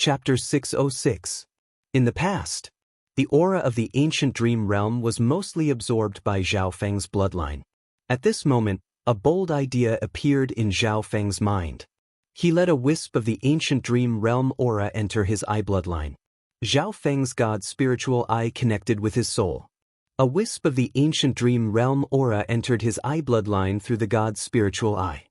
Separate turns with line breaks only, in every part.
Chapter 606. In the past, the aura of the ancient dream realm was mostly absorbed by Zhao Feng's bloodline. At this moment, a bold idea appeared in Zhao Feng's mind. He let a wisp of the ancient dream realm aura enter his eye bloodline. Zhao Feng's god's spiritual eye connected with his soul. A wisp of the ancient dream realm aura entered his eye bloodline through the god's spiritual eye.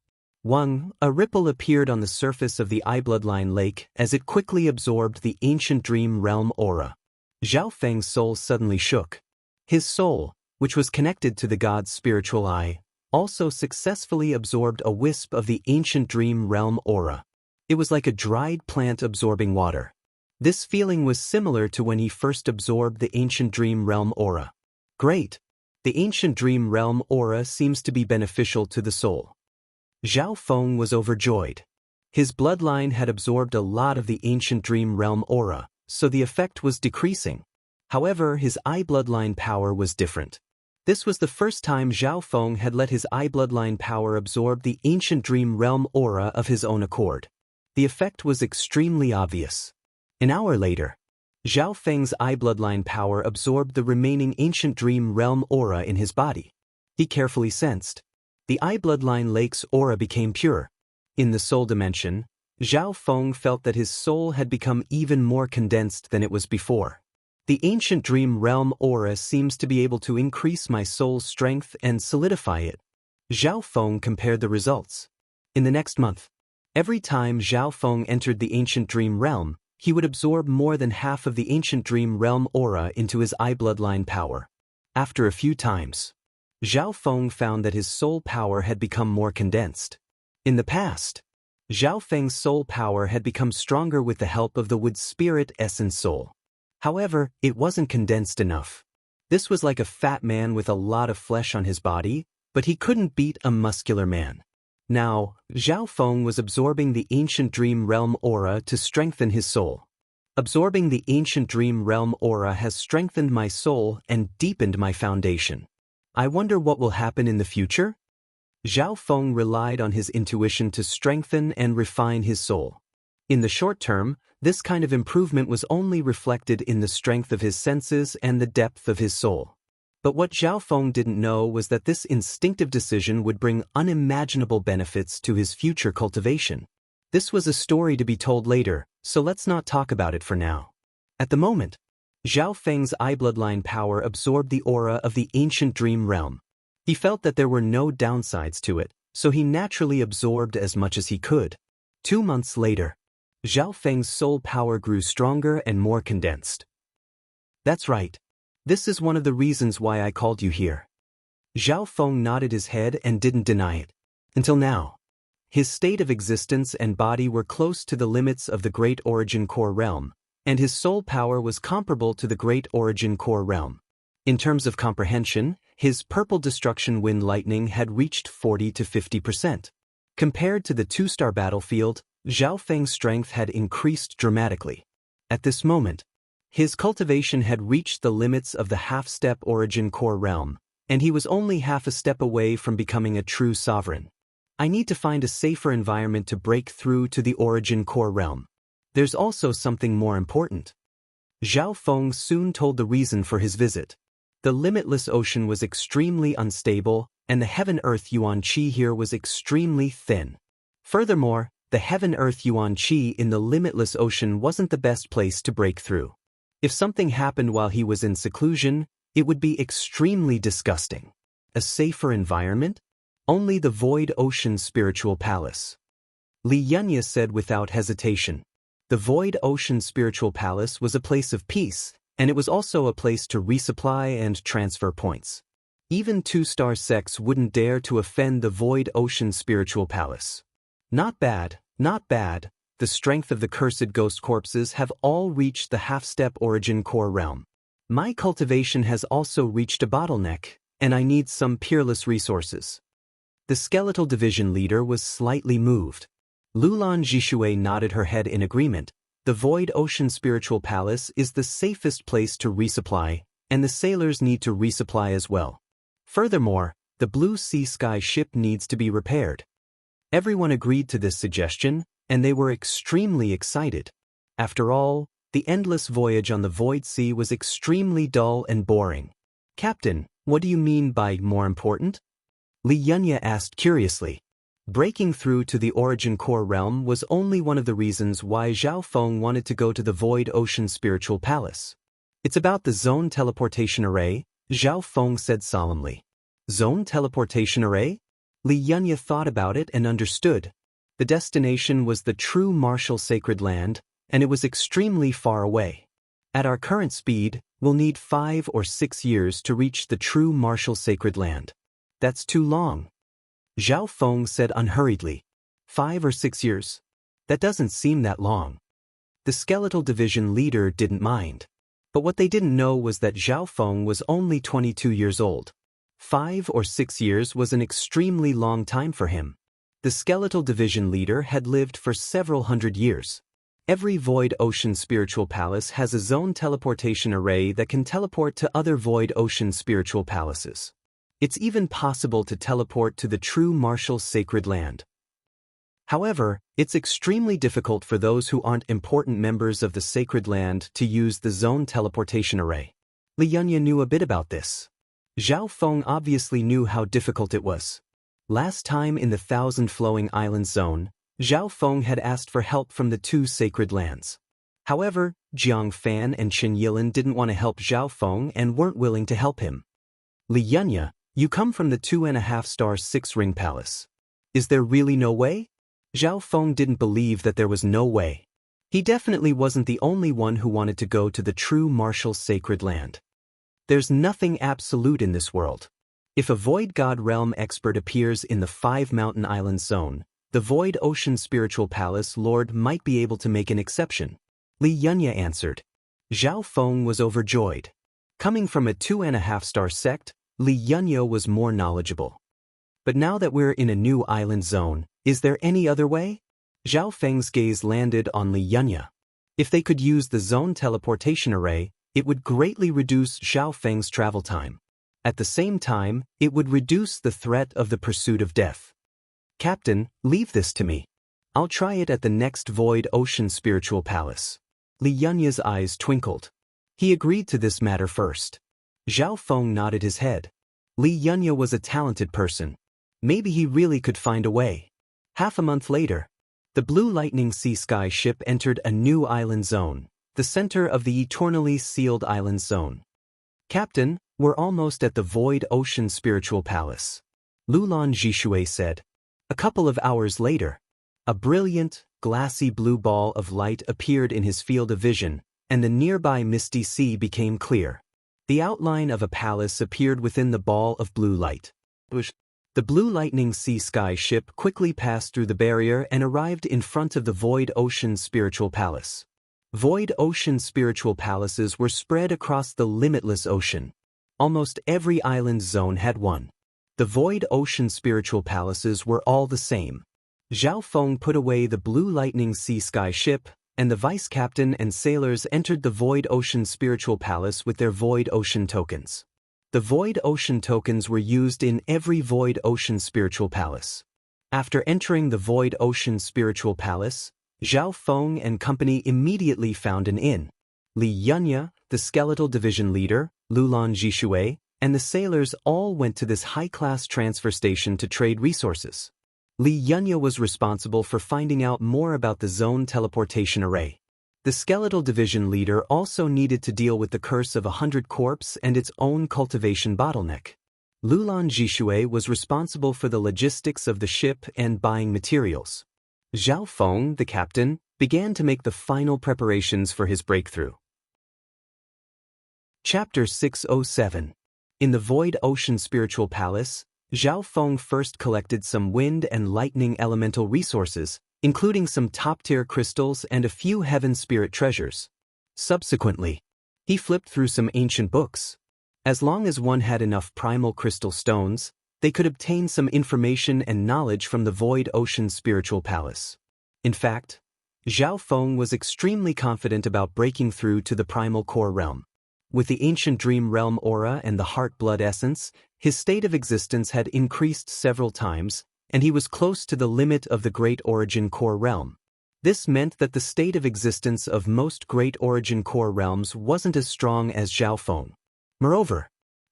A ripple appeared on the surface of the eye bloodline lake as it quickly absorbed the ancient dream realm aura. Zhao Feng's soul suddenly shook. His soul, which was connected to the god's spiritual eye, also successfully absorbed a wisp of the ancient dream realm aura. It was like a dried plant absorbing water. This feeling was similar to when he first absorbed the ancient dream realm aura. Great! The ancient dream realm aura seems to be beneficial to the soul. Zhao Feng was overjoyed. His bloodline had absorbed a lot of the ancient dream realm aura, so the effect was decreasing. However, his eye bloodline power was different. This was the first time Zhao Feng had let his eye bloodline power absorb the ancient dream realm aura of his own accord. The effect was extremely obvious. An hour later, Zhao Feng's eye bloodline power absorbed the remaining ancient dream realm aura in his body. He carefully sensed. The eye bloodline lake's aura became pure. In the soul dimension, Zhao Feng felt that his soul had become even more condensed than it was before. The ancient dream realm aura seems to be able to increase my soul's strength and solidify it. Zhao Feng compared the results. In the next month, every time Zhao Feng entered the ancient dream realm, he would absorb more than half of the ancient dream realm aura into his eye bloodline power. After a few times, Zhao Feng found that his soul power had become more condensed. In the past, Zhao Feng's soul power had become stronger with the help of the wood spirit essence soul. However, it wasn't condensed enough. This was like a fat man with a lot of flesh on his body, but he couldn't beat a muscular man. Now, Zhao Feng was absorbing the ancient dream realm aura to strengthen his soul. Absorbing the ancient dream realm aura has strengthened my soul and deepened my foundation. I wonder what will happen in the future? Zhao Feng relied on his intuition to strengthen and refine his soul. In the short term, this kind of improvement was only reflected in the strength of his senses and the depth of his soul. But what Zhao Feng didn't know was that this instinctive decision would bring unimaginable benefits to his future cultivation. This was a story to be told later, so let's not talk about it for now. At the moment, Zhao Feng's eye bloodline power absorbed the aura of the ancient dream realm. He felt that there were no downsides to it, so he naturally absorbed as much as he could. 2 months later, Zhao Feng's soul power grew stronger and more condensed. That's right. This is one of the reasons why I called you here. Zhao Feng nodded his head and didn't deny it. Until now, his state of existence and body were close to the limits of the Great Origin Core realm, and his soul power was comparable to the Great Origin Core realm. In terms of comprehension, his purple destruction wind lightning had reached 40 to 50%. Compared to the 2-star battlefield, Zhao Feng's strength had increased dramatically. At this moment, his cultivation had reached the limits of the half-step Origin Core realm, and he was only half a step away from becoming a true sovereign. I need to find a safer environment to break through to the Origin Core realm. There's also something more important. Zhao Feng soon told the reason for his visit. The limitless ocean was extremely unstable, and the heaven-earth yuan qi here was extremely thin. Furthermore, the heaven-earth yuan qi in the limitless ocean wasn't the best place to break through. If something happened while he was in seclusion, it would be extremely disgusting. A safer environment? Only the Void Ocean Spiritual Palace. Li Yunya said without hesitation. The Void Ocean Spiritual Palace was a place of peace, and it was also a place to resupply and transfer points. Even 2-star sects wouldn't dare to offend the Void Ocean Spiritual Palace. Not bad, not bad. The strength of the cursed ghost corpses have all reached the half-step Origin Core realm. My cultivation has also reached a bottleneck, and I need some peerless resources. The skeletal division leader was slightly moved. Lulan Jishui nodded her head in agreement. The Void Ocean Spiritual Palace is the safest place to resupply, and the sailors need to resupply as well. Furthermore, the Blue Sea Sky ship needs to be repaired. Everyone agreed to this suggestion, and they were extremely excited. After all, the endless voyage on the void sea was extremely dull and boring. "Captain, what do you mean by more important?" Li Yunya asked curiously. Breaking through to the origin core realm was only one of the reasons why Zhao Feng wanted to go to the Void Ocean Spiritual Palace. "It's about the Zone Teleportation Array," Zhao Feng said solemnly. "Zone Teleportation Array?" Li Yunya thought about it and understood. The destination was the true martial sacred land, and it was extremely far away. "At our current speed, we'll need 5 or 6 years to reach the true martial sacred land." "That's too long," Zhao Feng said unhurriedly. 5 or 6 years? That doesn't seem that long." The skeletal division leader didn't mind. But what they didn't know was that Zhao Feng was only 22 years old. 5 or 6 years was an extremely long time for him. The skeletal division leader had lived for several hundred years. Every Void Ocean Spiritual Palace has a zone teleportation array that can teleport to other Void Ocean Spiritual Palaces. It's even possible to teleport to the true martial sacred land. However, it's extremely difficult for those who aren't important members of the sacred land to use the zone teleportation array. Li Yunya knew a bit about this. Zhao Feng obviously knew how difficult it was. Last time in the Thousand Flowing Islands zone, Zhao Feng had asked for help from the 2 sacred lands. However, Jiang Fan and Qin Yilan didn't want to help Zhao Feng and weren't willing to help him. "Li Yunya, you come from the 2.5-star 6-ring palace. Is there really no way?" Zhao Feng didn't believe that there was no way. He definitely wasn't the only one who wanted to go to the true martial sacred land. There's nothing absolute in this world. If a Void God Realm expert appears in the 5 Mountain Islands zone, the Void Ocean Spiritual Palace Lord might be able to make an exception. Li Yunya answered. Zhao Feng was overjoyed. Coming from a 2.5-star sect, Li Yunya was more knowledgeable. "But now that we're in a new island zone, is there any other way?" Zhao Feng's gaze landed on Li Yunya. If they could use the zone teleportation array, it would greatly reduce Zhao Feng's travel time. At the same time, it would reduce the threat of the pursuit of death. "Captain, leave this to me. I'll try it at the next Void Ocean Spiritual Palace." Li Yunya's eyes twinkled. He agreed to this matter first. Zhao Feng nodded his head. Li Yunya was a talented person. Maybe he really could find a way. Half a month later, the Blue Lightning Sea Sky ship entered a new island zone, the center of the eternally sealed island zone. "Captain, we're almost at the Void Ocean Spiritual Palace," Lulan Jishui said. A couple of hours later, a brilliant, glassy blue ball of light appeared in his field of vision, and the nearby misty sea became clear. The outline of a palace appeared within the ball of blue light. The Blue Lightning Sea Sky ship quickly passed through the barrier and arrived in front of the Void Ocean Spiritual Palace. Void Ocean Spiritual Palaces were spread across the limitless ocean. Almost every island zone had one. The Void Ocean Spiritual Palaces were all the same. Zhao Feng put away the Blue Lightning Sea Sky ship, and the vice captain and sailors entered the Void Ocean Spiritual Palace with their Void Ocean tokens. The Void Ocean tokens were used in every Void Ocean Spiritual Palace. After entering the Void Ocean Spiritual Palace, Zhao Feng and company immediately found an inn. Li Yunya, the skeletal division leader, Lulan Jishui, and the sailors all went to this high-class transfer station to trade resources. Li Yunya was responsible for finding out more about the zone teleportation array. The skeletal division leader also needed to deal with the curse of 100 corpse and its own cultivation bottleneck. Lulan Jishui was responsible for the logistics of the ship and buying materials. Zhao Feng, the captain, began to make the final preparations for his breakthrough. Chapter 607. In the Void Ocean Spiritual Palace, Zhao Feng first collected some wind and lightning elemental resources, including some top-tier crystals and a few heaven spirit treasures. Subsequently, he flipped through some ancient books. As long as one had enough primal crystal stones, they could obtain some information and knowledge from the Void Ocean Spiritual Palace. In fact, Zhao Feng was extremely confident about breaking through to the primal core realm. With the ancient dream realm aura and the heart-blood essence, his state of existence had increased several times, and he was close to the limit of the great origin core realm. This meant that the state of existence of most great origin core realms wasn't as strong as Zhao Feng. Moreover,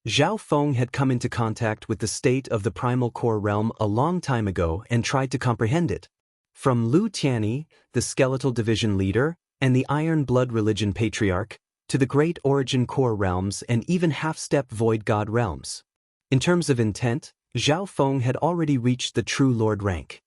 Zhao Feng had come into contact with the state of the primal core realm a long time ago and tried to comprehend it. From Lu Tianyi, the skeletal division leader, and the Iron Blood religion patriarch, to the great origin core realms and even half-step void god realms. In terms of intent, Zhao Feng had already reached the true lord rank.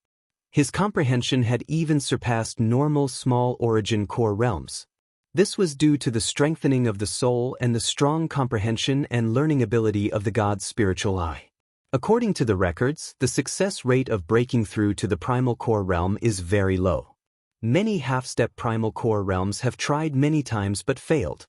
His comprehension had even surpassed normal small origin core realms. This was due to the strengthening of the soul and the strong comprehension and learning ability of the god's spiritual eye. According to the records, the success rate of breaking through to the primal core realm is very low. Many half-step primal core realms have tried many times but failed.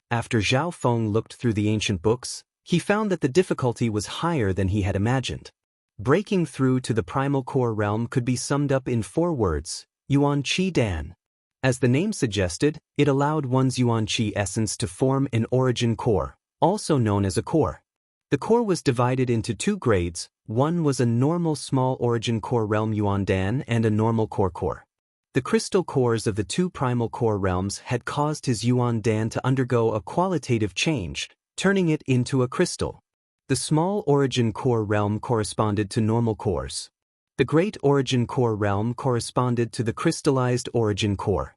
After Zhao Feng looked through the ancient books, he found that the difficulty was higher than he had imagined. Breaking through to the primal core realm could be summed up in 4 words: Yuan Qi Dan. As the name suggested, it allowed one's Yuan Qi essence to form an origin core, also known as a core. The core was divided into 2 grades. One was a normal small origin core realm Yuan Dan and a normal core. The crystal cores of the 2 primal core realms had caused his Yuan Dan to undergo a qualitative change, turning it into a crystal. The small origin core realm corresponded to normal cores. The great origin core realm corresponded to the crystallized origin core.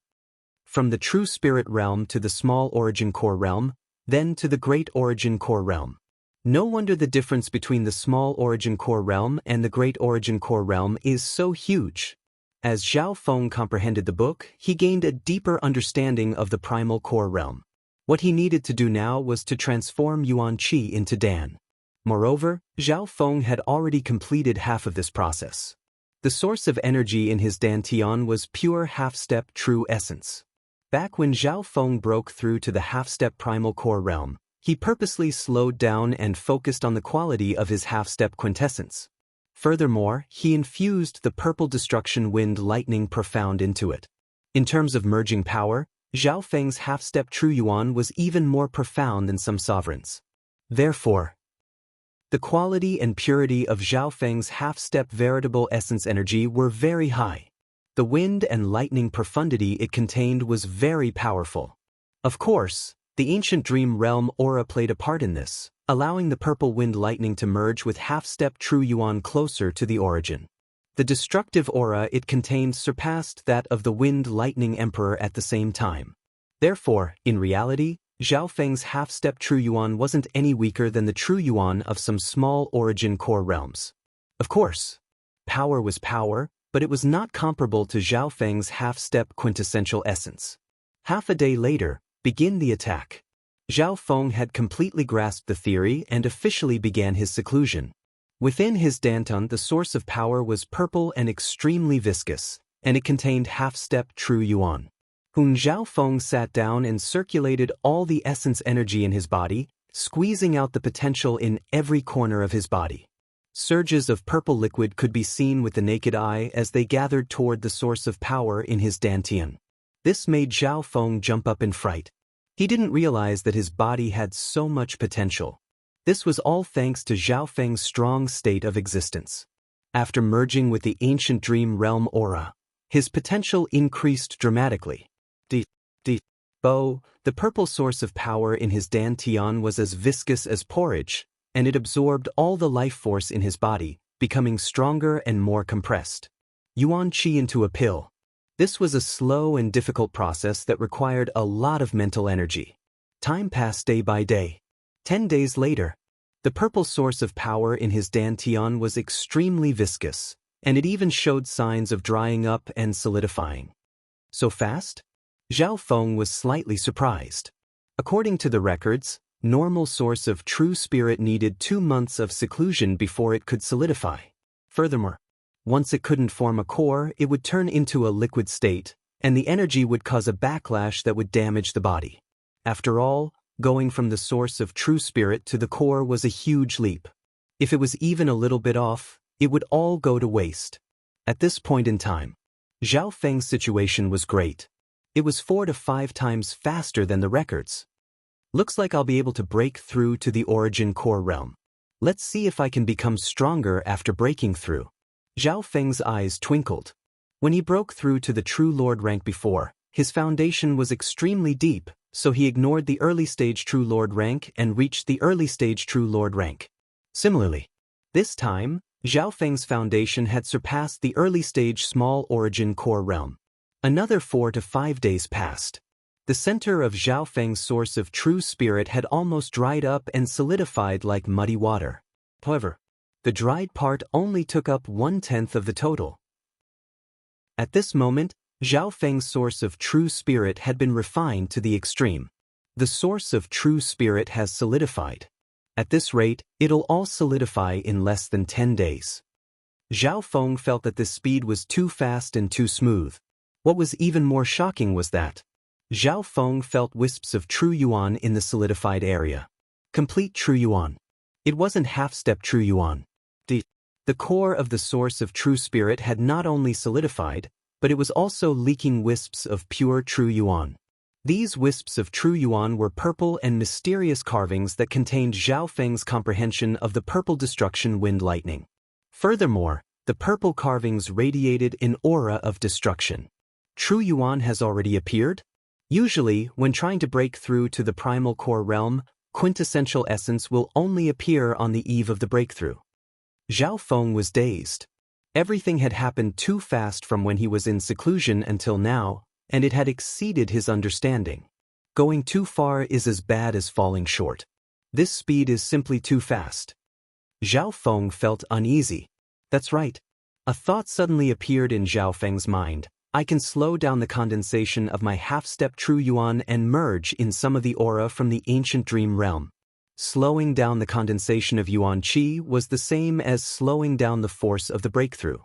From the true spirit realm to the small origin core realm, then to the great origin core realm. No wonder the difference between the small origin core realm and the great origin core realm is so huge. As Zhao Feng comprehended the book, he gained a deeper understanding of the primal core realm. What he needed to do now was to transform Yuan Qi into Dan. Moreover, Zhao Feng had already completed half of this process. The source of energy in his dantian was pure half-step true essence. Back when Zhao Feng broke through to the half-step primal core realm, he purposely slowed down and focused on the quality of his half-step quintessence. Furthermore, he infused the purple destruction wind lightning profound into it. In terms of merging power, Zhao Feng's half-step true yuan was even more profound than some sovereigns. Therefore, the quality and purity of Zhao Feng's half-step veritable essence energy were very high. The wind and lightning profundity it contained was very powerful. Of course, the ancient dream realm aura played a part in this, allowing the purple wind lightning to merge with half-step true yuan closer to the origin. The destructive aura it contained surpassed that of the wind lightning emperor at the same time. Therefore, in reality, Zhao Feng's half-step true yuan wasn't any weaker than the true yuan of some small origin core realms. Of course, power was power, but it was not comparable to Zhao Feng's half-step quintessential essence. Half a day later, begin the attack. Zhao Feng had completely grasped the theory and officially began his seclusion. Within his dantian, the source of power was purple and extremely viscous, and it contained half-step true yuan. When Zhao Feng sat down and circulated all the essence energy in his body, squeezing out the potential in every corner of his body. Surges of purple liquid could be seen with the naked eye as they gathered toward the source of power in his dantian. This made Zhao Feng jump up in fright. He didn't realize that his body had so much potential. This was all thanks to Zhao Feng's strong state of existence. After merging with the ancient dream realm aura, his potential increased dramatically. The purple source of power in his dantian was as viscous as porridge, and it absorbed all the life force in his body, becoming stronger and more compressed. Yuan Qi into a pill. This was a slow and difficult process that required a lot of mental energy. Time passed day by day. 10 days later, the purple source of power in his dantian was extremely viscous, and it even showed signs of drying up and solidifying. So fast? Zhao Feng was slightly surprised. According to the records, normal source of true spirit needed 2 months of seclusion before it could solidify. Furthermore, once it couldn't form a core, it would turn into a liquid state, and the energy would cause a backlash that would damage the body. After all, going from the source of true spirit to the core was a huge leap. If it was even a little bit off, it would all go to waste. At this point in time, Zhao Feng's situation was great. It was 4 to 5 times faster than the records. Looks like I'll be able to break through to the origin core realm. Let's see if I can become stronger after breaking through. Zhao Feng's eyes twinkled. When he broke through to the True Lord rank before, his foundation was extremely deep, so he ignored the early stage True Lord rank and reached the early stage True Lord rank. Similarly, this time, Zhao Feng's foundation had surpassed the early stage Small Origin Core realm. Another 4 to 5 days passed. The center of Zhao Feng's source of true spirit had almost dried up and solidified like muddy water. However, the dried part only took up 1/10 of the total. At this moment, Zhao Feng's source of true spirit had been refined to the extreme. The source of true spirit has solidified. At this rate, it'll all solidify in less than 10 days. Zhao Feng felt that this speed was too fast and too smooth. What was even more shocking was that Zhao Feng felt wisps of true yuan in the solidified area. Complete true yuan. It wasn't half-step true yuan. The core of the source of true spirit had not only solidified, but it was also leaking wisps of pure true yuan. These wisps of true yuan were purple and mysterious carvings that contained Zhao Feng's comprehension of the purple destruction wind lightning. Furthermore, the purple carvings radiated an aura of destruction. True yuan has already appeared? Usually, when trying to break through to the primal core realm, quintessential essence will only appear on the eve of the breakthrough. Zhao Feng was dazed. Everything had happened too fast from when he was in seclusion until now, and it had exceeded his understanding. Going too far is as bad as falling short. This speed is simply too fast. Zhao Feng felt uneasy. That's right. A thought suddenly appeared in Zhao Feng's mind. I can slow down the condensation of my half-step true yuan and merge in some of the aura from the ancient dream realm. Slowing down the condensation of yuan qi was the same as slowing down the force of the breakthrough.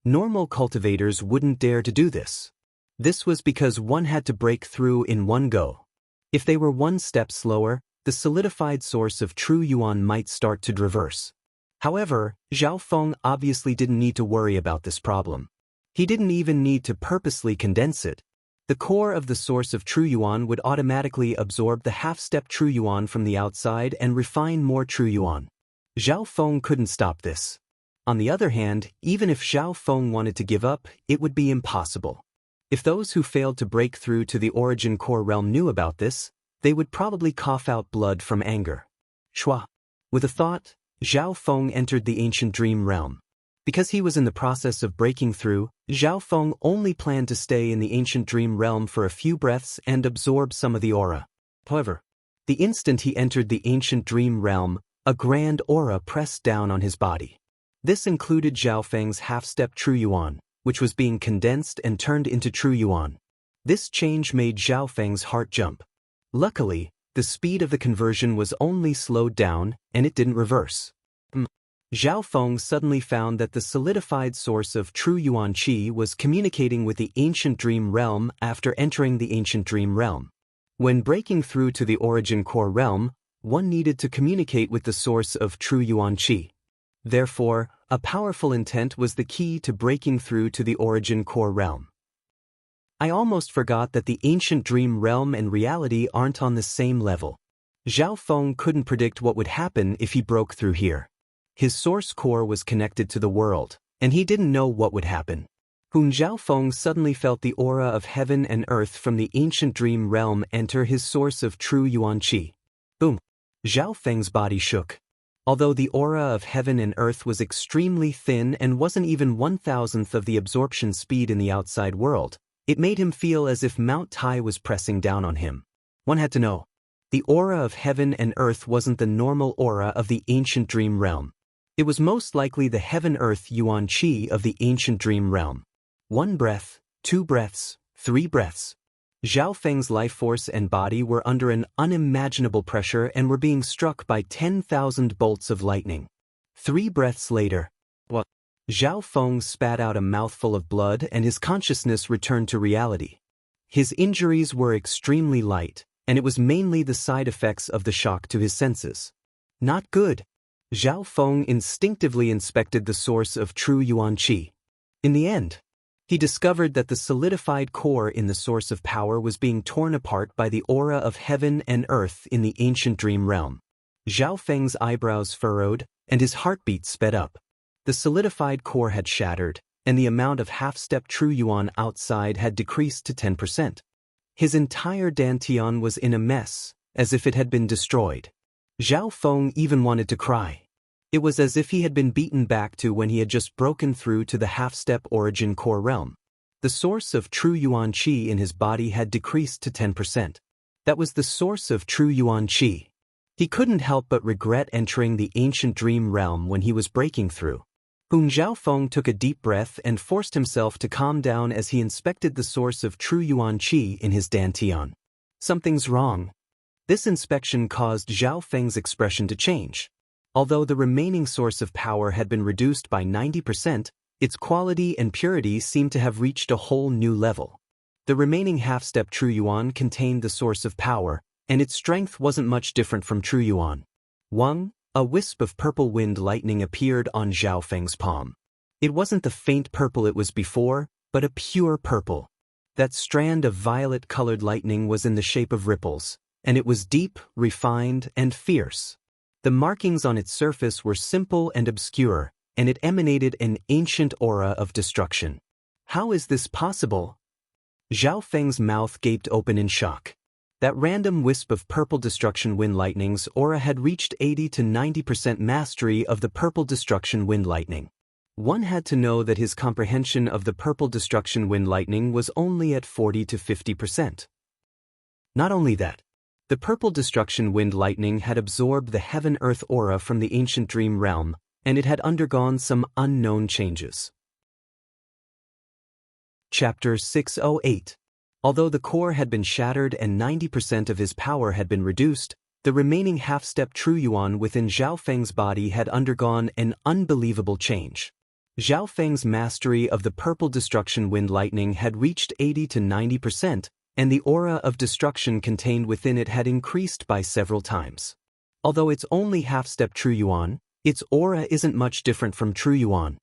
Normal cultivators wouldn't dare to do this. This was because one had to break through in one go. If they were one step slower, the solidified source of true yuan might start to reverse. However, Zhao Feng obviously didn't need to worry about this problem. He didn't even need to purposely condense it. The core of the source of true yuan would automatically absorb the half-step true yuan from the outside and refine more true yuan. Zhao Feng couldn't stop this. On the other hand, even if Zhao Feng wanted to give up, it would be impossible. If those who failed to break through to the origin core realm knew about this, they would probably cough out blood from anger. Shua. With a thought, Zhao Feng entered the ancient dream realm. Because he was in the process of breaking through, Zhao Feng only planned to stay in the ancient dream realm for a few breaths and absorb some of the aura. However, the instant he entered the ancient dream realm, a grand aura pressed down on his body. This included Zhao Feng's half-step true yuan, which was being condensed and turned into true yuan. This change made Zhao Feng's heart jump. Luckily, the speed of the conversion was only slowed down, and it didn't reverse. Zhao Feng suddenly found that the solidified source of true yuan qi was communicating with the ancient dream realm after entering the ancient dream realm. When breaking through to the origin core realm, one needed to communicate with the source of true yuan qi. Therefore, a powerful intent was the key to breaking through to the origin core realm. I almost forgot that the ancient dream realm and reality aren't on the same level. Zhao Feng couldn't predict what would happen if he broke through here. His source core was connected to the world, and he didn't know what would happen. Zhao Feng suddenly felt the aura of heaven and earth from the ancient dream realm enter his source of true yuan qi. Boom! Zhao Feng's body shook. Although the aura of heaven and earth was extremely thin and wasn't even 1/1000th of the absorption speed in the outside world, it made him feel as if Mount Tai was pressing down on him. One had to know. The aura of heaven and earth wasn't the normal aura of the ancient dream realm. It was most likely the heaven-earth yuan qi of the ancient dream realm. 1 breath, 2 breaths, 3 breaths. Zhao Feng's life force and body were under an unimaginable pressure and were being struck by 10,000 bolts of lightning. 3 breaths later, Zhao Feng spat out a mouthful of blood and his consciousness returned to reality. His injuries were extremely light, and it was mainly the side effects of the shock to his senses. Not good. Zhao Feng instinctively inspected the source of true yuan qi. In the end, he discovered that the solidified core in the source of power was being torn apart by the aura of heaven and earth in the ancient dream realm. Zhao Feng's eyebrows furrowed, and his heartbeat sped up. The solidified core had shattered, and the amount of half-step true yuan outside had decreased to 10%. His entire dantian was in a mess, as if it had been destroyed. Zhao Feng even wanted to cry. It was as if he had been beaten back to when he had just broken through to the half-step origin core realm. The source of true yuan qi in his body had decreased to 10%. That was the source of true yuan qi. He couldn't help but regret entering the ancient dream realm when he was breaking through. Zhao Feng took a deep breath and forced himself to calm down as he inspected the source of true yuan qi in his dantian. Something's wrong. This inspection caused Zhao Feng's expression to change. Although the remaining source of power had been reduced by 90%, its quality and purity seemed to have reached a whole new level. The remaining half-step true yuan contained the source of power, and its strength wasn't much different from true yuan. A wisp of purple wind lightning appeared on Zhao Feng's palm. It wasn't the faint purple it was before, but a pure purple. That strand of violet-colored lightning was in the shape of ripples, and it was deep, refined, and fierce. The markings on its surface were simple and obscure, and it emanated an ancient aura of destruction. How is this possible? Zhao Feng's mouth gaped open in shock. That random wisp of purple destruction wind lightning's aura had reached 80 to 90% mastery of the purple destruction wind lightning. One had to know that his comprehension of the purple destruction wind lightning was only at 40 to 50%. Not only that, the purple destruction wind lightning had absorbed the heaven-earth aura from the ancient dream realm, and it had undergone some unknown changes. Chapter 608. Although the core had been shattered and 90% of his power had been reduced, the remaining half-step true yuan within Zhao Feng's body had undergone an unbelievable change. Zhao Feng's mastery of the purple destruction wind lightning had reached 80 to 90%, and the aura of destruction contained within it had increased by several times. Although it's only half-step true yuan, its aura isn't much different from true yuan.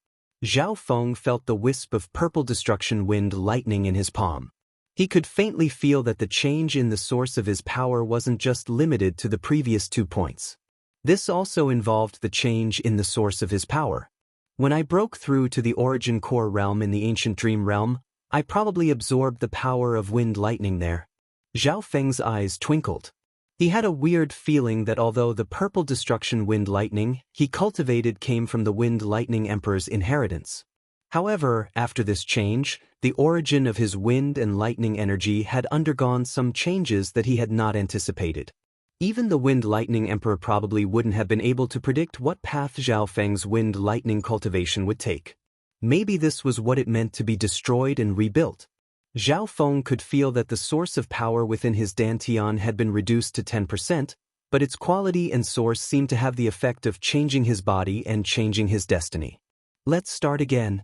Zhao Feng felt the wisp of purple destruction wind lightning in his palm. He could faintly feel that the change in the source of his power wasn't just limited to the previous 2 points. This also involved the change in the source of his power. When I broke through to the origin core realm in the ancient dream realm, I probably absorbed the power of wind lightning there. Zhao Feng's eyes twinkled. He had a weird feeling that although the purple destruction wind lightning he cultivated came from the wind lightning emperor's inheritance. However, after this change, the origin of his wind and lightning energy had undergone some changes that he had not anticipated. Even the wind lightning emperor probably wouldn't have been able to predict what path Zhao Feng's wind lightning cultivation would take. Maybe this was what it meant to be destroyed and rebuilt. Zhao Feng could feel that the source of power within his dantian had been reduced to 10%, but its quality and source seemed to have the effect of changing his body and changing his destiny. Let's start again.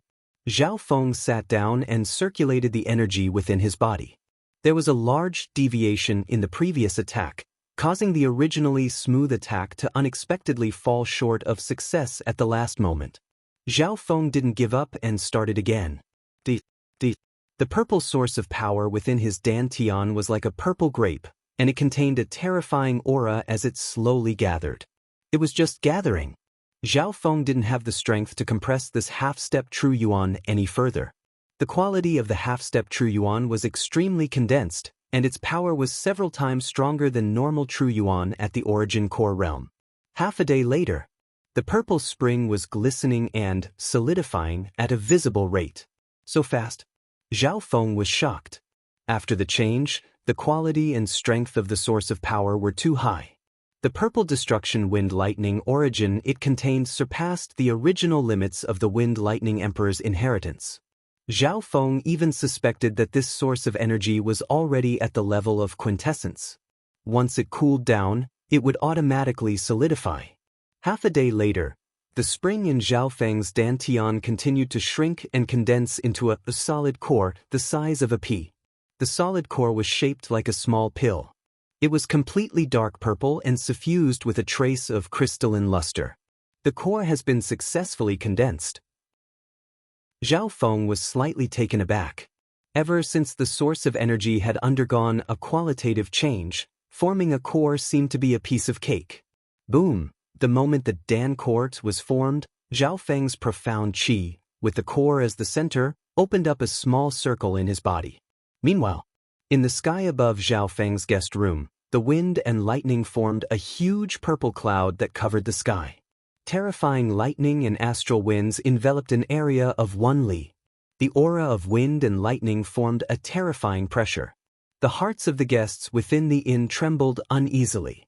Zhao Feng sat down and circulated the energy within his body. There was a large deviation in the previous attack, causing the originally smooth attack to unexpectedly fall short of success at the last moment. Zhao Feng didn't give up and started again. The purple source of power within his dantian was like a purple grape, and it contained a terrifying aura as it slowly gathered. It was just gathering. Zhao Feng didn't have the strength to compress this half-step true yuan any further. The quality of the half-step true yuan was extremely condensed, and its power was several times stronger than normal true yuan at the origin core realm. Half a day later, the purple spring was glistening and solidifying at a visible rate. So fast. Zhao Feng was shocked. After the change, the quality and strength of the source of power were too high. The purple destruction wind lightning origin it contained surpassed the original limits of the wind lightning emperor's inheritance. Zhao Feng even suspected that this source of energy was already at the level of quintessence. Once it cooled down, it would automatically solidify. Half a day later, the spring in Zhao Feng's dantian continued to shrink and condense into a solid core the size of a pea. The solid core was shaped like a small pill. It was completely dark purple and suffused with a trace of crystalline luster. The core has been successfully condensed. Zhao Feng was slightly taken aback. Ever since the source of energy had undergone a qualitative change, forming a core seemed to be a piece of cake. Boom! The moment the Dan core was formed, Zhao Feng's profound qi, with the core as the center, opened up a small circle in his body. Meanwhile, in the sky above Zhao Feng's guest room, the wind and lightning formed a huge purple cloud that covered the sky. Terrifying lightning and astral winds enveloped an area of 1 li. The aura of wind and lightning formed a terrifying pressure. The hearts of the guests within the inn trembled uneasily.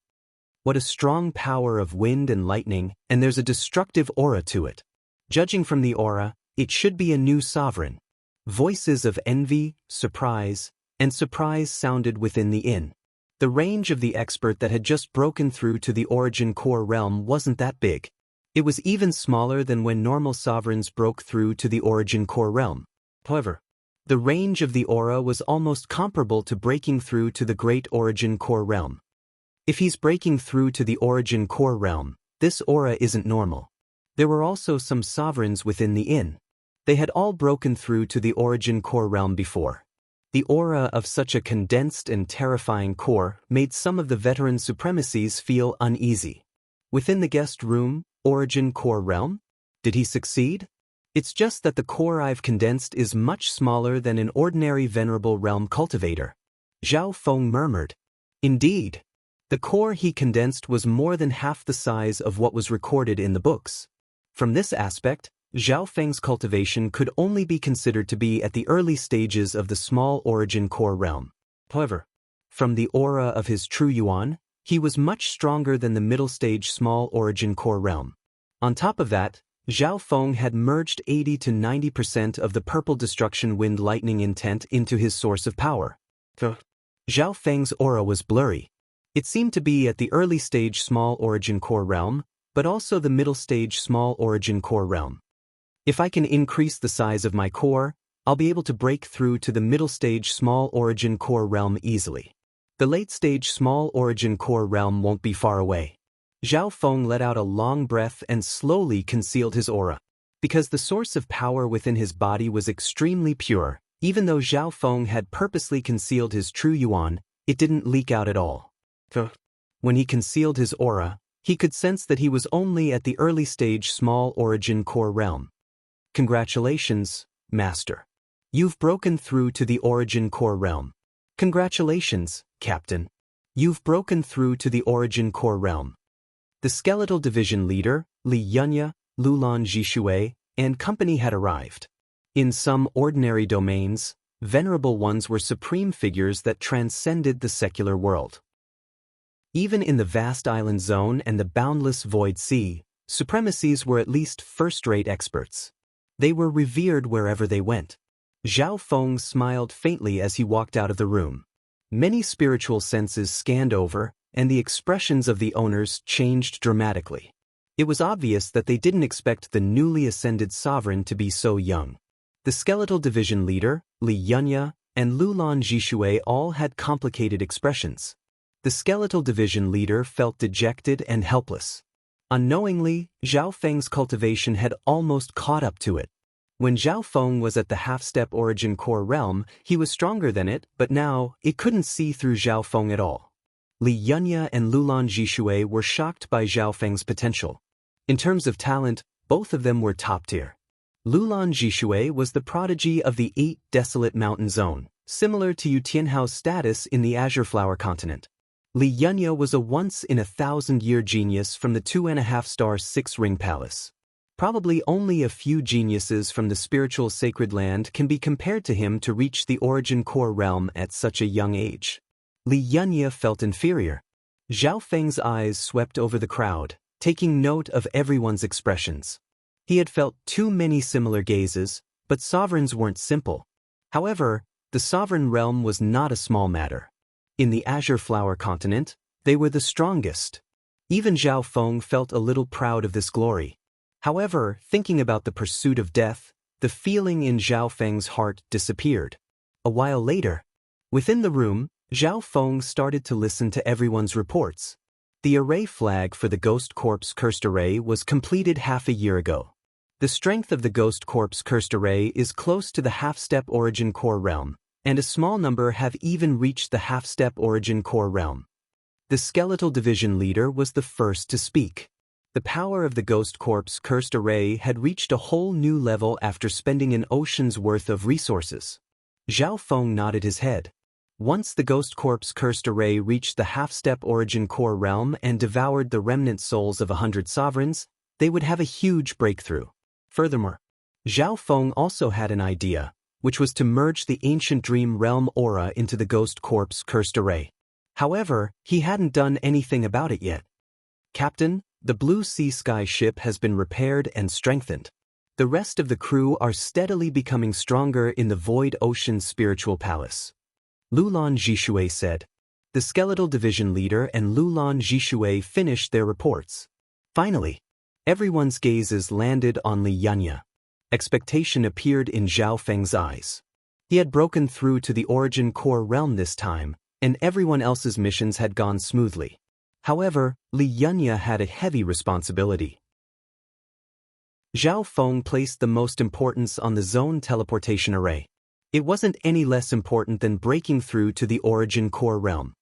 What a strong power of wind and lightning, and there's a destructive aura to it. Judging from the aura, it should be a new sovereign. Voices of envy, surprise, and surprise sounded within the inn. The range of the expert that had just broken through to the origin core realm wasn't that big. It was even smaller than when normal sovereigns broke through to the origin core realm. However, the range of the aura was almost comparable to breaking through to the great origin core realm. If he's breaking through to the origin core realm, this aura isn't normal. There were also some sovereigns within the inn. They had all broken through to the origin core realm before. The aura of such a condensed and terrifying core made some of the veteran supremacies feel uneasy. Within the guest room, origin core realm? Did he succeed? It's just that the core I've condensed is much smaller than an ordinary venerable realm cultivator. Zhao Feng murmured. Indeed. The core he condensed was more than half the size of what was recorded in the books. From this aspect, Zhao Feng's cultivation could only be considered to be at the early stages of the small origin core realm. However, from the aura of his true yuan, he was much stronger than the middle stage small origin core realm. On top of that, Zhao Feng had merged 80 to 90% of the purple destruction wind lightning intent into his source of power. Zhao Feng's aura was blurry. It seemed to be at the early stage small origin core realm, but also the middle stage small origin core realm. If I can increase the size of my core, I'll be able to break through to the middle stage small origin core realm easily. The late stage small origin core realm won't be far away. Zhao Feng let out a long breath and slowly concealed his aura. Because the source of power within his body was extremely pure, even though Zhao Feng had purposely concealed his true yuan, it didn't leak out at all. When he concealed his aura, he could sense that he was only at the early stage small origin core realm. Congratulations, Master. You've broken through to the origin core realm. Congratulations, Captain. You've broken through to the origin core realm. The skeletal division leader, Li Yunya, Lulan Jishui, and company had arrived. In some ordinary domains, venerable ones were supreme figures that transcended the secular world. Even in the vast island zone and the boundless void sea, supremacies were at least first-rate experts. They were revered wherever they went. Zhao Feng smiled faintly as he walked out of the room. Many spiritual senses scanned over, and the expressions of the owners changed dramatically. It was obvious that they didn't expect the newly ascended sovereign to be so young. The skeletal division leader, Li Yunya, and Lulan Jishui all had complicated expressions. The skeletal division leader felt dejected and helpless. Unknowingly, Zhao Feng's cultivation had almost caught up to it. When Zhao Feng was at the half-step origin core realm, he was stronger than it, but now, it couldn't see through Zhao Feng at all. Li Yunya and Lulan Jishui were shocked by Zhao Feng's potential. In terms of talent, both of them were top-tier. Lulan Jishui was the prodigy of the 8 desolate mountain zone, similar to Yu Tianhao's status in the Azure Flower continent. Li Yunya was a once-in-a-thousand-year genius from the 2.5-star 6-ring palace. Probably only a few geniuses from the spiritual sacred land can be compared to him to reach the origin core realm at such a young age. Li Yunya felt inferior. Zhao Feng's eyes swept over the crowd, taking note of everyone's expressions. He had felt too many similar gazes, but sovereigns weren't simple. However, the sovereign realm was not a small matter. In the Azure Flower continent, they were the strongest. Even Zhao Feng felt a little proud of this glory. However, thinking about the pursuit of death, the feeling in Zhao Feng's heart disappeared. A while later, within the room, Zhao Feng started to listen to everyone's reports. The array flag for the Ghost Corpse Cursed Array was completed half a year ago. The strength of the Ghost Corpse Cursed Array is close to the half-step origin core realm, and a small number have even reached the half-step origin core realm. The skeletal division leader was the first to speak. The power of the Ghost Corp's cursed array had reached a whole new level after spending an ocean's worth of resources. Zhao Feng nodded his head. Once the Ghost Corp's cursed array reached the half-step origin core realm and devoured the remnant souls of 100 sovereigns, they would have a huge breakthrough. Furthermore, Zhao Feng also had an idea, which was to merge the ancient dream realm aura into the Ghost Corp's cursed array. However, he hadn't done anything about it yet. Captain, the Blue Sea Sky ship has been repaired and strengthened. The rest of the crew are steadily becoming stronger in the Void Ocean Spiritual Palace. Lulan Zhishui said. The Skeletal Division leader and Lulan Zhishui finished their reports. Finally, everyone's gazes landed on Li Yanya. Expectation appeared in Zhao Feng's eyes. He had broken through to the origin core realm this time, and everyone else's missions had gone smoothly. However, Li Yanya had a heavy responsibility. Zhao Feng placed the most importance on the zone teleportation array. It wasn't any less important than breaking through to the origin core realm.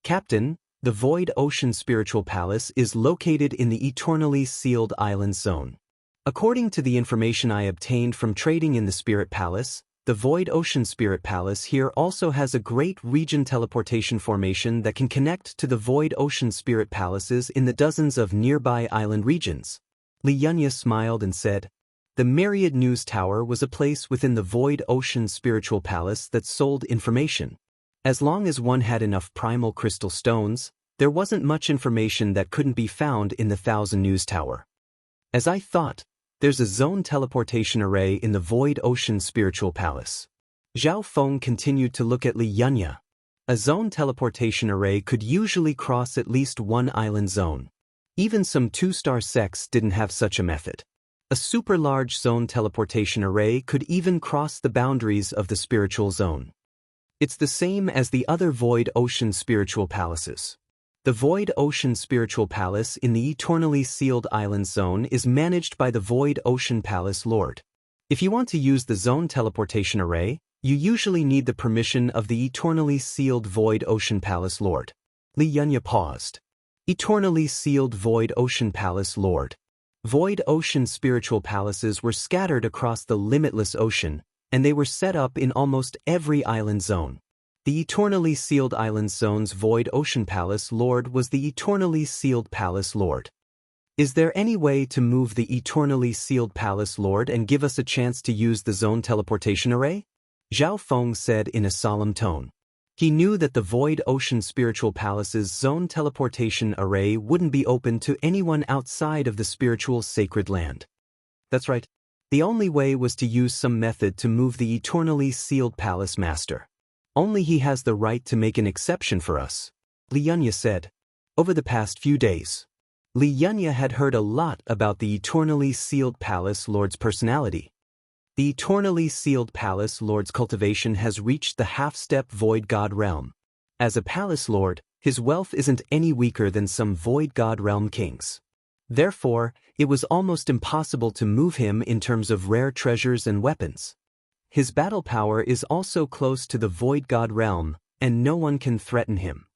Captain, the Void Ocean Spiritual Palace is located in the eternally sealed island zone. According to the information I obtained from trading in the Spirit Palace, the Void Ocean Spirit Palace here also has a great region teleportation formation that can connect to the Void Ocean Spirit Palaces in the dozens of nearby island regions. Li Yanya smiled and said, the Myriad News Tower was a place within the Void Ocean Spiritual Palace that sold information. As long as one had enough primal crystal stones, there wasn't much information that couldn't be found in the Thousand News Tower. As I thought, there's a zone teleportation array in the Void Ocean Spiritual Palace. Zhao Feng continued to look at Li Yanya. A zone teleportation array could usually cross at least one island zone. Even some 2-star sects didn't have such a method. A super-large zone teleportation array could even cross the boundaries of the spiritual zone. It's the same as the other Void Ocean Spiritual Palaces. The Void Ocean Spiritual Palace in the eternally sealed island zone is managed by the Void Ocean Palace Lord. If you want to use the zone teleportation array, you usually need the permission of the eternally sealed Void Ocean Palace Lord. Li Yanya paused. Eternally sealed Void Ocean Palace Lord. Void Ocean Spiritual Palaces were scattered across the limitless ocean, and they were set up in almost every island zone. The eternally sealed island zone's Void Ocean Palace Lord was the eternally sealed Palace Lord. Is there any way to move the eternally sealed Palace Lord and give us a chance to use the zone teleportation array? Zhao Feng said in a solemn tone. He knew that the Void Ocean Spiritual Palace's zone teleportation array wouldn't be open to anyone outside of the spiritual sacred land. That's right. The only way was to use some method to move the eternally sealed Palace Master. Only he has the right to make an exception for us, Li Yanya said. Over the past few days, Li Yanya had heard a lot about the eternally sealed Palace Lord's personality. The eternally sealed Palace Lord's cultivation has reached the half-step Void God realm. As a Palace Lord, his wealth isn't any weaker than some Void God realm kings. Therefore, it was almost impossible to move him in terms of rare treasures and weapons. His battle power is also close to the Void God realm, and no one can threaten him.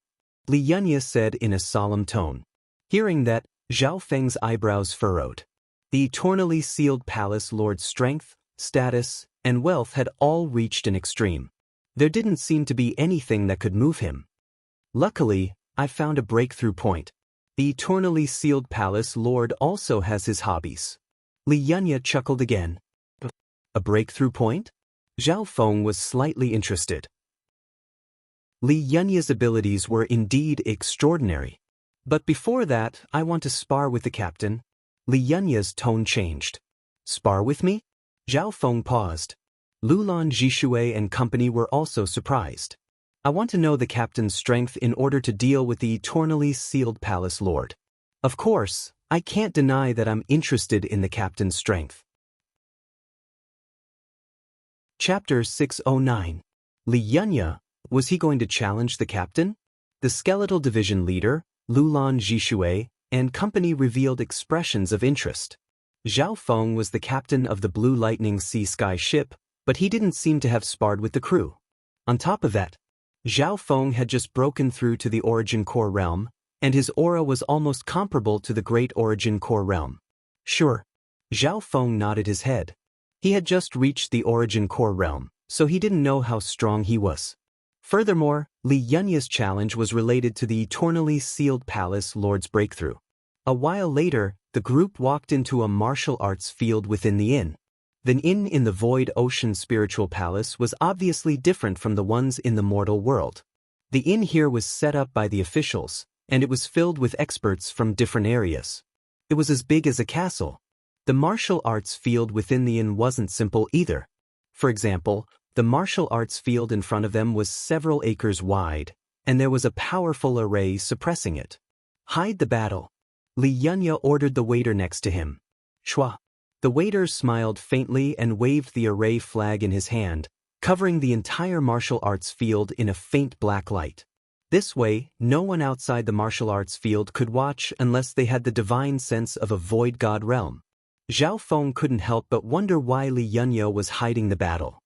Li Yanya said in a solemn tone. Hearing that, Zhao Feng's eyebrows furrowed. The eternally sealed Palace Lord's strength, status, and wealth had all reached an extreme. There didn't seem to be anything that could move him. Luckily, I found a breakthrough point. The eternally sealed Palace Lord also has his hobbies. Li Yanya chuckled again. A breakthrough point? Zhao Feng was slightly interested. Li Yanya's abilities were indeed extraordinary. But before that, I want to spar with the captain. Li Yanya's tone changed. Spar with me? Zhao Feng paused. Lulan Zhishui and company were also surprised. I want to know the captain's strength in order to deal with the eternally sealed Palace Lord. Of course, I can't deny that I'm interested in the captain's strength. Chapter 609. Li Yanya, was he going to challenge the captain? The Skeletal Division leader, Lulan Zhishui, and company revealed expressions of interest. Zhao Feng was the captain of the Blue Lightning Sea Sky ship, but he didn't seem to have sparred with the crew. On top of that, Zhao Feng had just broken through to the origin core realm, and his aura was almost comparable to the Great Origin Core realm. Sure. Zhao Feng nodded his head. He had just reached the Origin Core realm, so he didn't know how strong he was. Furthermore, Li Yunya's challenge was related to the eternally sealed palace Lord's breakthrough. A while later, the group walked into a martial arts field within the inn. The inn in the Void Ocean Spiritual Palace was obviously different from the ones in the mortal world. The inn here was set up by the officials, and it was filled with experts from different areas. It was as big as a castle. The martial arts field within the inn wasn't simple either. For example, the martial arts field in front of them was several acres wide, and there was a powerful array suppressing it. Hide the battle. Li Yunya ordered the waiter next to him. Shua. The waiter smiled faintly and waved the array flag in his hand, covering the entire martial arts field in a faint black light. This way, no one outside the martial arts field could watch unless they had the divine sense of a void god realm. Zhao Feng couldn't help but wonder why Li Yunya was hiding the battle.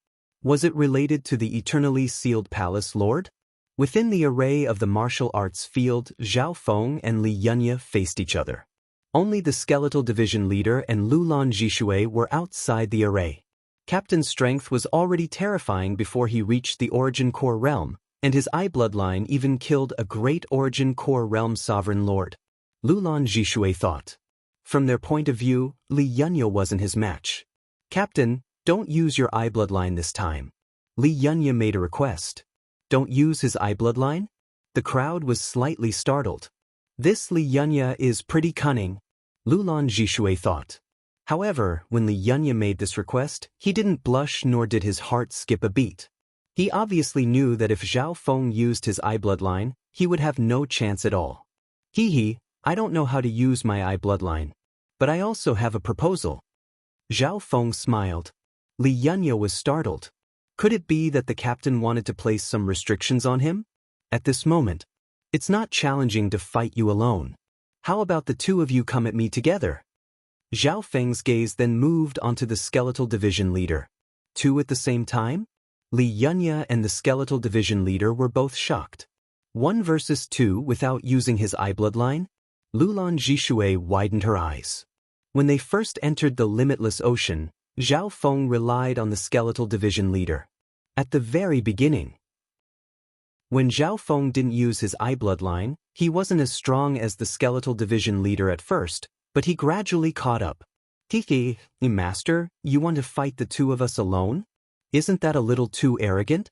Was it related to the eternally sealed palace lord? Within the array of the martial arts field, Zhao Feng and Li Yunya faced each other. Only the skeletal division leader and Lulan Jishui were outside the array. Captain's strength was already terrifying before he reached the Origin Core realm, and his eye bloodline even killed a great Origin Core realm sovereign lord. Lulan Jishui thought. From their point of view, Li Yunya wasn't his match. Captain, don't use your eye bloodline this time. Li Yunya made a request. Don't use his eye bloodline? The crowd was slightly startled. This Li Yunya is pretty cunning, Lulan Jishui thought. However, when Li Yunya made this request, he didn't blush nor did his heart skip a beat. He obviously knew that if Zhao Feng used his eye bloodline, he would have no chance at all. Hee, I don't know how to use my eye bloodline. But I also have a proposal. Zhao Feng smiled. Li Yunya was startled. Could it be that the captain wanted to place some restrictions on him? At this moment, it's not challenging to fight you alone. How about the two of you come at me together? Zhao Feng's gaze then moved onto the skeletal division leader. Two at the same time? Li Yunya and the skeletal division leader were both shocked. 1 versus 2 without using his eye bloodline? Lulan Jishui widened her eyes. When they first entered the limitless ocean, Zhao Feng relied on the skeletal division leader. At the very beginning. When Zhao Feng didn't use his eye bloodline, he wasn't as strong as the skeletal division leader at first, but he gradually caught up. Tiki, Master, you want to fight the two of us alone? Isn't that a little too arrogant?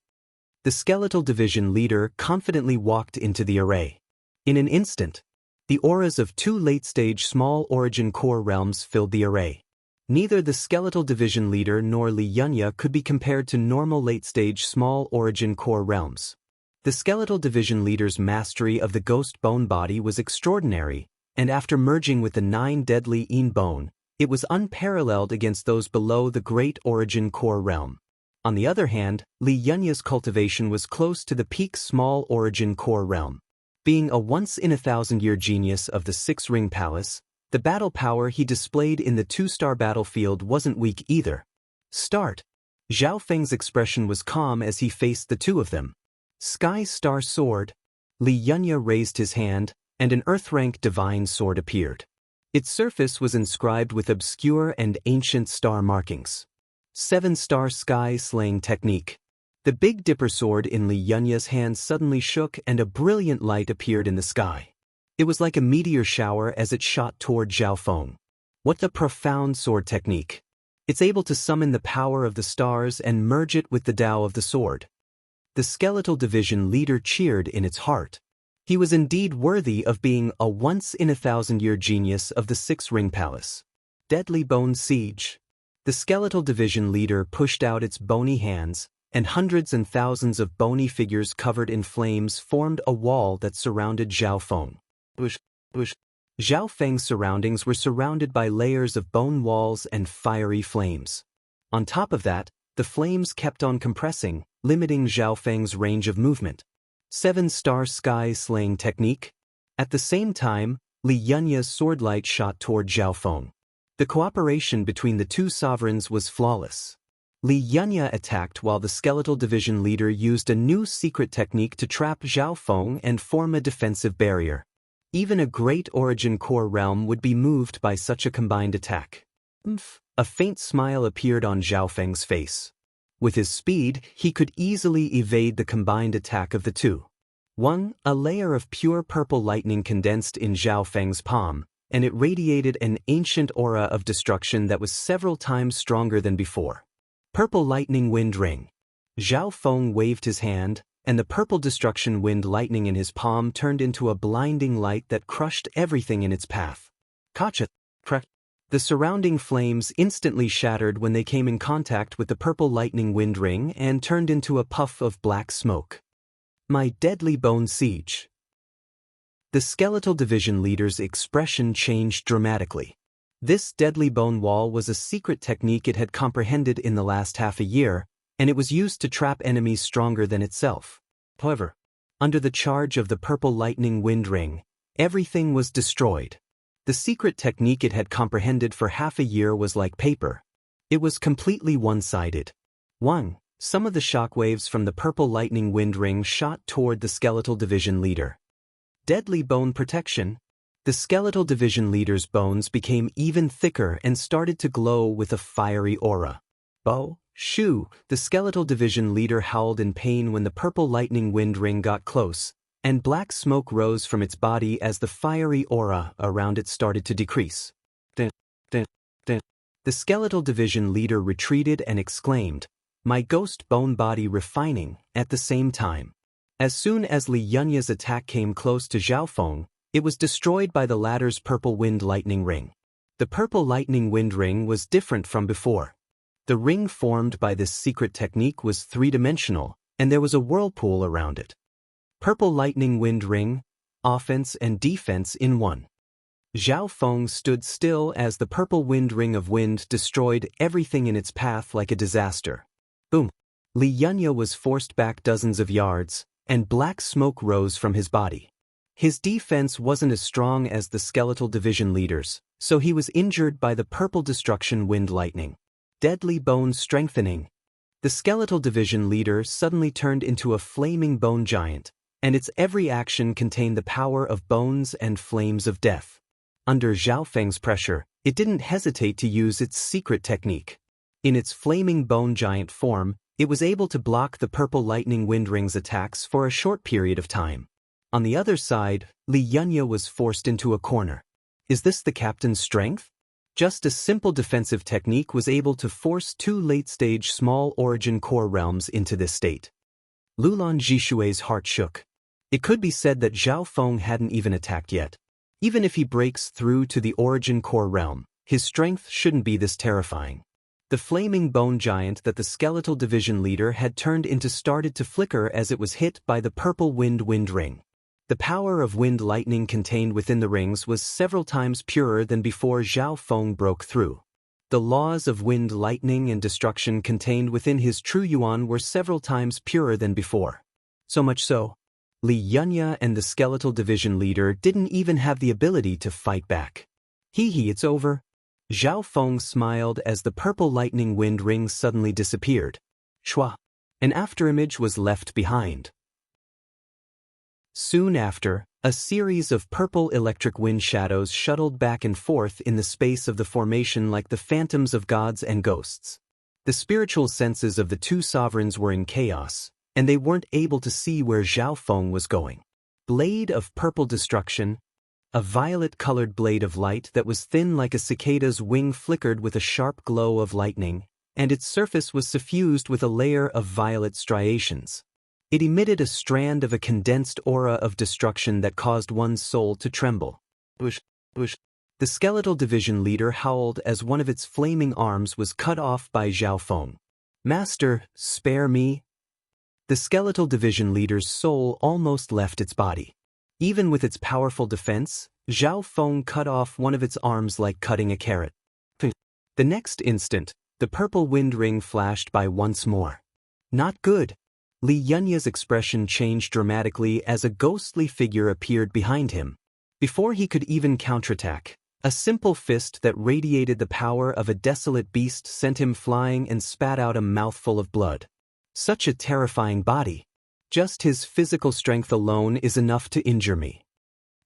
The skeletal division leader confidently walked into the array. In an instant, the auras of 2 late-stage small origin core realms filled the array. Neither the skeletal division leader nor Li Yunya could be compared to normal late-stage small origin core realms. The skeletal division leader's mastery of the ghost bone body was extraordinary, and after merging with the 9 deadly Yin bone, it was unparalleled against those below the great origin core realm. On the other hand, Li Yunya's cultivation was close to the peak small origin core realm. Being a once-in-a-thousand-year genius of the 6-ring palace, the battle power he displayed in the 2-star battlefield wasn't weak either. Start. Zhao Feng's expression was calm as he faced the two of them. Sky Star Sword. Li Yunya raised his hand, and an Earth-rank divine sword appeared. Its surface was inscribed with obscure and ancient star markings. 7-star sky-slaying technique. The Big Dipper sword in Li Yunya's hand suddenly shook and a brilliant light appeared in the sky. It was like a meteor shower as it shot toward Zhao Feng. What the profound sword technique! It's able to summon the power of the stars and merge it with the Tao of the sword. The skeletal division leader cheered in its heart. He was indeed worthy of being a once-in-a-thousand-year genius of the 6-ring palace. Deadly Bone Siege. The skeletal division leader pushed out its bony hands, and hundreds and thousands of bony figures covered in flames formed a wall that surrounded Zhao Feng. Zhao Feng's surroundings were surrounded by layers of bone walls and fiery flames. On top of that, the flames kept on compressing, limiting Zhao Feng's range of movement. 7-star sky-slaying technique. At the same time, Li Yunya's swordlight shot toward Zhao Feng. The cooperation between the two sovereigns was flawless. Li Yunya attacked while the skeletal division leader used a new secret technique to trap Zhao Feng and form a defensive barrier. Even a great origin core realm would be moved by such a combined attack. A faint smile appeared on Zhao Feng's face. With his speed, he could easily evade the combined attack of the two. A layer of pure purple lightning condensed in Zhao Feng's palm, and it radiated an ancient aura of destruction that was several times stronger than before. Purple lightning wind ring. Zhao Feng waved his hand, and the purple destruction wind lightning in his palm turned into a blinding light that crushed everything in its path. Kacha! The surrounding flames instantly shattered when they came in contact with the purple lightning wind ring and turned into a puff of black smoke. My deadly bone siege. The skeletal division leader's expression changed dramatically. This deadly bone wall was a secret technique it had comprehended in the last half a year, and it was used to trap enemies stronger than itself. However, under the charge of the purple lightning wind ring, everything was destroyed. The secret technique it had comprehended for half a year was like paper. It was completely one-sided. Some of the shockwaves from the purple lightning wind ring shot toward the skeletal division leader. Deadly bone protection. The skeletal division leader's bones became even thicker and started to glow with a fiery aura. Shoo! The skeletal division leader howled in pain when the purple lightning wind ring got close, and black smoke rose from its body as the fiery aura around it started to decrease. The skeletal division leader retreated and exclaimed, "My ghost bone body refining," at the same time. As soon as Li Yunya's attack came close to Zhao Feng, it was destroyed by the latter's purple wind lightning ring. The purple lightning wind ring was different from before. The ring formed by this secret technique was three-dimensional, and there was a whirlpool around it. Purple lightning wind ring, offense and defense in one. Zhao Feng stood still as the purple wind ring of wind destroyed everything in its path like a disaster. Boom! Li Yunya was forced back dozens of yards, and black smoke rose from his body. His defense wasn't as strong as the skeletal division leader's, so he was injured by the purple destruction wind lightning. Deadly bone strengthening. The skeletal division leader suddenly turned into a flaming bone giant, and its every action contained the power of bones and flames of death. Under Zhao Feng's pressure, it didn't hesitate to use its secret technique. In its flaming bone giant form, it was able to block the purple lightning wind ring's attacks for a short period of time. On the other side, Li Yunya was forced into a corner. Is this the captain's strength? Just a simple defensive technique was able to force two late-stage small origin core realms into this state. Lulan Zhishui's heart shook. It could be said that Zhao Feng hadn't even attacked yet. Even if he breaks through to the origin core realm, his strength shouldn't be this terrifying. The flaming bone giant that the skeletal division leader had turned into started to flicker as it was hit by the purple wind ring. The power of wind lightning contained within the rings was several times purer than before Zhao Feng broke through. The laws of wind lightning and destruction contained within his true yuan were several times purer than before. So much so, Li Yunya and the skeletal division leader didn't even have the ability to fight back. It's over. Zhao Feng smiled as the purple lightning wind ring suddenly disappeared. Shwa! An afterimage was left behind. Soon after, a series of purple electric wind shadows shuttled back and forth in the space of the formation like the phantoms of gods and ghosts. The spiritual senses of the two sovereigns were in chaos, and they weren't able to see where Zhao Feng was going. Blade of purple destruction. A violet-colored blade of light that was thin like a cicada's wing flickered with a sharp glow of lightning, and its surface was suffused with a layer of violet striations. It emitted a strand of a condensed aura of destruction that caused one's soul to tremble. Bush. The skeletal division leader howled as one of its flaming arms was cut off by Zhao Feng. Master, spare me. The skeletal division leader's soul almost left its body. Even with its powerful defense, Zhao Feng cut off one of its arms like cutting a carrot. The next instant, the purple wind ring flashed by once more. Not good. Li Yunya's expression changed dramatically as a ghostly figure appeared behind him. Before he could even counterattack, a simple fist that radiated the power of a desolate beast sent him flying and spat out a mouthful of blood. Such a terrifying body. Just his physical strength alone is enough to injure me.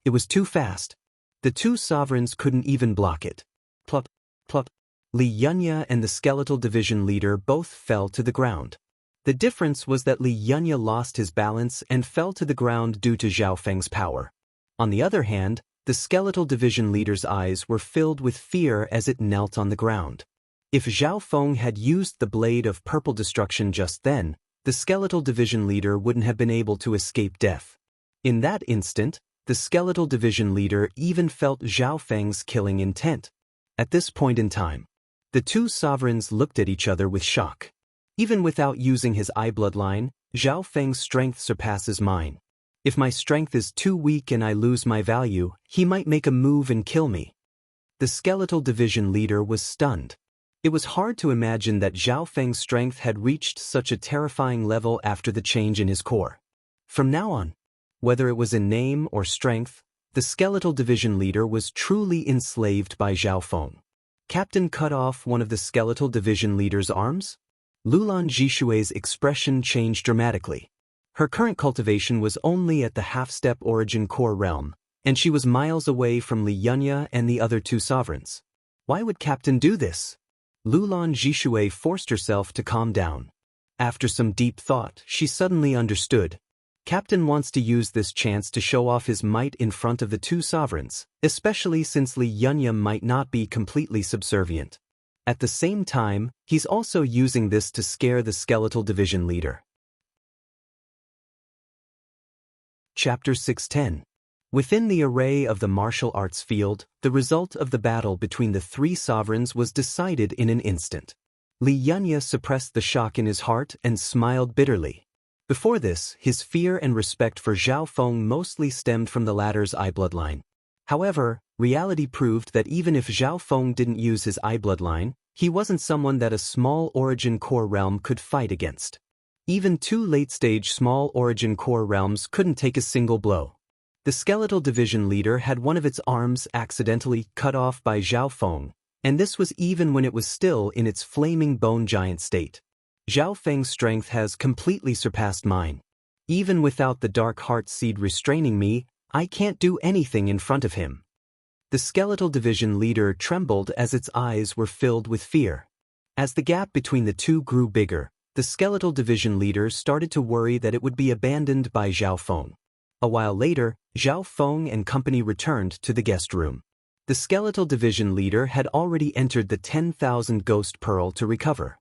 It was too fast. The two sovereigns couldn't even block it. Plop, plop. Li Yunya and the skeletal division leader both fell to the ground. The difference was that Li Yunya lost his balance and fell to the ground due to Zhao Feng's power. On the other hand, the skeletal division leader's eyes were filled with fear as it knelt on the ground. If Zhao Feng had used the blade of purple destruction just then, the skeletal division leader wouldn't have been able to escape death. In that instant, the skeletal division leader even felt Zhao Feng's killing intent. At this point in time, the two sovereigns looked at each other with shock. Even without using his eye bloodline, Zhao Feng's strength surpasses mine. If my strength is too weak and I lose my value, he might make a move and kill me. The skeletal division leader was stunned. It was hard to imagine that Zhao Feng's strength had reached such a terrifying level after the change in his core. From now on, whether it was in name or strength, the skeletal division leader was truly enslaved by Zhao Feng. Captain cut off one of the skeletal division leader's arms? Lulan Jishui's expression changed dramatically. Her current cultivation was only at the half-step origin core realm, and she was miles away from Li Yunya and the other two sovereigns. Why would Captain do this? Lulan Jishui forced herself to calm down. After some deep thought, she suddenly understood. Captain wants to use this chance to show off his might in front of the two sovereigns, especially since Li Yunya might not be completely subservient. At the same time, he's also using this to scare the skeletal division leader. Chapter 610. Within the array of the martial arts field, the result of the battle between the three sovereigns was decided in an instant. Li Yunya suppressed the shock in his heart and smiled bitterly. Before this, his fear and respect for Zhao Feng mostly stemmed from the latter's eye bloodline. However, reality proved that even if Zhao Feng didn't use his eye bloodline, he wasn't someone that a small origin core realm could fight against. Even two late-stage small origin core realms couldn't take a single blow. The skeletal division leader had one of its arms accidentally cut off by Zhao Feng, and this was even when it was still in its flaming bone giant state. Zhao Feng's strength has completely surpassed mine. Even without the dark heart seed restraining me, I can't do anything in front of him. The skeletal division leader trembled as its eyes were filled with fear. As the gap between the two grew bigger, the skeletal division leader started to worry that it would be abandoned by Zhao Feng. A while later, Zhao Feng and company returned to the guest room. The skeletal division leader had already entered the 10,000 ghost pearl to recover.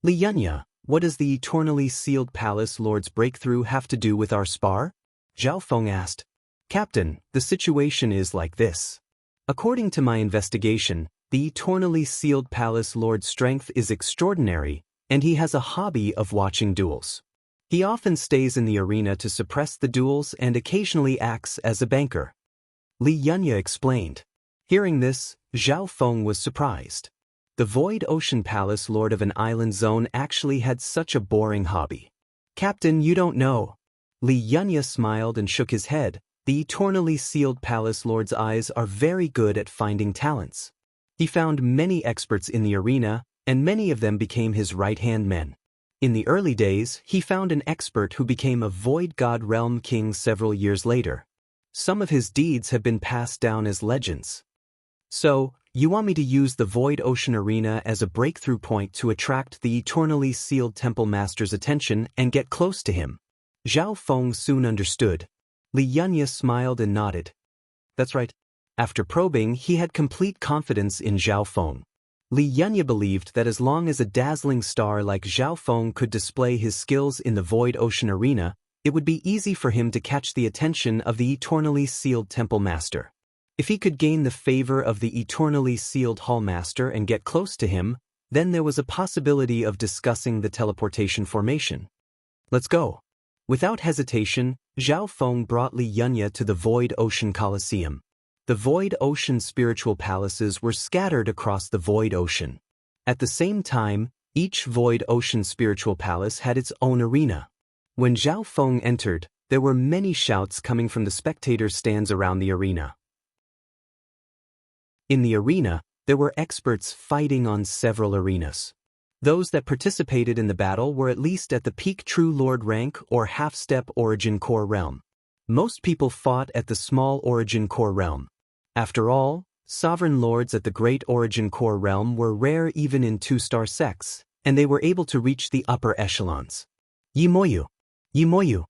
Li Yunya, what does the eternally sealed palace lord's breakthrough have to do with our spar? Zhao Feng asked. Captain, the situation is like this. According to my investigation, the eternally sealed palace lord's strength is extraordinary, and he has a hobby of watching duels. He often stays in the arena to suppress the duels and occasionally acts as a banker. Li Yunya explained. Hearing this, Zhao Feng was surprised. The Void Ocean Palace Lord of an island zone actually had such a boring hobby. Captain, you don't know. Li Yunya smiled and shook his head. The eternally sealed Palace Lord's eyes are very good at finding talents. He found many experts in the arena, and many of them became his right-hand men. In the early days, he found an expert who became a Void God Realm King several years later. Some of his deeds have been passed down as legends. So, you want me to use the Void Ocean Arena as a breakthrough point to attract the eternally sealed Temple Master's attention and get close to him? Zhao Feng soon understood. Li Yunya smiled and nodded. That's right. After probing, he had complete confidence in Zhao Feng. Li Yunya believed that as long as a dazzling star like Zhao Feng could display his skills in the Void Ocean Arena, it would be easy for him to catch the attention of the eternally sealed Temple Master. If he could gain the favor of the eternally sealed Hall Master and get close to him, then there was a possibility of discussing the teleportation formation. Let's go. Without hesitation, Zhao Feng brought Li Yunya to the Void Ocean Coliseum. The Void Ocean spiritual palaces were scattered across the Void Ocean. At the same time, each Void Ocean spiritual palace had its own arena. When Zhao Feng entered, there were many shouts coming from the spectator stands around the arena. In the arena, there were experts fighting on several arenas. Those that participated in the battle were at least at the peak True Lord rank or half-step origin core realm. Most people fought at the small Origin Core realm. After all, sovereign lords at the Great Origin Core realm were rare even in 2-star sects, and they were able to reach the upper echelons. Yimoyu! Yimoyu!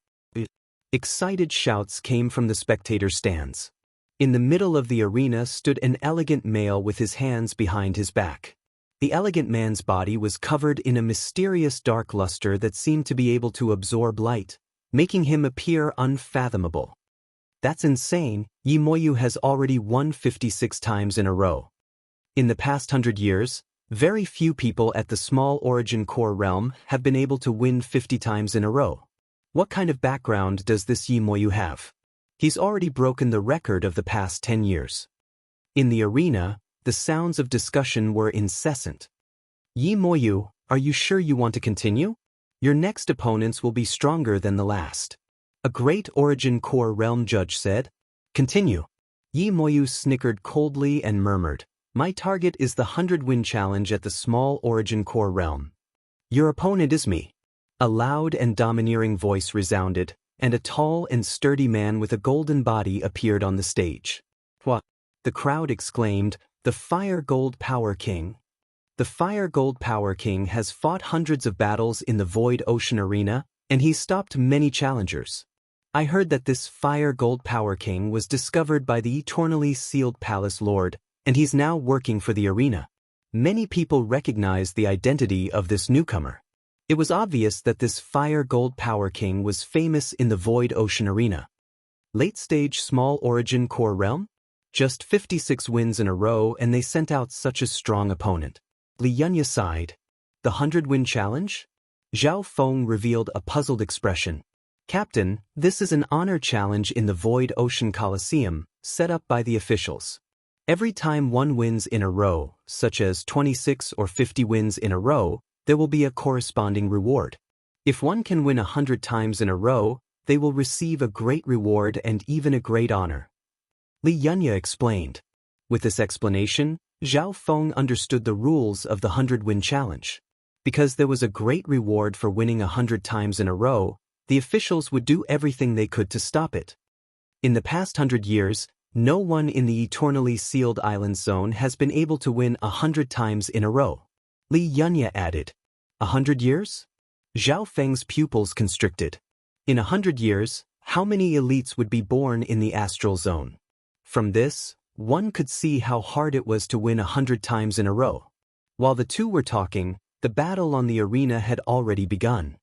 Excited shouts came from the spectator stands. In the middle of the arena stood an elegant male with his hands behind his back. The elegant man's body was covered in a mysterious dark luster that seemed to be able to absorb light, making him appear unfathomable. That's insane, Yimoyu has already won 56 times in a row. In the past 100 years, very few people at the small Origin Core realm have been able to win 50 times in a row. What kind of background does this Yimoyu have? He's already broken the record of the past 10 years. In the arena, the sounds of discussion were incessant. Yimoyu, are you sure you want to continue? Your next opponents will be stronger than the last. A Great Origin Core realm judge said. Continue. Yimoyu snickered coldly and murmured, my target is the 100-win challenge at the small Origin Core realm. Your opponent is me. A loud and domineering voice resounded, and a tall and sturdy man with a golden body appeared on the stage. What? The crowd exclaimed, the Fire Gold Power King. The Fire Gold Power King has fought hundreds of battles in the Void Ocean Arena, and he's stopped many challengers. I heard that this Fire Gold Power King was discovered by the Eternally Sealed Palace Lord, and he's now working for the arena. Many people recognized the identity of this newcomer. It was obvious that this Fire Gold Power King was famous in the Void Ocean Arena. Late-stage small Origin Core realm? Just 56 wins in a row and they sent out such a strong opponent. Li Yunya sighed. The 100-win challenge? Zhao Feng revealed a puzzled expression. Captain, this is an honor challenge in the Void Ocean Coliseum, set up by the officials. Every time one wins in a row, such as 26 or 50 wins in a row, there will be a corresponding reward. If one can win 100 times in a row, they will receive a great reward and even a great honor. Li Yunya explained. With this explanation, Zhao Feng understood the rules of the 100-win challenge. Because there was a great reward for winning 100 times in a row, the officials would do everything they could to stop it. In the past 100 years, no one in the Eternally Sealed Island Zone has been able to win 100 times in a row. Li Yunya added. 100 years? Zhao Feng's pupils constricted. In 100 years, how many elites would be born in the Astral Zone? From this, one could see how hard it was to win 100 times in a row. While the two were talking, the battle on the arena had already begun.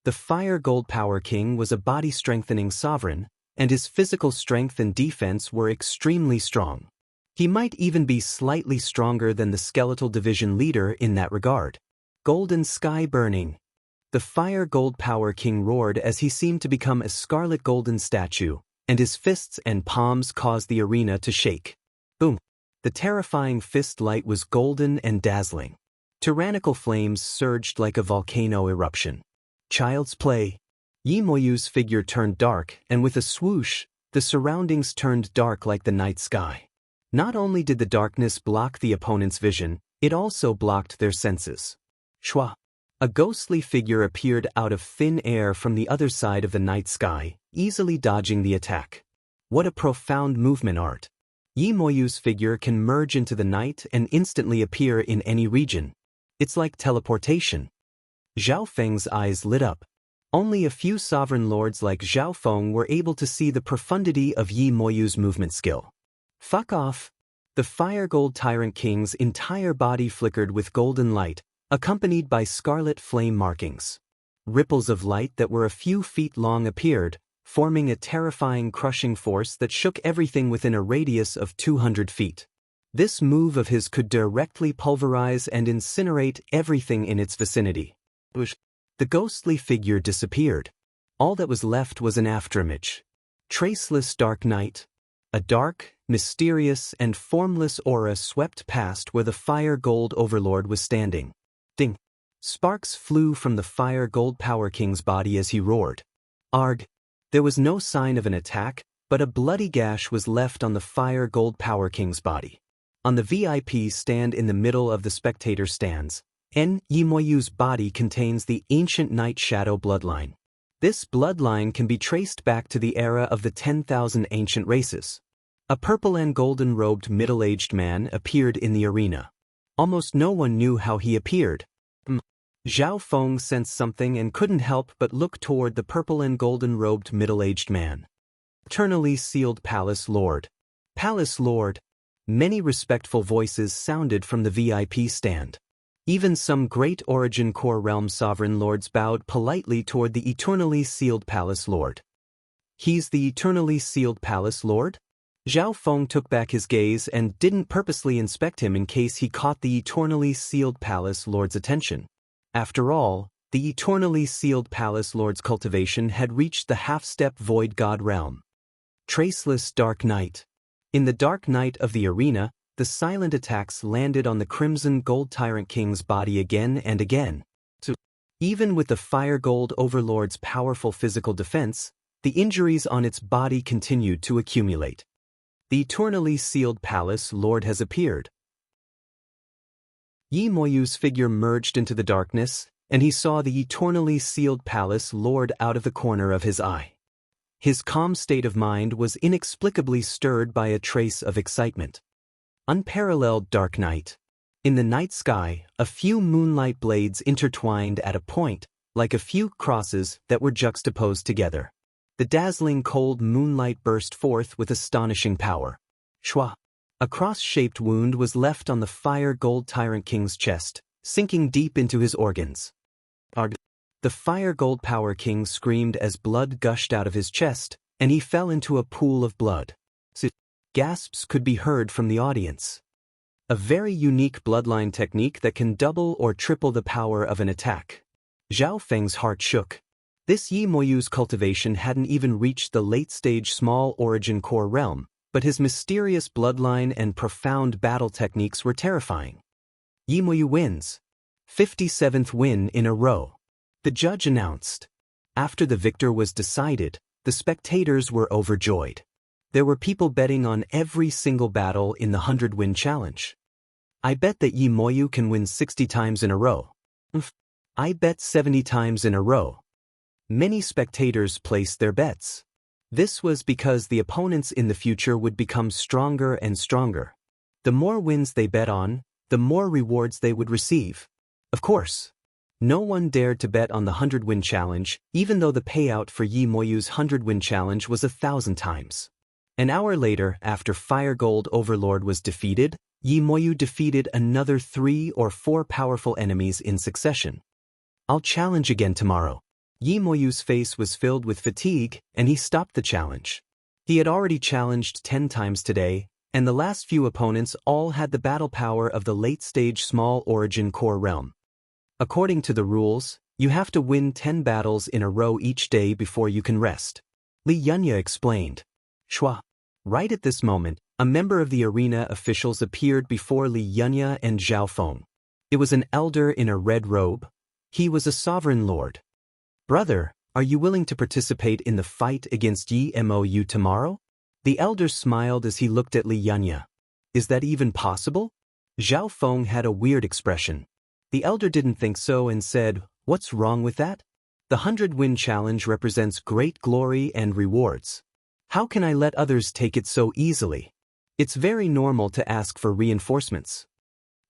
The Fire Gold Power King was a body-strengthening sovereign, and his physical strength and defense were extremely strong. He might even be slightly stronger than the Skeletal Division leader in that regard. Golden sky burning. The Fire Gold Power King roared as he seemed to become a scarlet golden statue, and his fists and palms caused the arena to shake. Boom! The terrifying fist light was golden and dazzling. Tyrannical flames surged like a volcano eruption. Child's play. Yimoyu's figure turned dark, and with a swoosh, the surroundings turned dark like the night sky. Not only did the darkness block the opponent's vision, it also blocked their senses. Shwa! A ghostly figure appeared out of thin air from the other side of the night sky, easily dodging the attack. What a profound movement art! Yimoyu's figure can merge into the night and instantly appear in any region. It's like teleportation. Zhao Feng's eyes lit up. Only a few sovereign lords like Zhao Feng were able to see the profundity of Yimoyu's movement skill. Fuck off! The Fire Gold Tyrant King's entire body flickered with golden light, accompanied by scarlet flame markings. Ripples of light that were a few feet long appeared, forming a terrifying crushing force that shook everything within a radius of 200 feet. This move of his could directly pulverize and incinerate everything in its vicinity. The ghostly figure disappeared. All that was left was an afterimage. Traceless dark night. A dark, mysterious, and formless aura swept past where the Fire Gold Overlord was standing. Ding! Sparks flew from the Fire Gold Power King's body as he roared. Arg! There was no sign of an attack, but a bloody gash was left on the Fire Gold Power King's body. On the VIP stand in the middle of the spectator stands, Yimoyu's body contains the ancient Night Shadow bloodline. This bloodline can be traced back to the era of the 10,000 ancient races. A purple and golden-robed middle-aged man appeared in the arena. Almost no one knew how he appeared. Zhao Feng sensed something and couldn't help but look toward the purple and golden-robed middle-aged man. Eternally sealed Palace Lord. Palace Lord. Many respectful voices sounded from the VIP stand. Even some great Origin Core Realm sovereign lords bowed politely toward the eternally sealed Palace Lord. He's the eternally sealed Palace Lord? Zhao Feng took back his gaze and didn't purposely inspect him in case he caught the eternally sealed Palace Lord's attention. After all, the eternally sealed Palace Lord's cultivation had reached the half-step Void God realm. Traceless Dark Night. In the dark night of the arena, the silent attacks landed on the Crimson Gold Tyrant King's body again and again. Even with the Fire Gold Overlord's powerful physical defense, the injuries on its body continued to accumulate. The eternally sealed Palace Lord has appeared. Yi Moyu's figure merged into the darkness, and he saw the eternally sealed Palace Lord out of the corner of his eye. His calm state of mind was inexplicably stirred by a trace of excitement. Unparalleled dark night. In the night sky, a few moonlight blades intertwined at a point, like a few crosses that were juxtaposed together. The dazzling cold moonlight burst forth with astonishing power. Shwa! A cross-shaped wound was left on the Fire Gold Tyrant King's chest, sinking deep into his organs. The Fire Gold Power King screamed as blood gushed out of his chest, and he fell into a pool of blood. Gasps could be heard from the audience. A very unique bloodline technique that can double or triple the power of an attack. Zhao Feng's heart shook. This Yi Moyu's cultivation hadn't even reached the late-stage small origin core realm, but his mysterious bloodline and profound battle techniques were terrifying. Yi Moyu wins. 57th win in a row. The judge announced. After the victor was decided, the spectators were overjoyed. There were people betting on every single battle in the 100-win challenge. I bet that Yi Moyu can win 60 times in a row. I bet 70 times in a row. Many spectators placed their bets. This was because the opponents in the future would become stronger and stronger. The more wins they bet on, the more rewards they would receive. Of course, no one dared to bet on the 100-win challenge, even though the payout for Yi Moyu's 100-win challenge was 1,000 times. An hour later, after Fire Gold Overlord was defeated, Yi Moyu defeated another 3 or 4 powerful enemies in succession. I'll challenge again tomorrow. Yi Moyu's face was filled with fatigue, and he stopped the challenge. He had already challenged 10 times today, and the last few opponents all had the battle power of the late-stage small origin core realm. According to the rules, you have to win 10 battles in a row each day before you can rest. Li Yunya explained. Shwa. Right at this moment, a member of the arena officials appeared before Li Yunya and Zhao Feng. It was an elder in a red robe. He was a sovereign lord. Brother, are you willing to participate in the fight against Yi Moyu tomorrow? The elder smiled as he looked at Li Yunya. Is that even possible? Zhao Feng had a weird expression. The elder didn't think so and said, what's wrong with that? The 100-win challenge represents great glory and rewards. How can I let others take it so easily? It's very normal to ask for reinforcements.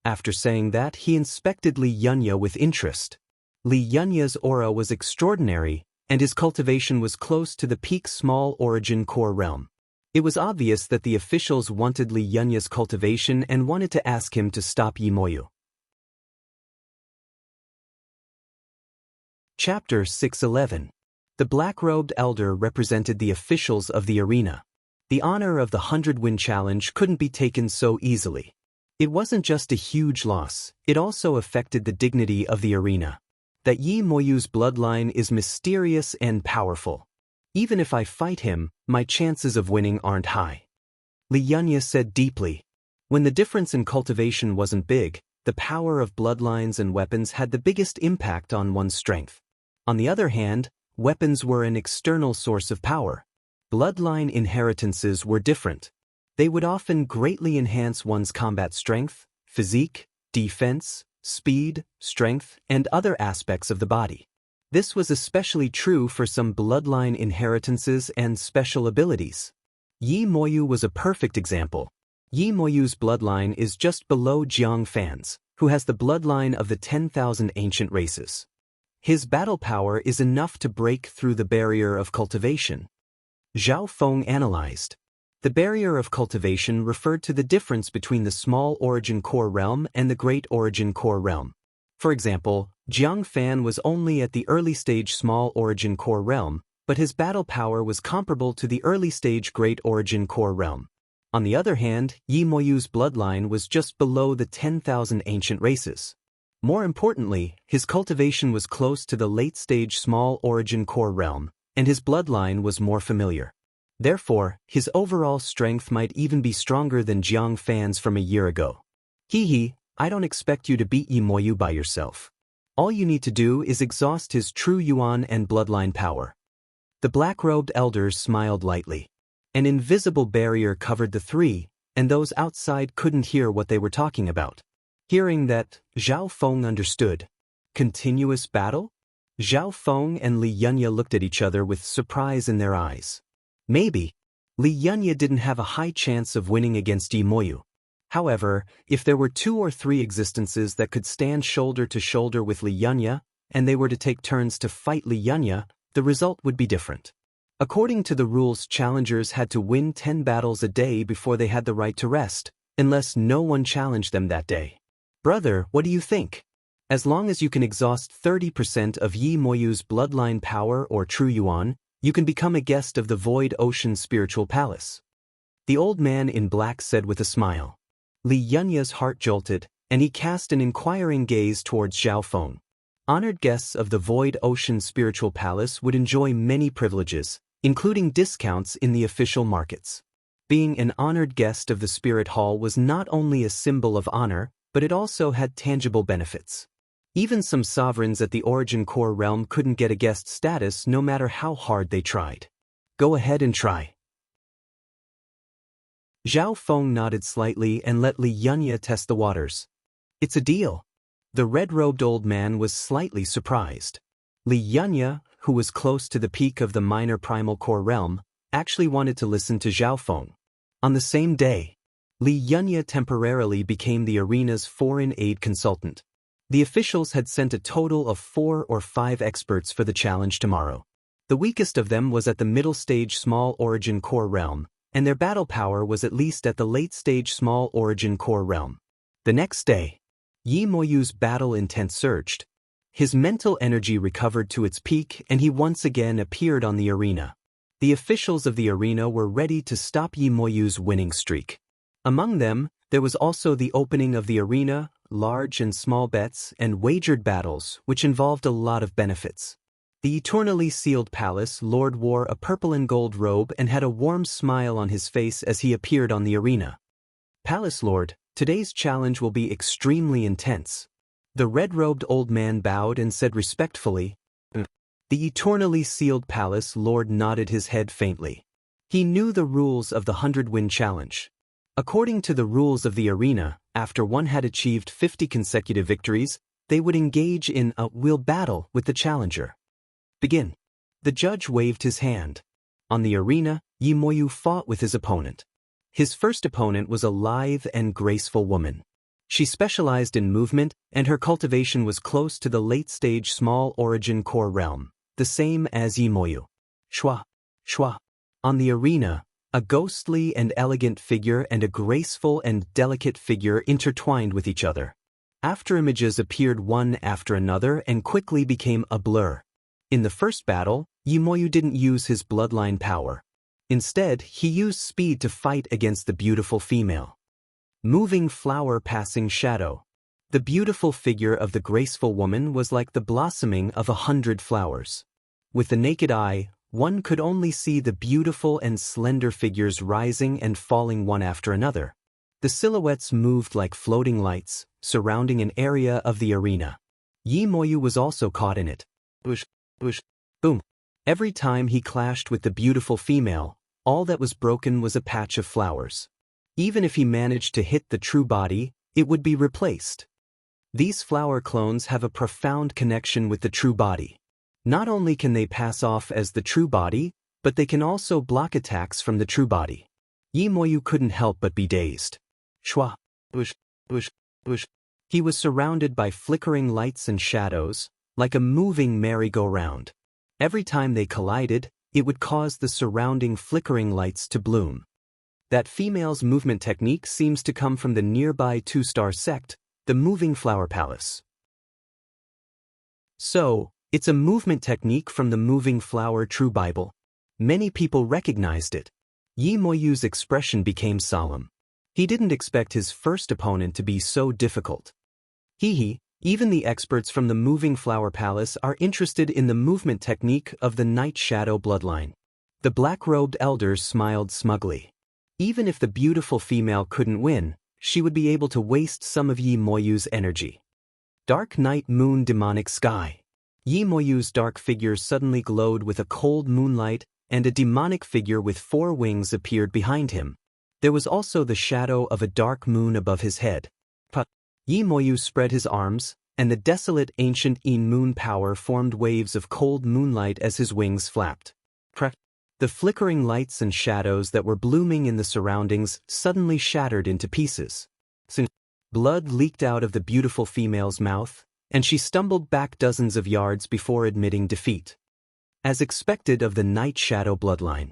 After saying that, he inspected Li Yunya with interest. Li Yunya's aura was extraordinary, and his cultivation was close to the peak small origin core realm. It was obvious that the officials wanted Li Yunya's cultivation and wanted to ask him to stop Yi Moyu. Chapter 611. The black-robed elder represented the officials of the arena. The honor of the 100-win challenge couldn't be taken so easily. It wasn't just a huge loss, it also affected the dignity of the arena. That Yi Moyu's bloodline is mysterious and powerful. Even if I fight him, my chances of winning aren't high. Li Yunya said deeply. When the difference in cultivation wasn't big, the power of bloodlines and weapons had the biggest impact on one's strength. On the other hand, weapons were an external source of power. Bloodline inheritances were different. They would often greatly enhance one's combat strength, physique, defense, speed, strength, and other aspects of the body. This was especially true for some bloodline inheritances and special abilities. Yi Moyu was a perfect example. Yi Moyu's bloodline is just below Jiang Fan's, who has the bloodline of the 10,000 ancient races. His battle power is enough to break through the barrier of cultivation. Zhao Feng analyzed. The barrier of cultivation referred to the difference between the small origin core realm and the great origin core realm. For example, Jiang Fan was only at the early stage small origin core realm, but his battle power was comparable to the early stage great origin core realm. On the other hand, Yi Moyu's bloodline was just below the 10,000 ancient races. More importantly, his cultivation was close to the late-stage small origin core realm, and his bloodline was more familiar. Therefore, his overall strength might even be stronger than Jiang Fan's from a year ago. I don't expect you to beat Yi Moyu by yourself. All you need to do is exhaust his true yuan and bloodline power. The black-robed elders smiled lightly. An invisible barrier covered the three, and those outside couldn't hear what they were talking about. Hearing that, Zhao Feng understood. Continuous battle? Zhao Feng and Li Yunya looked at each other with surprise in their eyes. Maybe. Li Yunya didn't have a high chance of winning against Yi Moyu. However, if there were 2 or 3 existences that could stand shoulder to shoulder with Li Yunya, and they were to take turns to fight Li Yunya, the result would be different. According to the rules, challengers had to win 10 battles a day before they had the right to rest, unless no one challenged them that day. Brother, what do you think? As long as you can exhaust 30% of Yi Moyu's bloodline power or true yuan, you can become a guest of the Void Ocean Spiritual Palace. The old man in black said with a smile. Li Yunya's heart jolted, and he cast an inquiring gaze towards Zhao Feng. Honored guests of the Void Ocean Spiritual Palace would enjoy many privileges, including discounts in the official markets. Being an honored guest of the Spirit Hall was not only a symbol of honor, but it also had tangible benefits. Even some sovereigns at the Origin Core realm couldn't get a guest status no matter how hard they tried. Go ahead and try. Zhao Feng nodded slightly and let Li Yunya test the waters. It's a deal. The red-robed old man was slightly surprised. Li Yunya, who was close to the peak of the minor primal core realm, actually wanted to listen to Zhao Feng. On the same day, Li Yunya temporarily became the arena's foreign aid consultant. The officials had sent a total of 4 or 5 experts for the challenge tomorrow. The weakest of them was at the middle stage small origin core realm, and their battle power was at least at the late stage small origin core realm. The next day, Yi Moyu's battle intent surged. His mental energy recovered to its peak and he once again appeared on the arena. The officials of the arena were ready to stop Yi Moyu's winning streak. Among them, there was also the opening of the arena, large and small bets, and wagered battles, which involved a lot of benefits. The eternally sealed palace lord wore a purple and gold robe and had a warm smile on his face as he appeared on the arena. Palace Lord, today's challenge will be extremely intense. The red-robed old man bowed and said respectfully. The eternally sealed palace lord nodded his head faintly. He knew the rules of the 100-win challenge. According to the rules of the arena, after one had achieved 50 consecutive victories, they would engage in a will battle with the challenger. Begin. The judge waved his hand. On the arena, Yi Moyu fought with his opponent. His first opponent was a lithe and graceful woman. She specialized in movement, and her cultivation was close to the late-stage small origin core realm, the same as Yi Moyu. Shua. On the arena, a ghostly and elegant figure and a graceful and delicate figure intertwined with each other. After images appeared one after another and quickly became a blur. In the first battle, Yi Moyu didn't use his bloodline power. Instead, he used speed to fight against the beautiful female. Moving flower passing shadow. The beautiful figure of the graceful woman was like the blossoming of 100 flowers. With the naked eye, one could only see the beautiful and slender figures rising and falling one after another. The silhouettes moved like floating lights, surrounding an area of the arena. Yi Moyu was also caught in it. Boom. Every time he clashed with the beautiful female, all that was broken was a patch of flowers. Even if he managed to hit the true body, it would be replaced. These flower clones have a profound connection with the true body. Not only can they pass off as the true body, but they can also block attacks from the true body. Yi Moyu couldn't help but be dazed. Shwa, bush, bush, bush. He was surrounded by flickering lights and shadows, like a moving merry-go-round. Every time they collided, it would cause the surrounding flickering lights to bloom. That female's movement technique seems to come from the nearby two-star sect, the Moving Flower Palace. So, it's a movement technique from the Moving Flower True Bible. Many people recognized it. Yi Moyu's expression became solemn. He didn't expect his first opponent to be so difficult. Even the experts from the Moving Flower Palace are interested in the movement technique of the Night Shadow bloodline. The black-robed elders smiled smugly. Even if the beautiful female couldn't win, she would be able to waste some of Yi Moyu's energy. Dark night moon demonic sky. Yi Moyu's dark figure suddenly glowed with a cold moonlight, and a demonic figure with 4 wings appeared behind him. There was also the shadow of a dark moon above his head. Yi Moyu spread his arms, and the desolate ancient In moon power formed waves of cold moonlight as his wings flapped. The flickering lights and shadows that were blooming in the surroundings suddenly shattered into pieces. Blood leaked out of the beautiful female's mouth, and she stumbled back dozens of yards before admitting defeat. As expected of the Night Shadow bloodline,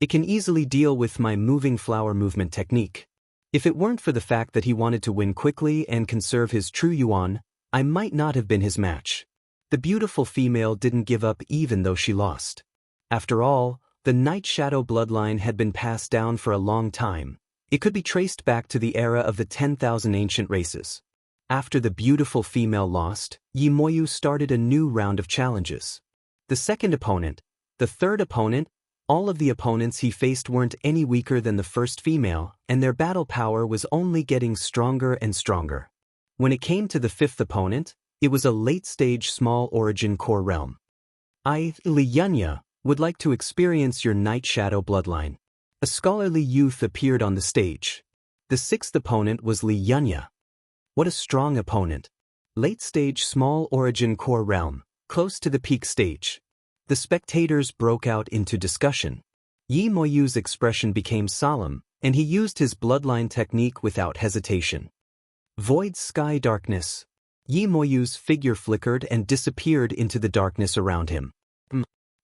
it can easily deal with my moving flower movement technique. If it weren't for the fact that he wanted to win quickly and conserve his true yuan, I might not have been his match. The beautiful female didn't give up even though she lost. After all, the Night Shadow bloodline had been passed down for a long time. It could be traced back to the era of the 10,000 ancient races. After the beautiful female lost, Yi Moyu started a new round of challenges. The second opponent, the third opponent, all of the opponents he faced weren't any weaker than the first female, and their battle power was only getting stronger and stronger. When it came to the fifth opponent, it was a late-stage small origin core realm. I, Li Yunya, would like to experience your Night Shadow bloodline. A scholarly youth appeared on the stage. The sixth opponent was Li Yunya. What a strong opponent. Late-stage small origin core realm, close to the peak stage. The spectators broke out into discussion. Yi Moyu's expression became solemn, and he used his bloodline technique without hesitation. Void sky darkness. Yi Moyu's figure flickered and disappeared into the darkness around him.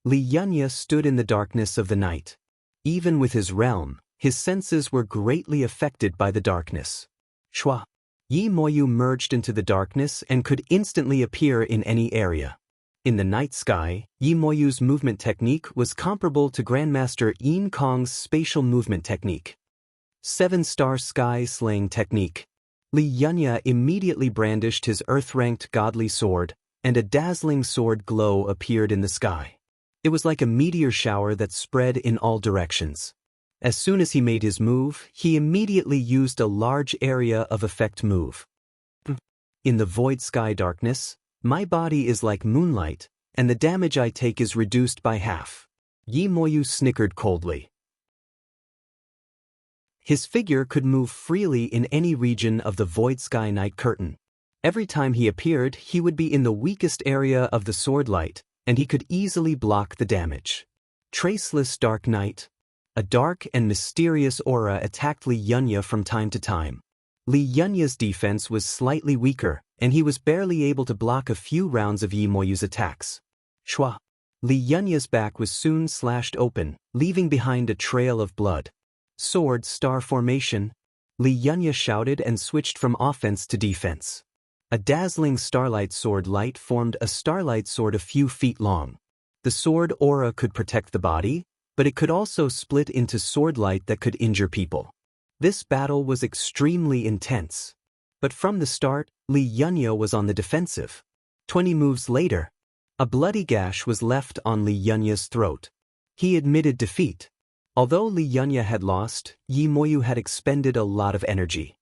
Li Yunya stood in the darkness of the night. Even with his realm, his senses were greatly affected by the darkness. Shwa. Yi Moyu merged into the darkness and could instantly appear in any area. In the night sky, Yi Moyu's movement technique was comparable to Grandmaster Yin Kong's spatial movement technique. 7-star sky slaying technique. Li Yunya immediately brandished his earth-ranked godly sword, and a dazzling sword glow appeared in the sky. It was like a meteor shower that spread in all directions. As soon as he made his move, he immediately used a large area of effect move. In the void sky darkness, my body is like moonlight, and the damage I take is reduced by half. Yi Moyu snickered coldly. His figure could move freely in any region of the void sky night curtain. Every time he appeared, he would be in the weakest area of the sword light, and he could easily block the damage. Traceless dark night. A dark and mysterious aura attacked Li Yunya from time to time. Li Yunya's defense was slightly weaker, and he was barely able to block a few rounds of Yi Moyu's attacks. Shwa. Li Yunya's back was soon slashed open, leaving behind a trail of blood. Sword star formation. Li Yunya shouted and switched from offense to defense. A dazzling starlight sword light formed a starlight sword a few feet long. The sword aura could protect the body, but it could also split into sword light that could injure people. This battle was extremely intense. But from the start, Li Yunya was on the defensive. 20 moves later, a bloody gash was left on Li Yunya's throat. He admitted defeat. Although Li Yunya had lost, Yi Moyu had expended a lot of energy.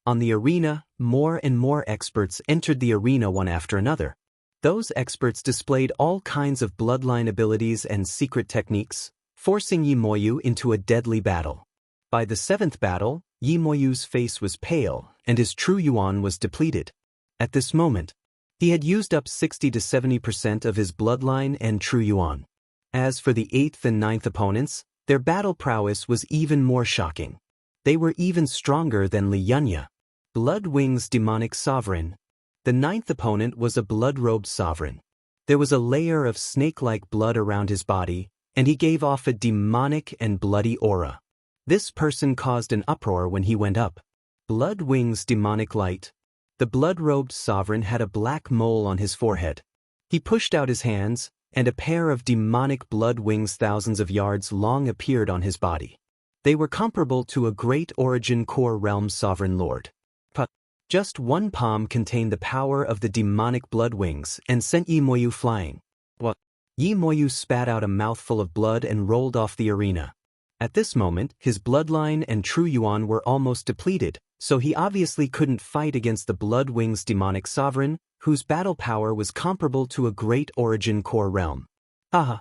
On the arena, more and more experts entered the arena one after another. Those experts displayed all kinds of bloodline abilities and secret techniques, forcing Yi Moyu into a deadly battle. By the 7th battle, Yi Moyu's face was pale, and his true yuan was depleted. At this moment, He had used up 60 to 70% of his bloodline and true yuan. As for the 8th and 9th opponents, their battle prowess was even more shocking. They were even stronger than Li Yunya. Blood Wings Demonic Sovereign. The 9th opponent was a blood-robed sovereign. There was a layer of snake-like blood around his body, and he gave off a demonic and bloody aura. This person caused an uproar when he went up. Blood Wings Demonic Light. The blood-robed sovereign had a black mole on his forehead. He pushed out his hands, and a pair of demonic blood wings thousands of yards long appeared on his body. They were comparable to a great origin core realm sovereign lord. But just one palm contained the power of the demonic blood wings and sent Yi Moyu flying. What? Yi Moyu spat out a mouthful of blood and rolled off the arena. At this moment, his bloodline and true yuan were almost depleted, so he obviously couldn't fight against the Blood Wings Demonic Sovereign, whose battle power was comparable to a great origin core realm. Haha.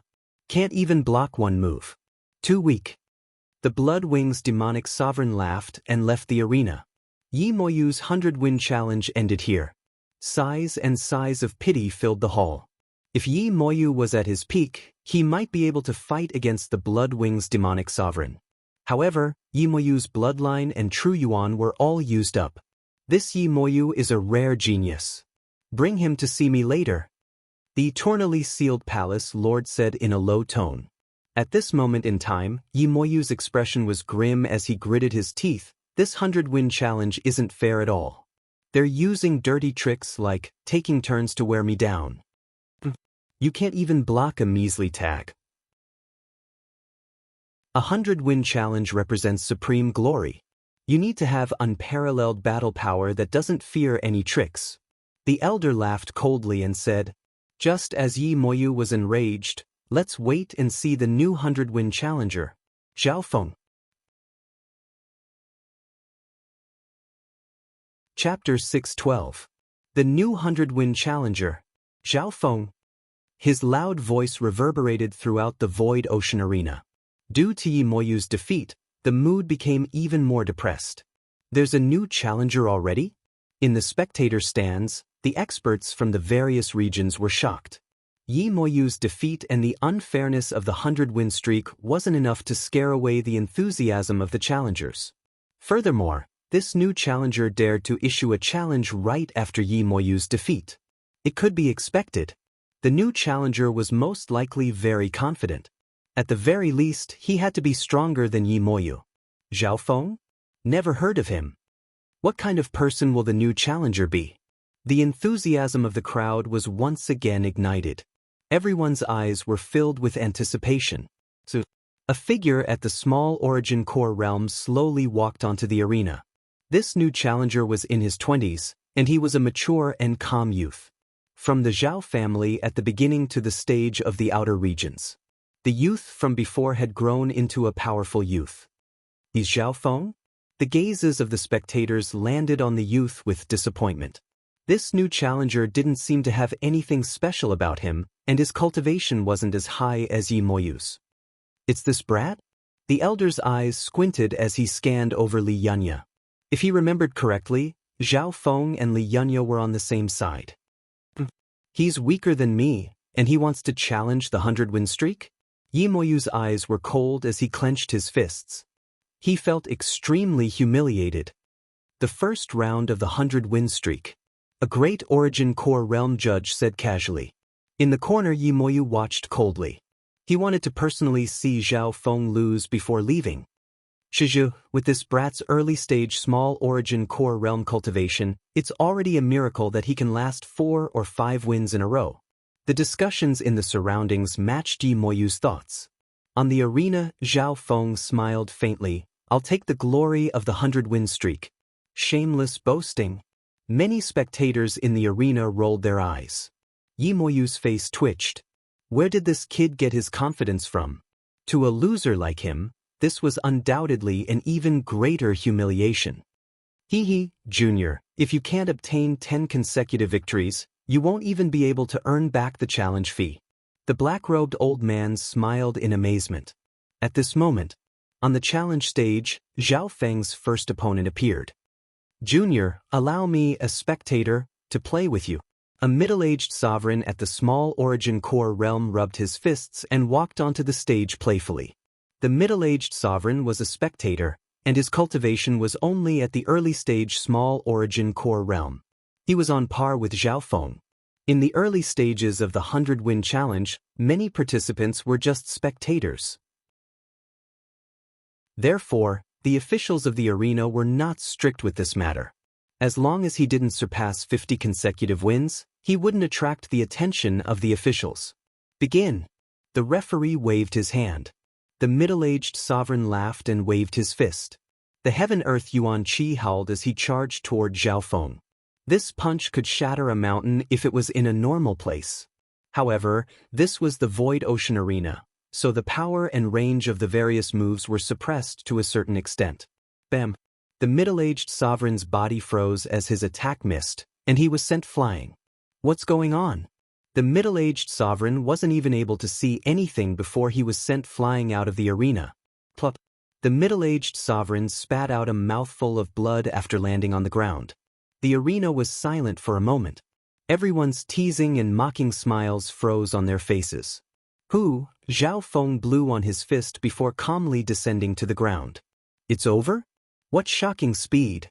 Can't even block one move. Too weak. The Blood Wings Demonic Sovereign laughed and left the arena. Yi Moyu's 100-win challenge ended here. Sighs and sighs of pity filled the hall. If Yi Moyu was at his peak, he might be able to fight against the Blood Wings Demonic Sovereign. However, Yi Moyu's bloodline and true yuan were all used up. This Yi Moyu is a rare genius. Bring him to see me later. The eternally sealed palace lord said in a low tone. At this moment in time, Yi Moyu's expression was grim as he gritted his teeth. This 100-win challenge isn't fair at all. They're using dirty tricks like taking turns to wear me down. You can't even block a measly tag. A 100-win challenge represents supreme glory. You need to have unparalleled battle power that doesn't fear any tricks. The elder laughed coldly and said, just as Yi Moyu was enraged, let's wait and see the new 100-win challenger, Zhao Feng. Chapter 612. The new 100-win challenger, Zhao Feng. His loud voice reverberated throughout the void ocean arena. Due to Yi Moyu's defeat, the mood became even more depressed. There's a new challenger already? In the spectator stands, the experts from the various regions were shocked. Yi Moyu's defeat and the unfairness of the 100-win streak wasn't enough to scare away the enthusiasm of the challengers. Furthermore, this new challenger dared to issue a challenge right after Yi Moyu's defeat. It could be expected. The new challenger was most likely very confident. At the very least, he had to be stronger than Yi Moyu. Zhao Feng? Never heard of him. What kind of person will the new challenger be? The enthusiasm of the crowd was once again ignited. Everyone's eyes were filled with anticipation. So, a figure at the small origin core realm slowly walked onto the arena. This new challenger was in his 20s, and he was a mature and calm youth. From the Zhao family at the beginning to the stage of the outer regions. The youth from before had grown into a powerful youth. He's Zhao Feng? The gazes of the spectators landed on the youth with disappointment. This new challenger didn't seem to have anything special about him, and his cultivation wasn't as high as Yi Moyu's. It's this brat? The elder's eyes squinted as he scanned over Li Yunya. If he remembered correctly, Zhao Feng and Li Yunya were on the same side. He's weaker than me, and he wants to challenge the 100-win streak? Yi Moyu's eyes were cold as he clenched his fists. He felt extremely humiliated. The first round of the 100-win streak. A great origin core realm judge said casually. In the corner, Yi Moyu watched coldly. He wanted to personally see Zhao Feng lose before leaving. Shizhu, with this brat's early-stage small origin core realm cultivation, it's already a miracle that he can last 4 or 5 wins in a row. The discussions in the surroundings matched Yi Moyu's thoughts. On the arena, Zhao Feng smiled faintly. I'll take the glory of the 100-win streak. Shameless boasting. Many spectators in the arena rolled their eyes. Yi Moyu's face twitched. Where did this kid get his confidence from? To a loser like him, this was undoubtedly an even greater humiliation. Hee, Junior, if you can't obtain 10 consecutive victories, you won't even be able to earn back the challenge fee. The black-robed old man smiled in amazement. At this moment, on the challenge stage, Zhao Feng's first opponent appeared. Junior, allow me, a spectator, to play with you. A middle-aged sovereign at the small origin core realm rubbed his fists and walked onto the stage playfully. The middle-aged sovereign was a spectator, and his cultivation was only at the early stage small origin core realm. He was on par with Zhao Feng. In the early stages of the 100-win challenge, many participants were just spectators. Therefore, the officials of the arena were not strict with this matter. As long as he didn't surpass 50 consecutive wins, he wouldn't attract the attention of the officials. Begin. The referee waved his hand. The middle-aged sovereign laughed and waved his fist. The heaven-earth Yuan Qi howled as he charged toward Zhao Feng. This punch could shatter a mountain if it was in a normal place. However, this was the Void Ocean Arena, so the power and range of the various moves were suppressed to a certain extent. Bam! The middle-aged sovereign's body froze as his attack missed, and he was sent flying. What's going on? The middle-aged sovereign wasn't even able to see anything before he was sent flying out of the arena. Plop! The middle-aged sovereign spat out a mouthful of blood after landing on the ground. The arena was silent for a moment. Everyone's teasing and mocking smiles froze on their faces. Zhao Feng blew on his fist before calmly descending to the ground. It's over? What shocking speed!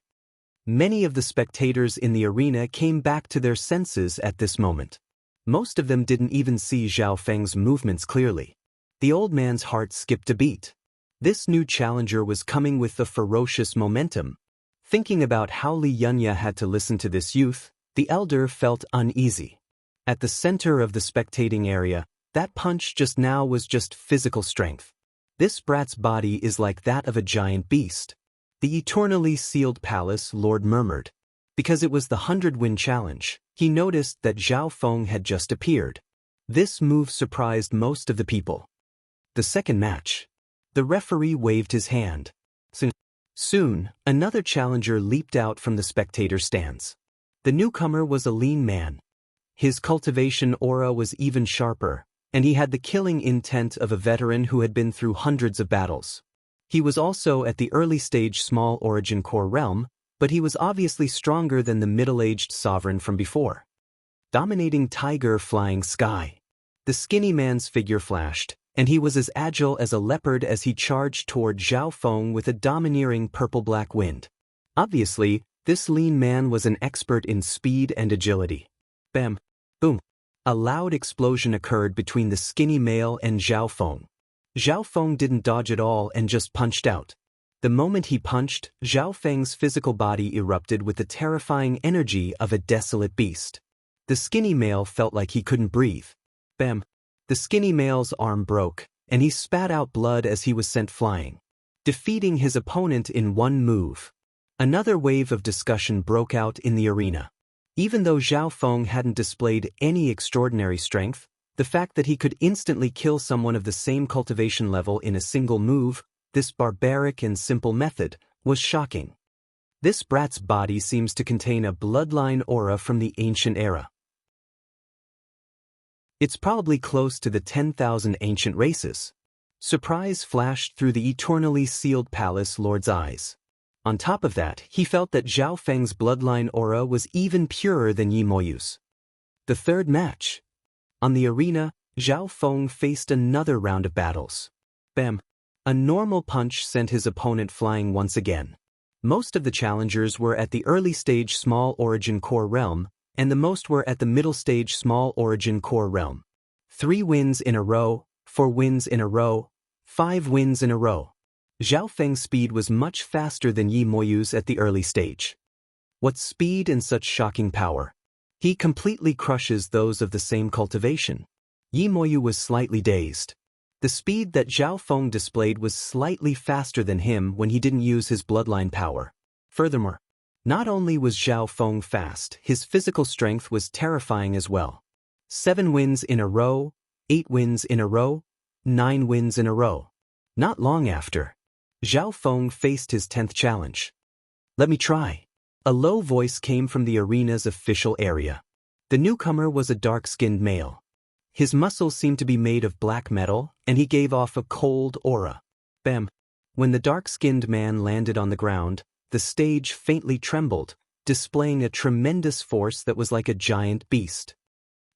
Many of the spectators in the arena came back to their senses at this moment. Most of them didn't even see Zhao Feng's movements clearly. The old man's heart skipped a beat. This new challenger was coming with the ferocious momentum. Thinking about how Li Yunya had to listen to this youth, the elder felt uneasy. At the center of the spectating area, that punch just now was just physical strength. This brat's body is like that of a giant beast. The eternally sealed palace lord murmured. Because it was the 100-win challenge, he noticed that Zhao Feng had just appeared. This move surprised most of the people. The second match. The referee waved his hand. Soon, another challenger leaped out from the spectator stands. The newcomer was a lean man. His cultivation aura was even sharper, and he had the killing intent of a veteran who had been through hundreds of battles. He was also at the early stage small origin core realm, but he was obviously stronger than the middle-aged sovereign from before. Dominating tiger flying sky. The skinny man's figure flashed, and he was as agile as a leopard as he charged toward Zhao Feng with a domineering purple-black wind. Obviously, this lean man was an expert in speed and agility. Bam! Boom! A loud explosion occurred between the skinny male and Zhao Feng. Zhao Feng didn't dodge at all and just punched out. The moment he punched, Zhao Feng's physical body erupted with the terrifying energy of a desolate beast. The skinny male felt like he couldn't breathe. Bam! The skinny male's arm broke, and he spat out blood as he was sent flying, defeating his opponent in one move. Another wave of discussion broke out in the arena. Even though Zhao Feng hadn't displayed any extraordinary strength, the fact that he could instantly kill someone of the same cultivation level in a single move, this barbaric and simple method, was shocking. This brat's body seems to contain a bloodline aura from the ancient era. It's probably close to the 10,000 ancient races. Surprise flashed through the eternally sealed palace lord's eyes. On top of that, he felt that Zhao Feng's bloodline aura was even purer than Yi Moyu's. The third match. On the arena, Zhao Feng faced another round of battles. Bam! A normal punch sent his opponent flying once again. Most of the challengers were at the early stage small origin core realm, and the most were at the middle stage small origin core realm. 3 wins in a row, 4 wins in a row, 5 wins in a row. Zhao Feng's speed was much faster than Yi Moyu's at the early stage. What speed and such shocking power! He completely crushes those of the same cultivation. Yi Moyu was slightly dazed. The speed that Zhao Feng displayed was slightly faster than him when he didn't use his bloodline power. Furthermore, not only was Zhao Feng fast, his physical strength was terrifying as well. 7 wins in a row, 8 wins in a row, 9 wins in a row. Not long after, Zhao Feng faced his 10th challenge. Let me try. A low voice came from the arena's official area. The newcomer was a dark-skinned male. His muscles seemed to be made of black metal, and he gave off a cold aura. Bam! When the dark-skinned man landed on the ground, the stage faintly trembled, displaying a tremendous force that was like a giant beast.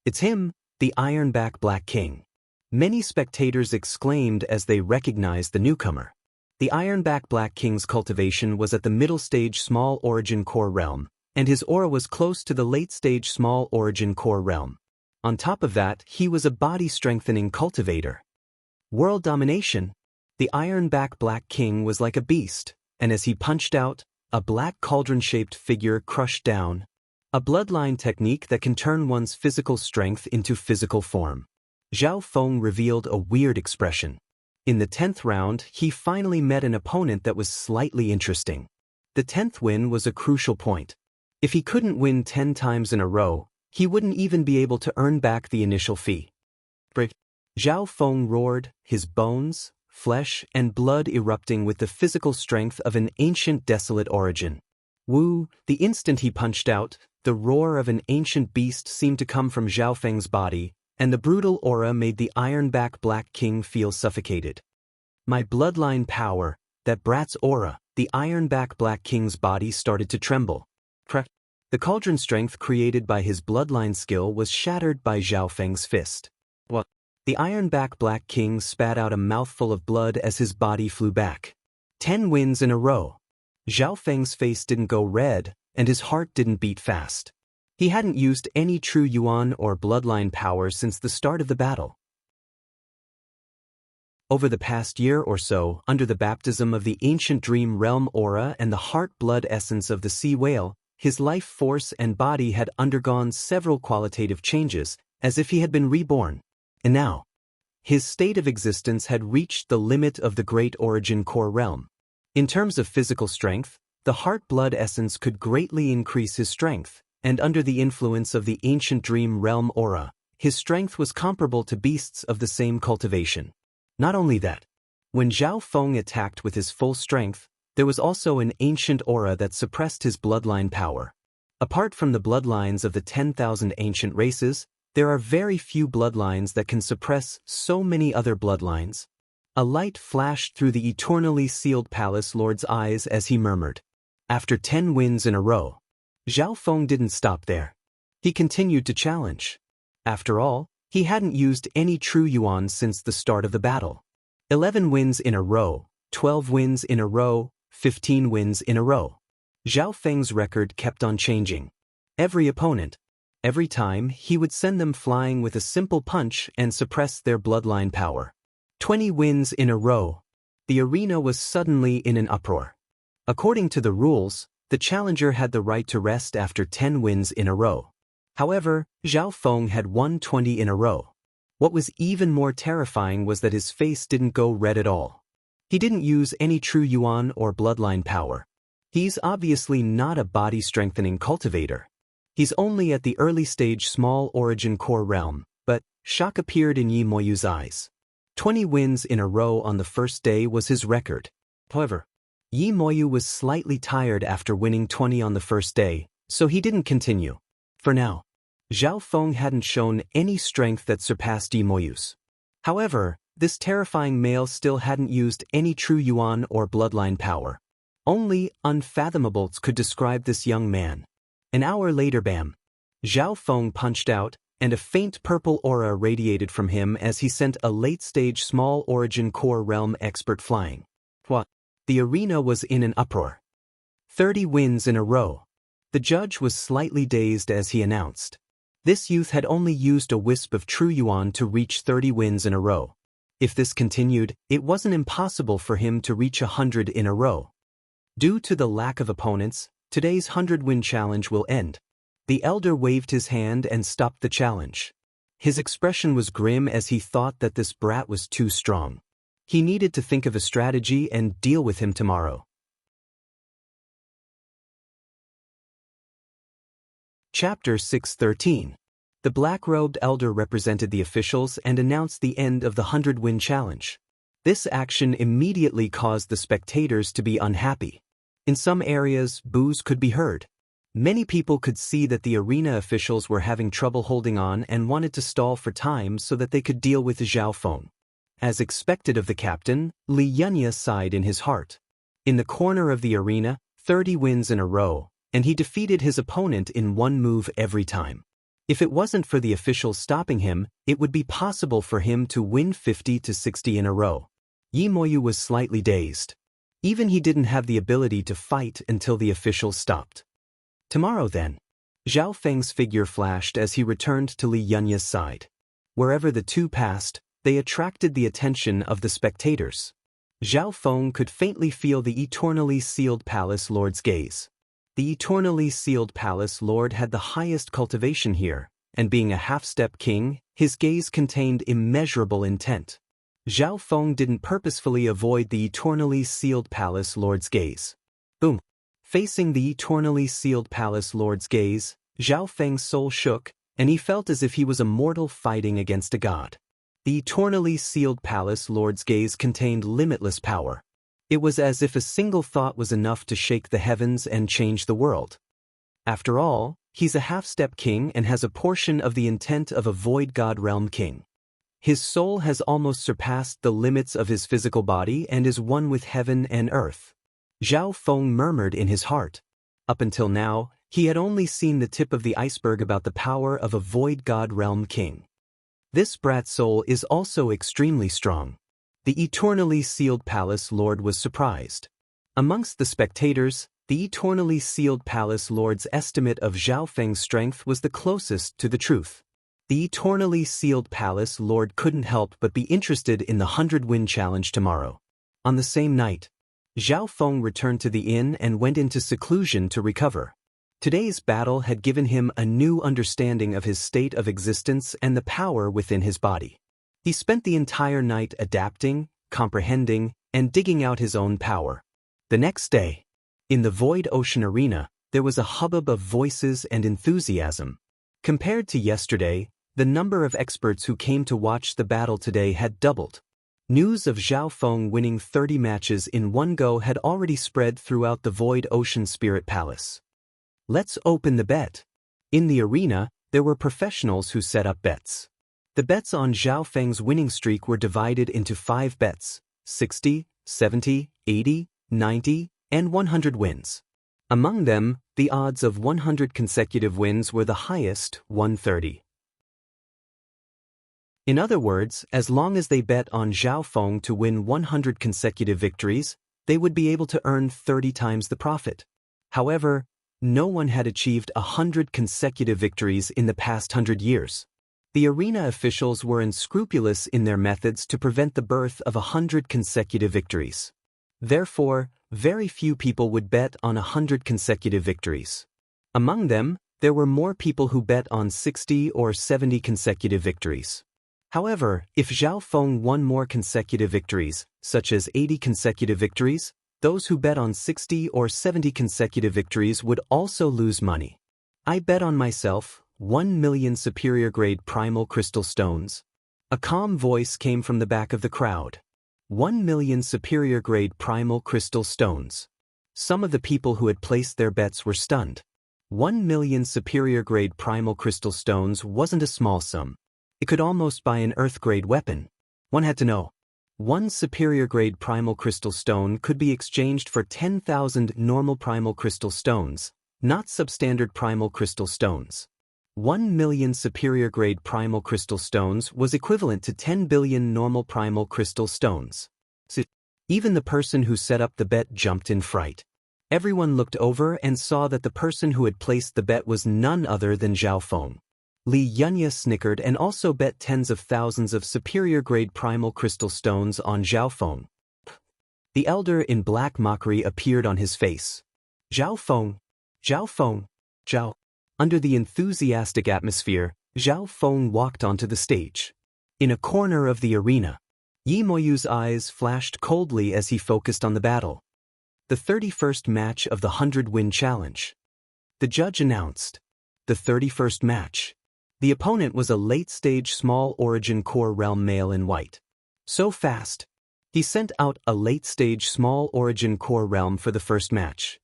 "It's him, the Ironback Black King," many spectators exclaimed as they recognized the newcomer. The Ironback Black King's cultivation was at the middle stage small origin core realm, and his aura was close to the late stage small origin core realm. On top of that, he was a body-strengthening cultivator. World domination. The Ironback Black King was like a beast, and as he punched out, a black cauldron-shaped figure crushed down. A bloodline technique that can turn one's physical strength into physical form. Zhao Feng revealed a weird expression. In the 10th round, he finally met an opponent that was slightly interesting. The 10th win was a crucial point. If he couldn't win 10 times in a row, he wouldn't even be able to earn back the initial fee. Zhao Feng roared, his bones, flesh, and blood erupting with the physical strength of an ancient desolate origin. Wu, the instant he punched out, the roar of an ancient beast seemed to come from Zhao Feng's body, and the brutal aura made the Ironback Black King feel suffocated. "My bloodline power, that brat's aura," the Ironback Black King's body started to tremble. The cauldron strength created by his bloodline skill was shattered by Zhao Feng's fist. What? The Ironback Black King spat out a mouthful of blood as his body flew back. 10 wins in a row. Zhao Feng's face didn't go red, and his heart didn't beat fast. He hadn't used any true yuan or bloodline power since the start of the battle. Over the past year or so, under the baptism of the ancient dream realm aura and the heart-blood essence of the sea whale, his life force and body had undergone several qualitative changes, as if he had been reborn. And now, his state of existence had reached the limit of the great origin core realm. In terms of physical strength, the heart-blood essence could greatly increase his strength, and under the influence of the ancient dream realm aura, his strength was comparable to beasts of the same cultivation. Not only that, when Zhao Feng attacked with his full strength, there was also an ancient aura that suppressed his bloodline power. Apart from the bloodlines of the 10,000 ancient races, there are very few bloodlines that can suppress so many other bloodlines. A light flashed through the eternally sealed palace lord's eyes as he murmured. After 10 wins in a row, Zhao Feng didn't stop there. He continued to challenge. After all, he hadn't used any true yuan since the start of the battle. 11 wins in a row, 12 wins in a row, 15 wins in a row. Zhao Feng's record kept on changing. Every opponent, every time, he would send them flying with a simple punch and suppress their bloodline power. 20 wins in a row. The arena was suddenly in an uproar. According to the rules, the challenger had the right to rest after 10 wins in a row. However, Zhao Feng had won 20 in a row. What was even more terrifying was that his face didn't go red at all. He didn't use any true yuan or bloodline power. He's obviously not a body-strengthening cultivator. He's only at the early stage small origin core realm, but shock appeared in Yi Moyu's eyes. 20 wins in a row on the first day was his record. However, Yi Moyu was slightly tired after winning 20 on the first day, so he didn't continue. For now, Zhao Feng hadn't shown any strength that surpassed Yi Moyu's. However, this terrifying male still hadn't used any true yuan or bloodline power. Only unfathomables could describe this young man. An hour later, bam! Zhao Feng punched out, and a faint purple aura radiated from him as he sent a late-stage small origin core realm expert flying. What? The arena was in an uproar. 30 wins in a row. The judge was slightly dazed as he announced. This youth had only used a wisp of true yuan to reach 30 wins in a row. If this continued, it wasn't impossible for him to reach 100 in a row. Due to the lack of opponents, today's 100-win challenge will end. The elder waved his hand and stopped the challenge. His expression was grim as he thought that this brat was too strong. He needed to think of a strategy and deal with him tomorrow. Chapter 613. The black-robed elder represented the officials and announced the end of the 100-win challenge. This action immediately caused the spectators to be unhappy. In some areas, boos could be heard. Many people could see that the arena officials were having trouble holding on and wanted to stall for time so that they could deal with Zhao Feng. As expected of the captain, Li Yunya sighed in his heart. In the corner of the arena, 30 wins in a row, and he defeated his opponent in one move every time. If it wasn't for the officials stopping him, it would be possible for him to win 50 to 60 in a row. Yi Moyu was slightly dazed. Even he didn't have the ability to fight until the officials stopped. Tomorrow then. Zhao Feng's figure flashed as he returned to Li Yunya's side. Wherever the two passed, they attracted the attention of the spectators. Zhao Feng could faintly feel the eternally sealed palace lord's gaze. The eternally sealed palace lord had the highest cultivation here, and being a half-step king, his gaze contained immeasurable intent. Zhao Feng didn't purposefully avoid the eternally sealed palace lord's gaze. Boom! Facing the eternally sealed palace lord's gaze, Zhao Feng's soul shook, and he felt as if he was a mortal fighting against a god. The eternally sealed palace lord's gaze contained limitless power. It was as if a single thought was enough to shake the heavens and change the world. After all, he's a half-step king and has a portion of the intent of a void god realm king. His soul has almost surpassed the limits of his physical body and is one with heaven and earth. Zhao Feng murmured in his heart. Up until now, he had only seen the tip of the iceberg about the power of a void god realm king. This brat soul is also extremely strong. The eternally sealed palace lord was surprised. Amongst the spectators, the eternally sealed palace lord's estimate of Zhao Feng's strength was the closest to the truth. The eternally sealed palace lord couldn't help but be interested in the 100-win challenge tomorrow. On the same night, Zhao Feng returned to the inn and went into seclusion to recover. Today's battle had given him a new understanding of his state of existence and the power within his body. He spent the entire night adapting, comprehending, and digging out his own power. The next day, in the Void Ocean Arena, there was a hubbub of voices and enthusiasm. Compared to yesterday, the number of experts who came to watch the battle today had doubled. News of Zhao Feng winning 30 matches in one go had already spread throughout the Void Ocean Spirit Palace. Let's open the bet. In the arena, there were professionals who set up bets. The bets on Zhao Feng's winning streak were divided into 5 bets: 60, 70, 80, 90, and 100 wins. Among them, the odds of 100 consecutive wins were the highest, 130. In other words, as long as they bet on Zhao Feng to win 100 consecutive victories, they would be able to earn 30 times the profit. However, no one had achieved 100 consecutive victories in the past 100 years. The arena officials were unscrupulous in their methods to prevent the birth of 100 consecutive victories. Therefore, very few people would bet on 100 consecutive victories. Among them, there were more people who bet on 60 or 70 consecutive victories. However, if Zhao Feng won more consecutive victories, such as 80 consecutive victories, those who bet on 60 or 70 consecutive victories would also lose money. I bet on myself, 1 million superior-grade primal crystal stones. A calm voice came from the back of the crowd. 1 million superior-grade primal crystal stones. Some of the people who had placed their bets were stunned. 1 million superior-grade primal crystal stones wasn't a small sum. It could almost buy an Earth-grade weapon. One had to know. 1 superior-grade primal crystal stone could be exchanged for 10,000 normal primal crystal stones, not substandard primal crystal stones. 1 million superior-grade primal crystal stones was equivalent to 10 billion normal primal crystal stones. So, even the person who set up the bet jumped in fright. Everyone looked over and saw that the person who had placed the bet was none other than Zhao Feng. Li Yunya snickered and also bet tens of thousands of superior-grade primal crystal stones on Zhao Feng. The elder in black mockery appeared on his face. Zhao Feng, Zhao Feng, Zhao. Under the enthusiastic atmosphere, Zhao Feng walked onto the stage. In a corner of the arena, Yi Moyu's eyes flashed coldly as he focused on the battle. The 31st match of the 100-win challenge. The judge announced. The 31st match. The opponent was a late-stage small origin core realm male in white. So fast. He sent out a late-stage small origin core realm for the first match.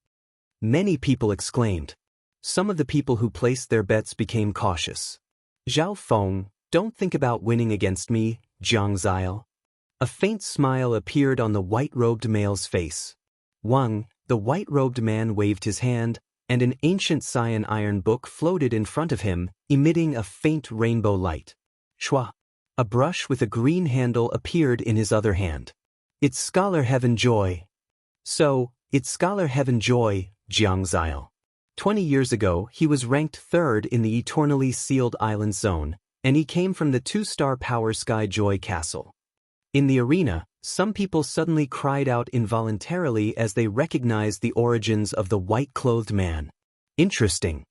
Many people exclaimed. Some of the people who placed their bets became cautious. Zhao Feng, don't think about winning against me, Jiang Zile. A faint smile appeared on the white-robed male's face. Wang, the white-robed man waved his hand, and an ancient cyan iron book floated in front of him, emitting a faint rainbow light. Shwa! A brush with a green handle appeared in his other hand. It's Scholar Heaven Joy. So, it's Scholar Heaven Joy, Jiang Zile. 20 years ago, he was ranked 3rd in the eternally sealed island zone, and he came from the 2-star Power Sky Joy Castle. In the arena, some people suddenly cried out involuntarily as they recognized the origins of the white-clothed man. Interesting.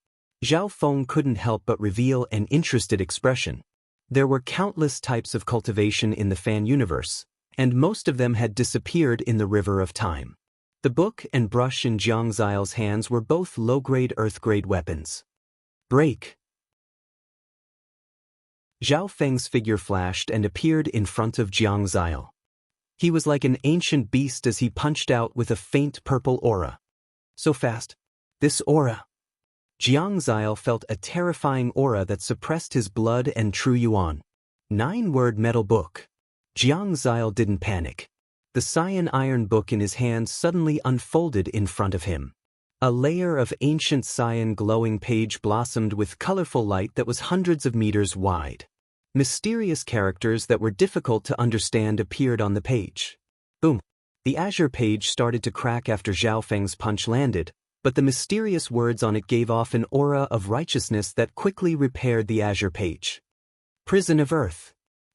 Zhao Feng couldn't help but reveal an interested expression. There were countless types of cultivation in the fan universe, and most of them had disappeared in the river of time. The book and brush in Jiang Zile's hands were both low-grade earth-grade weapons. Break! Zhao Feng's figure flashed and appeared in front of Jiang Zile. He was like an ancient beast as he punched out with a faint purple aura. So fast. This aura. Jiang Zile felt a terrifying aura that suppressed his blood and true yuan. 9-word metal book. Jiang Zile didn't panic. The cyan iron book in his hand suddenly unfolded in front of him. A layer of ancient cyan glowing page blossomed with colorful light that was hundreds of meters wide. Mysterious characters that were difficult to understand appeared on the page. Boom! The azure page started to crack after Zhao Feng's punch landed, but the mysterious words on it gave off an aura of righteousness that quickly repaired the azure page. Prison of Earth.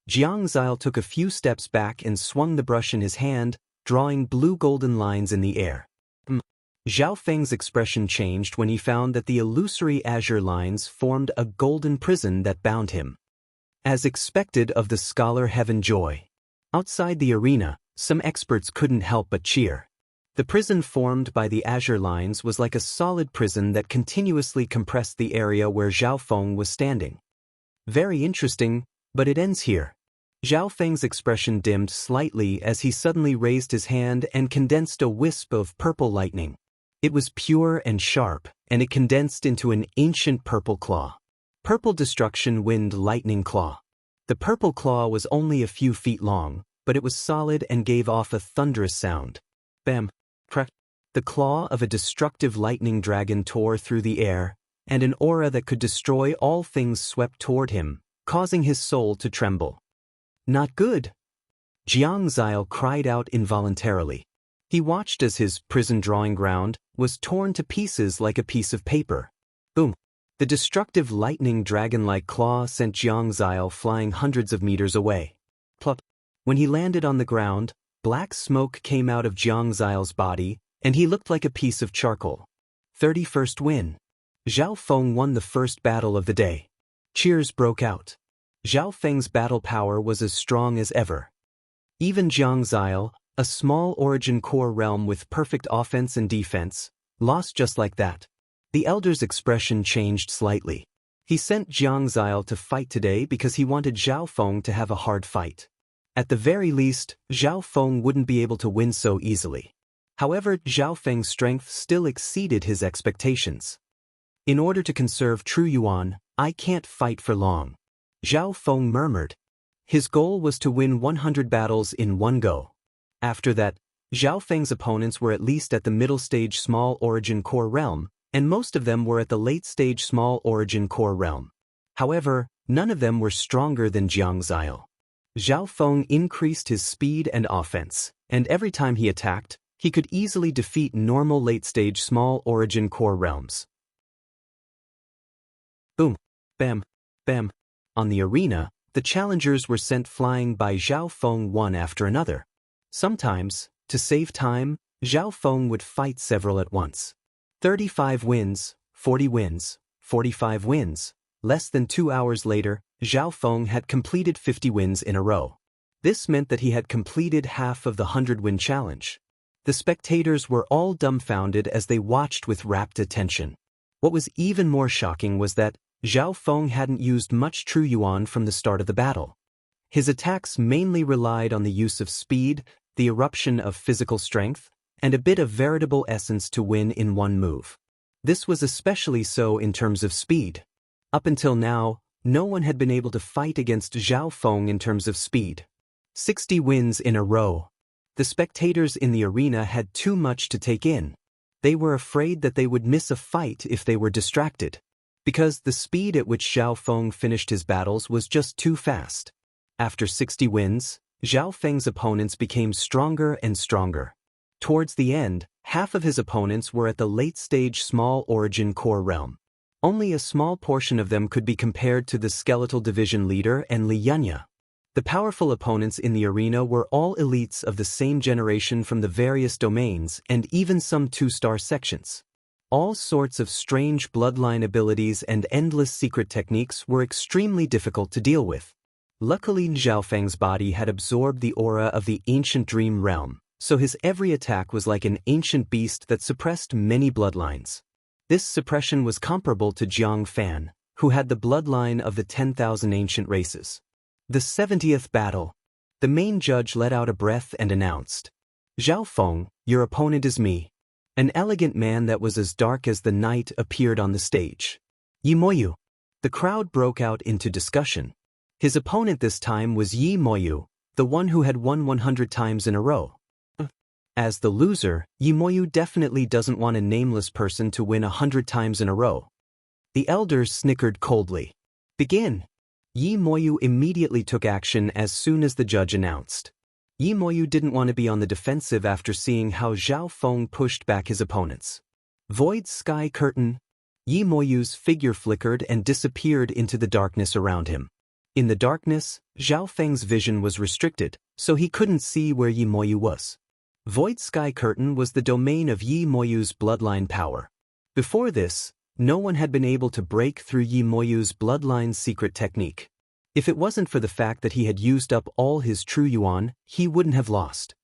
Jiang Zile took a few steps back and swung the brush in his hand, drawing blue-golden lines in the air. Zhao Feng's expression changed when he found that the illusory azure lines formed a golden prison that bound him. As expected of the Scholar Heaven Joy. Outside the arena, some experts couldn't help but cheer. The prison formed by the azure lines was like a solid prison that continuously compressed the area where Zhao Feng was standing. Very interesting, but it ends here. Zhao Feng's expression dimmed slightly as he suddenly raised his hand and condensed a wisp of purple lightning. It was pure and sharp, and it condensed into an ancient purple claw. Purple Destruction Wind Lightning Claw. The purple claw was only a few feet long, but it was solid and gave off a thunderous sound. Bam! Crack! The claw of a destructive lightning dragon tore through the air, and an aura that could destroy all things swept toward him, causing his soul to tremble. Not good! Jiang Zile cried out involuntarily. He watched as his prison drawing ground was torn to pieces like a piece of paper. Boom! The destructive lightning dragon-like claw sent Jiang Zile flying hundreds of meters away. Plop! When he landed on the ground, black smoke came out of Jiang Zile's body, and he looked like a piece of charcoal. 31st win. Zhao Feng won the first battle of the day. Cheers broke out. Zhao Feng's battle power was as strong as ever. Even Jiang Zile, a small origin core realm with perfect offense and defense, lost just like that. The elder's expression changed slightly. He sent Jiang Zile to fight today because he wanted Zhao Feng to have a hard fight. At the very least, Zhao Feng wouldn't be able to win so easily. However, Zhao Feng's strength still exceeded his expectations. In order to conserve true yuan, I can't fight for long. Zhao Feng murmured. His goal was to win 100 battles in one go. After that, Zhao Feng's opponents were at least at the middle stage small origin core realm, and most of them were at the late stage small origin core realm. However, none of them were stronger than Jiang Zile. Zhao Feng increased his speed and offense, and every time he attacked, he could easily defeat normal late stage small origin core realms. Boom! Bam! Bam! On the arena, the challengers were sent flying by Zhao Feng one after another. Sometimes, to save time, Zhao Feng would fight several at once. 35 wins, 40 wins, 45 wins. Less than 2 hours later, Zhao Feng had completed 50 wins in a row. This meant that he had completed half of the 100-win challenge. The spectators were all dumbfounded as they watched with rapt attention. What was even more shocking was that Zhao Feng hadn't used much true yuan from the start of the battle. His attacks mainly relied on the use of speed, the eruption of physical strength, and a bit of veritable essence to win in one move. This was especially so in terms of speed. Up until now, no one had been able to fight against Zhao Feng in terms of speed. 60 wins in a row. The spectators in the arena had too much to take in. They were afraid that they would miss a fight if they were distracted, because the speed at which Zhao Feng finished his battles was just too fast. After 60 wins, Zhao Feng's opponents became stronger and stronger. Towards the end, half of his opponents were at the late-stage small origin core realm. Only a small portion of them could be compared to the skeletal division leader and Li Yunya. The powerful opponents in the arena were all elites of the same generation from the various domains and even some 2-star sections. All sorts of strange bloodline abilities and endless secret techniques were extremely difficult to deal with. Luckily, Zhao Feng's body had absorbed the aura of the ancient dream realm, so his every attack was like an ancient beast that suppressed many bloodlines. This suppression was comparable to Jiang Fan, who had the bloodline of the 10,000 ancient races. The 70th battle. The main judge let out a breath and announced, "Zhao Feng, your opponent is me." An elegant man that was as dark as the night appeared on the stage. Yi Moyu. The crowd broke out into discussion. His opponent this time was Yi Moyu, the one who had won 100 times in a row. As the loser, Yi Moyu definitely doesn't want a nameless person to win 100 times in a row. The elders snickered coldly. Begin. Yi Moyu immediately took action as soon as the judge announced. Yi Moyu didn't want to be on the defensive after seeing how Zhao Feng pushed back his opponents. Void Sky Curtain. Yi Moyu's figure flickered and disappeared into the darkness around him. In the darkness, Zhao Feng's vision was restricted, so he couldn't see where Yi Moyu was. Void Sky Curtain was the domain of Yi Moyu's bloodline power. Before this, no one had been able to break through Yi Moyu's bloodline's secret technique. If it wasn't for the fact that he had used up all his true yuan, he wouldn't have lost.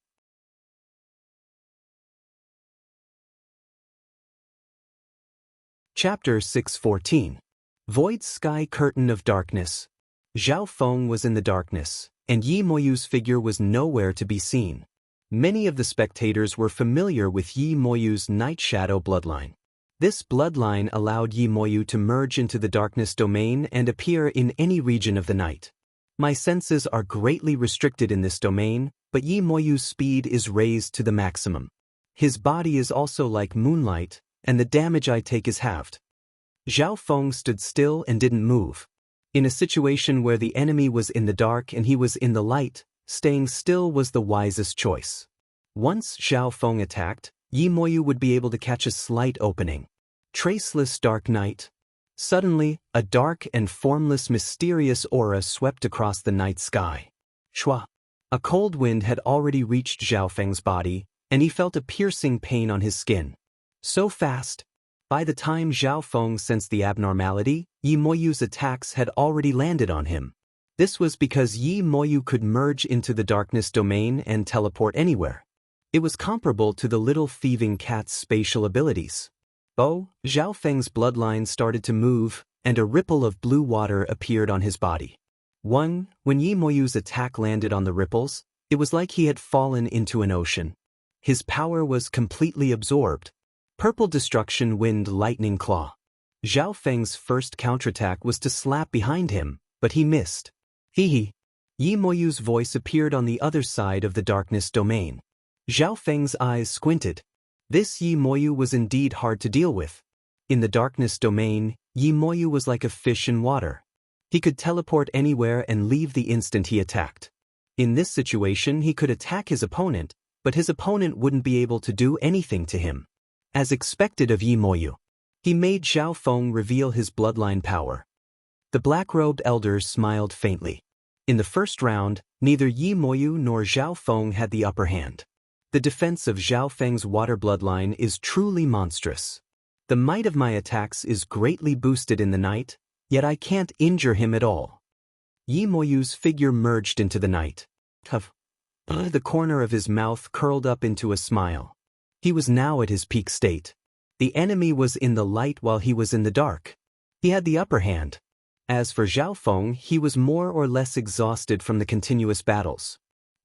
Chapter 614. Void Sky Curtain of Darkness. Zhao Feng was in the darkness, and Yi Moyu's figure was nowhere to be seen. Many of the spectators were familiar with Yi Moyu's Night Shadow bloodline. This bloodline allowed Yi Moyu to merge into the darkness domain and appear in any region of the night. My senses are greatly restricted in this domain, but Yi Moyu's speed is raised to the maximum. His body is also like moonlight, and the damage I take is halved. Zhao Feng stood still and didn't move. In a situation where the enemy was in the dark and he was in the light, staying still was the wisest choice. Once Zhao Feng attacked, Yi Moyu would be able to catch a slight opening. Traceless dark night. Suddenly, a dark and formless mysterious aura swept across the night sky. Shua. A cold wind had already reached Zhao Feng's body, and he felt a piercing pain on his skin. So fast. By the time Zhao Feng sensed the abnormality, Yi Moyu's attacks had already landed on him. This was because Yi Moyu could merge into the darkness domain and teleport anywhere. It was comparable to the little thieving cat's spatial abilities. Zhao Feng's bloodline started to move, and a ripple of blue water appeared on his body. When Yi Moyu's attack landed on the ripples, it was like he had fallen into an ocean. His power was completely absorbed. Purple Destruction Wind Lightning Claw. Zhao Feng's first counterattack was to slap behind him, but he missed. Yi Moyu's voice appeared on the other side of the darkness domain. Zhao Feng's eyes squinted. This Yi Moyu was indeed hard to deal with. In the darkness domain, Yi Moyu was like a fish in water. He could teleport anywhere and leave the instant he attacked. In this situation, he could attack his opponent, but his opponent wouldn't be able to do anything to him. As expected of Yi Moyu, he made Zhao Feng reveal his bloodline power. The black-robed elders smiled faintly. In the first round, neither Yi Moyu nor Zhao Feng had the upper hand. The defense of Zhao Feng's water bloodline is truly monstrous. The might of my attacks is greatly boosted in the night, yet I can't injure him at all. Yi Moyu's figure merged into the night. The corner of his mouth curled up into a smile. He was now at his peak state. The enemy was in the light while he was in the dark. He had the upper hand. As for Zhao Feng, he was more or less exhausted from the continuous battles.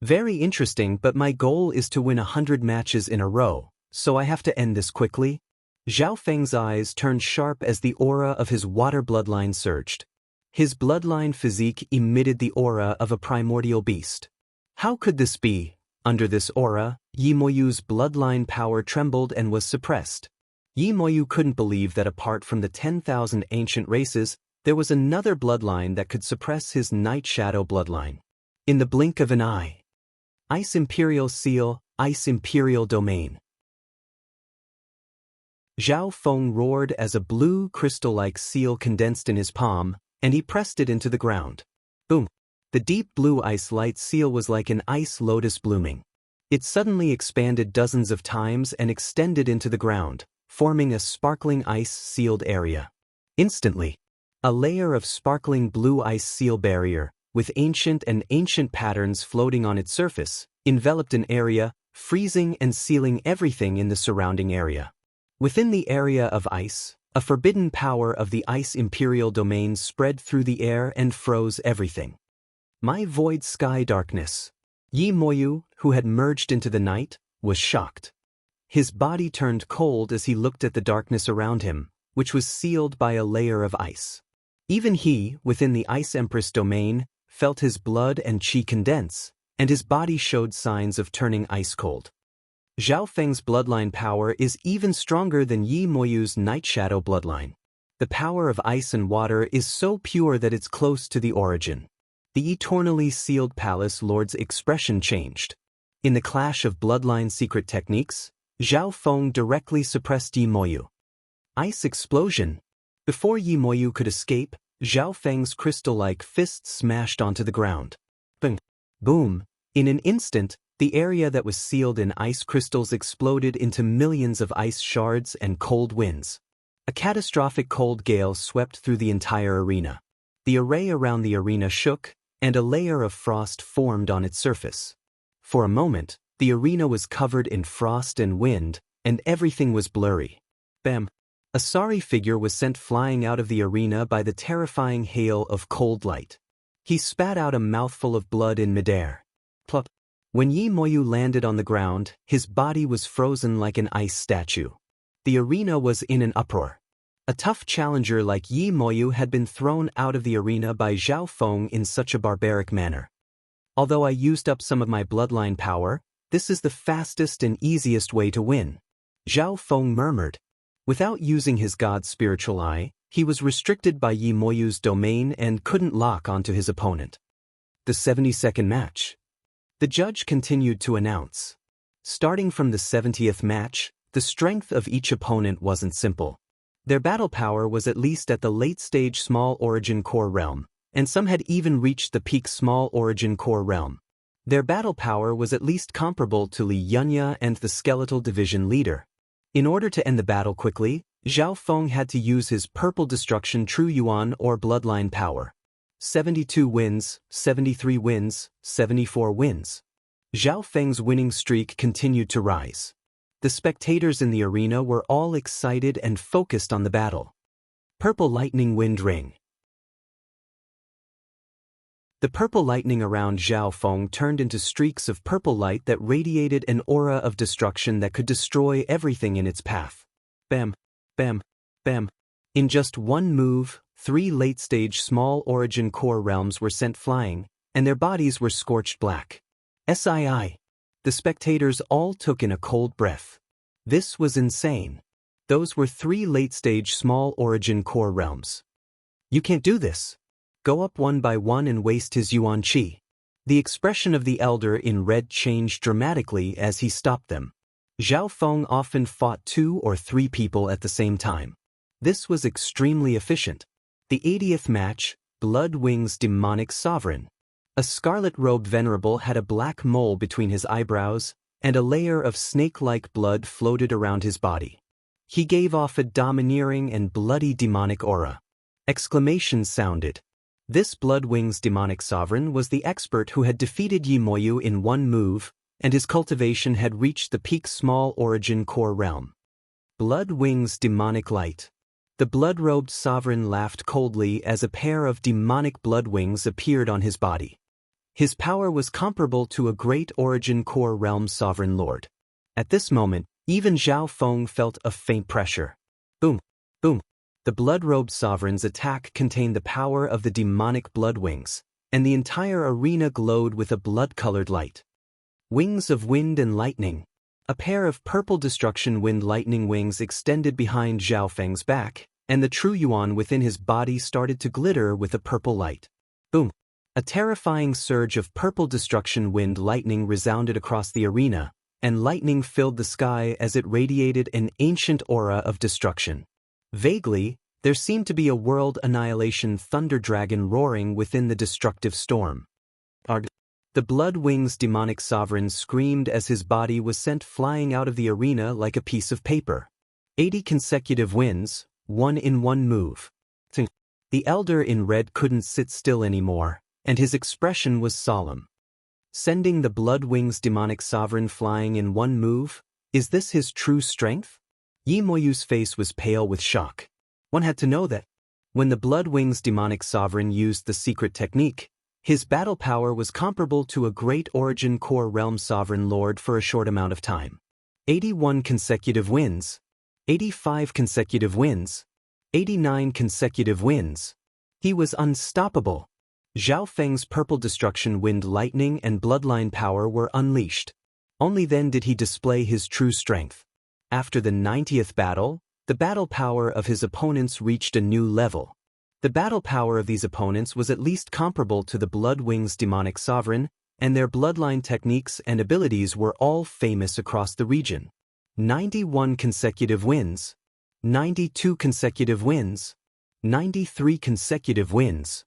Very interesting, but my goal is to win 100 matches in a row, so I have to end this quickly. Zhao Feng's eyes turned sharp as the aura of his water bloodline surged. His bloodline physique emitted the aura of a primordial beast. How could this be? Under this aura, Yi Moyu's bloodline power trembled and was suppressed. Yi Moyu couldn't believe that apart from the 10,000 ancient races, there was another bloodline that could suppress his Night Shadow bloodline. In the blink of an eye. Ice Imperial Seal, Ice Imperial Domain. Zhao Feng roared as a blue crystal-like seal condensed in his palm, and he pressed it into the ground. Boom! The deep blue ice-light seal was like an ice lotus blooming. It suddenly expanded dozens of times and extended into the ground, forming a sparkling ice-sealed area. Instantly, a layer of sparkling blue ice seal barrier, with ancient patterns floating on its surface, enveloped an area, freezing and sealing everything in the surrounding area. Within the area of ice, a forbidden power of the Ice Imperial Domain spread through the air and froze everything. My void sky darkness. Yi Moyu, who had merged into the night, was shocked. His body turned cold as he looked at the darkness around him, which was sealed by a layer of ice. Even he, within the Ice Empress domain, felt his blood and qi condense, and his body showed signs of turning ice-cold. Zhao Feng's bloodline power is even stronger than Yi Moyu's Night Shadow bloodline. The power of ice and water is so pure that it's close to the origin. The eternally sealed palace lord's expression changed. In the clash of bloodline secret techniques, Zhao Feng directly suppressed Yi Moyu. Ice explosion. Before Yi Moyu could escape, Zhao Feng's crystal-like fist smashed onto the ground. Boom! Boom! In an instant, the area that was sealed in ice crystals exploded into millions of ice shards and cold winds. A catastrophic cold gale swept through the entire arena. The array around the arena shook, and a layer of frost formed on its surface. For a moment, the arena was covered in frost and wind, and everything was blurry. Bam! A sorry figure was sent flying out of the arena by the terrifying hail of cold light. He spat out a mouthful of blood in midair. Plop! When Yi Moyu landed on the ground, his body was frozen like an ice statue. The arena was in an uproar. A tough challenger like Yi Moyu had been thrown out of the arena by Zhao Feng in such a barbaric manner. Although I used up some of my bloodline power, this is the fastest and easiest way to win. Zhao Feng murmured. Without using his god's spiritual eye, he was restricted by Yi Moyu's domain and couldn't lock onto his opponent. The 72nd match. The judge continued to announce. Starting from the 70th match, the strength of each opponent wasn't simple. Their battle power was at least at the late-stage Small Origin Core realm, and some had even reached the peak Small Origin Core realm. Their battle power was at least comparable to Li Yunya and the Skeletal Division leader. In order to end the battle quickly, Zhao Feng had to use his Purple Destruction True Yuan or Bloodline power. 72 wins, 73 wins, 74 wins. Zhao Feng's winning streak continued to rise. The spectators in the arena were all excited and focused on the battle. Purple Lightning Wind Ring. The purple lightning around Zhao Feng turned into streaks of purple light that radiated an aura of destruction that could destroy everything in its path. Bam, bam, bam. In just one move, 3 late-stage Small Origin Core realms were sent flying, and their bodies were scorched black. SII. The spectators all took in a cold breath. This was insane. Those were 3 late-stage Small Origin Core realms. You can't do this. Go up one by one and waste his Yuan Qi. The expression of the elder in red changed dramatically as he stopped them. Zhao Feng often fought 2 or 3 people at the same time. This was extremely efficient. The 80th match, Blood Wings Demonic Sovereign. A scarlet-robed venerable had a black mole between his eyebrows, and a layer of snake-like blood floated around his body. He gave off a domineering and bloody demonic aura. Exclamations sounded. This Blood Wings Demonic Sovereign was the expert who had defeated Yi Moyu in one move, and his cultivation had reached the peak Small Origin Core realm. Blood Wings Demonic Light. The blood-robed sovereign laughed coldly as a pair of demonic blood wings appeared on his body. His power was comparable to a great Origin Core realm sovereign lord. At this moment, even Zhao Feng felt a faint pressure. Boom, boom. The blood-robed sovereign's attack contained the power of the demonic blood wings, and the entire arena glowed with a blood-colored light. Wings of wind and lightning. A pair of purple destruction wind lightning wings extended behind Zhao Feng's back, and the true yuan within his body started to glitter with a purple light. Boom! A terrifying surge of purple destruction wind lightning resounded across the arena, and lightning filled the sky as it radiated an ancient aura of destruction. Vaguely, there seemed to be a world annihilation thunder dragon roaring within the destructive storm. The Blood Wings demonic sovereign screamed as his body was sent flying out of the arena like a piece of paper. 80 consecutive wins, one in one move. The elder in red couldn't sit still anymore, and his expression was solemn. Sending the Blood Wings demonic sovereign flying in one move? Is this his true strength? Yi Moyu's face was pale with shock. One had to know that when the Blood Wings demonic sovereign used the secret technique, his battle power was comparable to a great origin core realm sovereign lord for a short amount of time. 81 consecutive wins. 85 consecutive wins. 89 consecutive wins. He was unstoppable. Zhao Feng's purple destruction wind lightning and bloodline power were unleashed. Only then did he display his true strength. After the 90th battle, the battle power of his opponents reached a new level. The battle power of these opponents was at least comparable to the Blood Wings demonic sovereign, and their bloodline techniques and abilities were all famous across the region. 91 consecutive wins. 92 consecutive wins. 93 consecutive wins.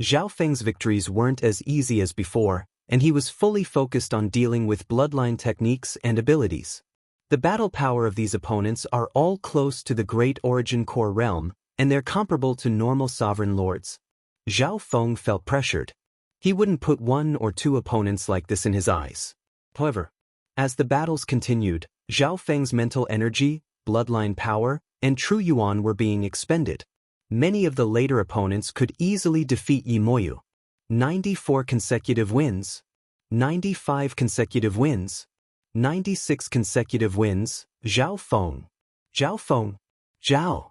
Zhao Feng's victories weren't as easy as before, and he was fully focused on dealing with bloodline techniques and abilities. The battle power of these opponents are all close to the Great Origin Core realm, and they're comparable to normal sovereign lords. Zhao Feng felt pressured. He wouldn't put one or two opponents like this in his eyes. However, as the battles continued, Zhao Feng's mental energy, bloodline power, and true yuan were being expended. Many of the later opponents could easily defeat Yi Moyu. 94 consecutive wins. 95 consecutive wins. 96 consecutive wins. Zhao Feng. Zhao Feng. Zhao.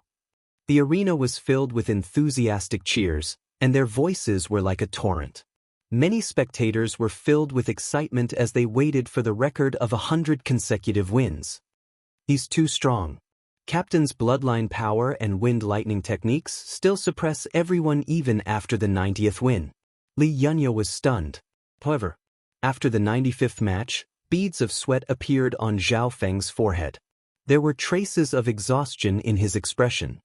The arena was filled with enthusiastic cheers, and their voices were like a torrent. Many spectators were filled with excitement as they waited for the record of 100 consecutive wins. He's too strong. Captain's bloodline power and wind lightning techniques still suppress everyone even after the 90th win. Li Yunye was stunned. However, after the 95th match, beads of sweat appeared on Zhao Feng's forehead. There were traces of exhaustion in his expression.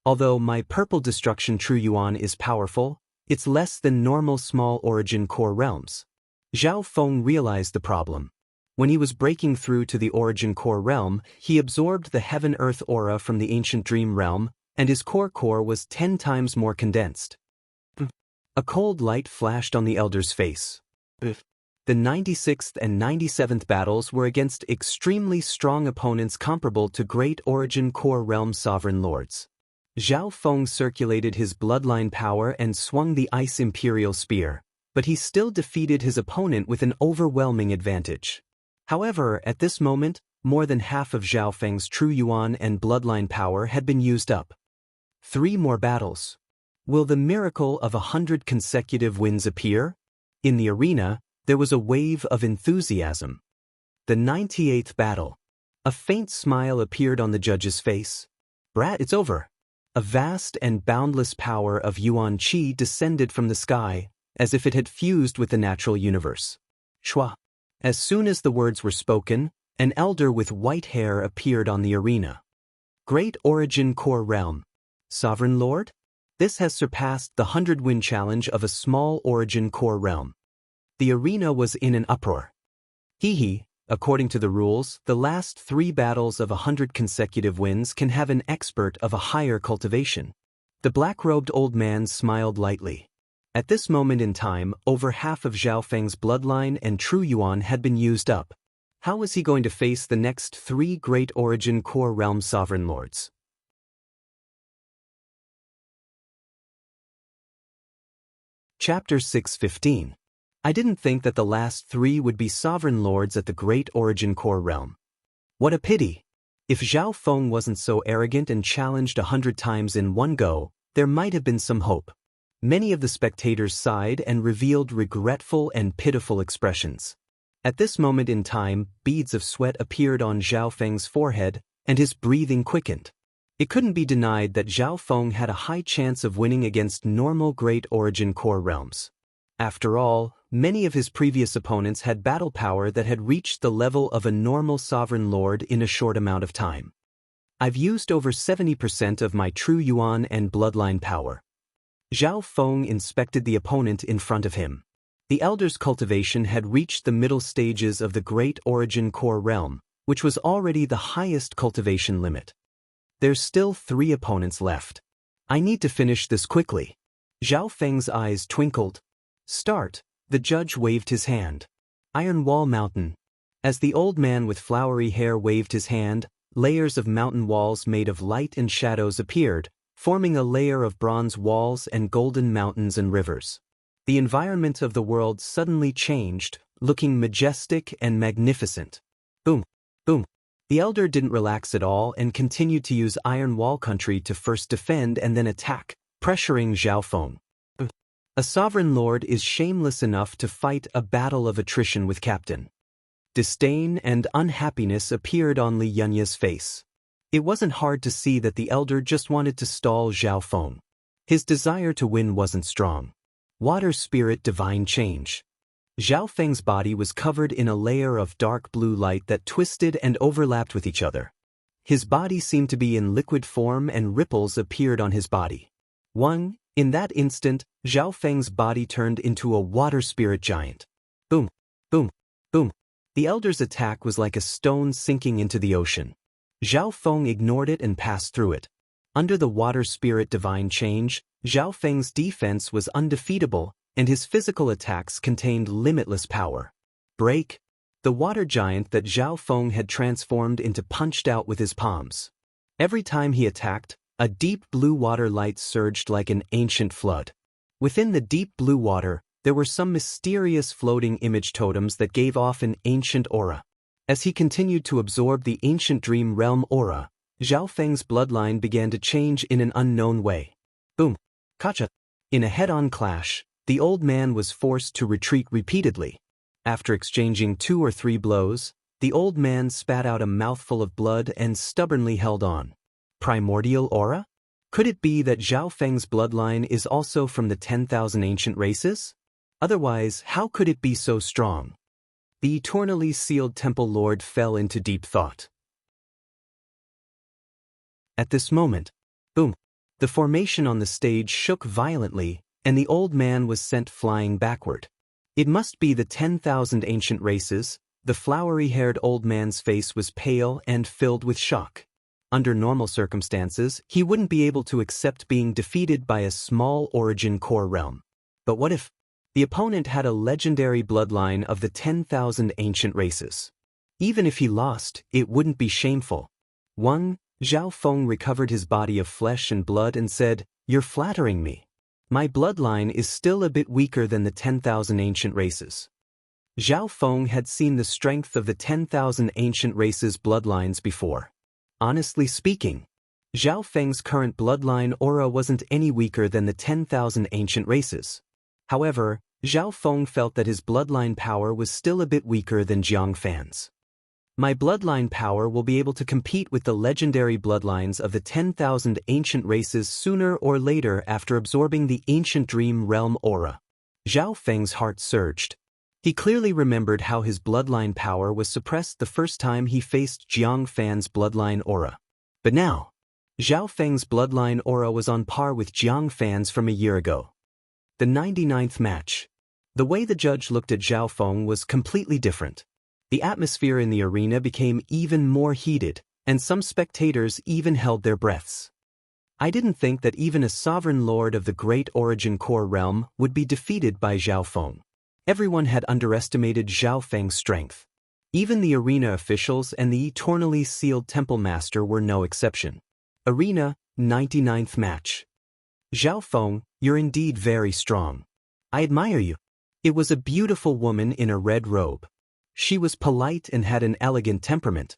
Although my purple destruction true yuan is powerful, it's less than normal small origin core realms. Zhao Feng realized the problem. When he was breaking through to the origin core realm, he absorbed the heaven-earth aura from the ancient dream realm, and his core was 10 times more condensed. A cold light flashed on the elder's face. The 96th and 97th battles were against extremely strong opponents comparable to Great Origin Core Realm Sovereign Lords. Zhao Feng circulated his bloodline power and swung the Ice Imperial Spear, but he still defeated his opponent with an overwhelming advantage. However, at this moment, more than half of Zhao Feng's true yuan and bloodline power had been used up. 3 more battles. Will the miracle of 100 consecutive wins appear? In the arena, there was a wave of enthusiasm. The 98th battle. A faint smile appeared on the judge's face. Brat, it's over. A vast and boundless power of Yuan Qi descended from the sky, as if it had fused with the natural universe. Shua. As soon as the words were spoken, an elder with white hair appeared on the arena. Great Origin Core Realm. Sovereign Lord? This has surpassed the 100-win challenge of a small Origin Core Realm. The arena was in an uproar. According to the rules, the last 3 battles of 100 consecutive wins can have an expert of a higher cultivation. The black-robed old man smiled lightly. At this moment in time, over half of Zhao Feng's bloodline and true yuan had been used up. How was he going to face the next 3 Great Origin Core Realm Sovereign Lords? Chapter 6:15. I didn't think that the last 3 would be sovereign lords at the Great Origin Core realm. What a pity! If Zhao Feng wasn't so arrogant and challenged 100 times in one go, there might have been some hope. Many of the spectators sighed and revealed regretful and pitiful expressions. At this moment in time, beads of sweat appeared on Zhao Feng's forehead, and his breathing quickened. It couldn't be denied that Zhao Feng had a high chance of winning against normal Great Origin Core realms. After all, many of his previous opponents had battle power that had reached the level of a normal sovereign lord in a short amount of time. I've used over 70% of my true yuan and bloodline power. Zhao Feng inspected the opponent in front of him. The elder's cultivation had reached the middle stages of the Great Origin Core realm, which was already the highest cultivation limit. There's still 3 opponents left. I need to finish this quickly. Zhao Feng's eyes twinkled. Start. The judge waved his hand. Iron Wall Mountain. As the old man with flowery hair waved his hand, layers of mountain walls made of light and shadows appeared, forming a layer of bronze walls and golden mountains and rivers. The environment of the world suddenly changed, looking majestic and magnificent. Boom, boom. The elder didn't relax at all and continued to use Iron Wall Country to first defend and then attack, pressuring Zhao Feng. A sovereign lord is shameless enough to fight a battle of attrition with Captain. Disdain and unhappiness appeared on Li Yunya's face. It wasn't hard to see that the elder just wanted to stall Zhao Feng. His desire to win wasn't strong. Water Spirit Divine Change. Zhao Feng's body was covered in a layer of dark blue light that twisted and overlapped with each other. His body seemed to be in liquid form and ripples appeared on his body. In that instant, Zhao Feng's body turned into a water spirit giant. Boom, boom, boom. The elder's attack was like a stone sinking into the ocean. Zhao Feng ignored it and passed through it. Under the water spirit divine change, Zhao Feng's defense was undefeatable, and his physical attacks contained limitless power. Break. The water giant that Zhao Feng had transformed into punched out with his palms. Every time he attacked, a deep blue water light surged like an ancient flood. Within the deep blue water, there were some mysterious floating image totems that gave off an ancient aura. As he continued to absorb the ancient dream realm aura, Zhao Feng's bloodline began to change in an unknown way. Boom. Kacha. In a head-on clash, the old man was forced to retreat repeatedly. After exchanging 2 or 3 blows, the old man spat out a mouthful of blood and stubbornly held on. Primordial aura? Could it be that Zhao Feng's bloodline is also from the 10,000 ancient races? Otherwise, how could it be so strong? The eternally sealed temple lord fell into deep thought. At this moment, boom, the formation on the stage shook violently, and the old man was sent flying backward. It must be the 10,000 ancient races. The flowery-haired old man's face was pale and filled with shock. Under normal circumstances, he wouldn't be able to accept being defeated by a small origin core realm. But what if the opponent had a legendary bloodline of the 10,000 ancient races? Even if he lost, it wouldn't be shameful. Zhao Feng recovered his body of flesh and blood and said, "You're flattering me. My bloodline is still a bit weaker than the 10,000 ancient races." Zhao Feng had seen the strength of the 10,000 ancient races' bloodlines before. Honestly speaking, Zhao Feng's current bloodline aura wasn't any weaker than the 10,000 ancient races. However, Zhao Feng felt that his bloodline power was still a bit weaker than Jiang Fan's. My bloodline power will be able to compete with the legendary bloodlines of the 10,000 ancient races sooner or later after absorbing the ancient dream realm aura. Zhao Feng's heart surged. He clearly remembered how his bloodline power was suppressed the first time he faced Jiang Fan's bloodline aura. But now, Zhao Feng's bloodline aura was on par with Jiang Fan's from a year ago. The 99th match. The way the judge looked at Zhao Feng was completely different. The atmosphere in the arena became even more heated, and some spectators even held their breaths. I didn't think that even a sovereign lord of the Great Origin Core realm would be defeated by Zhao Feng. Everyone had underestimated Zhao Feng's strength. Even the arena officials and the eternally sealed temple master were no exception. Arena, 99th match. Zhao Feng, you're indeed very strong. I admire you. It was a beautiful woman in a red robe. She was polite and had an elegant temperament.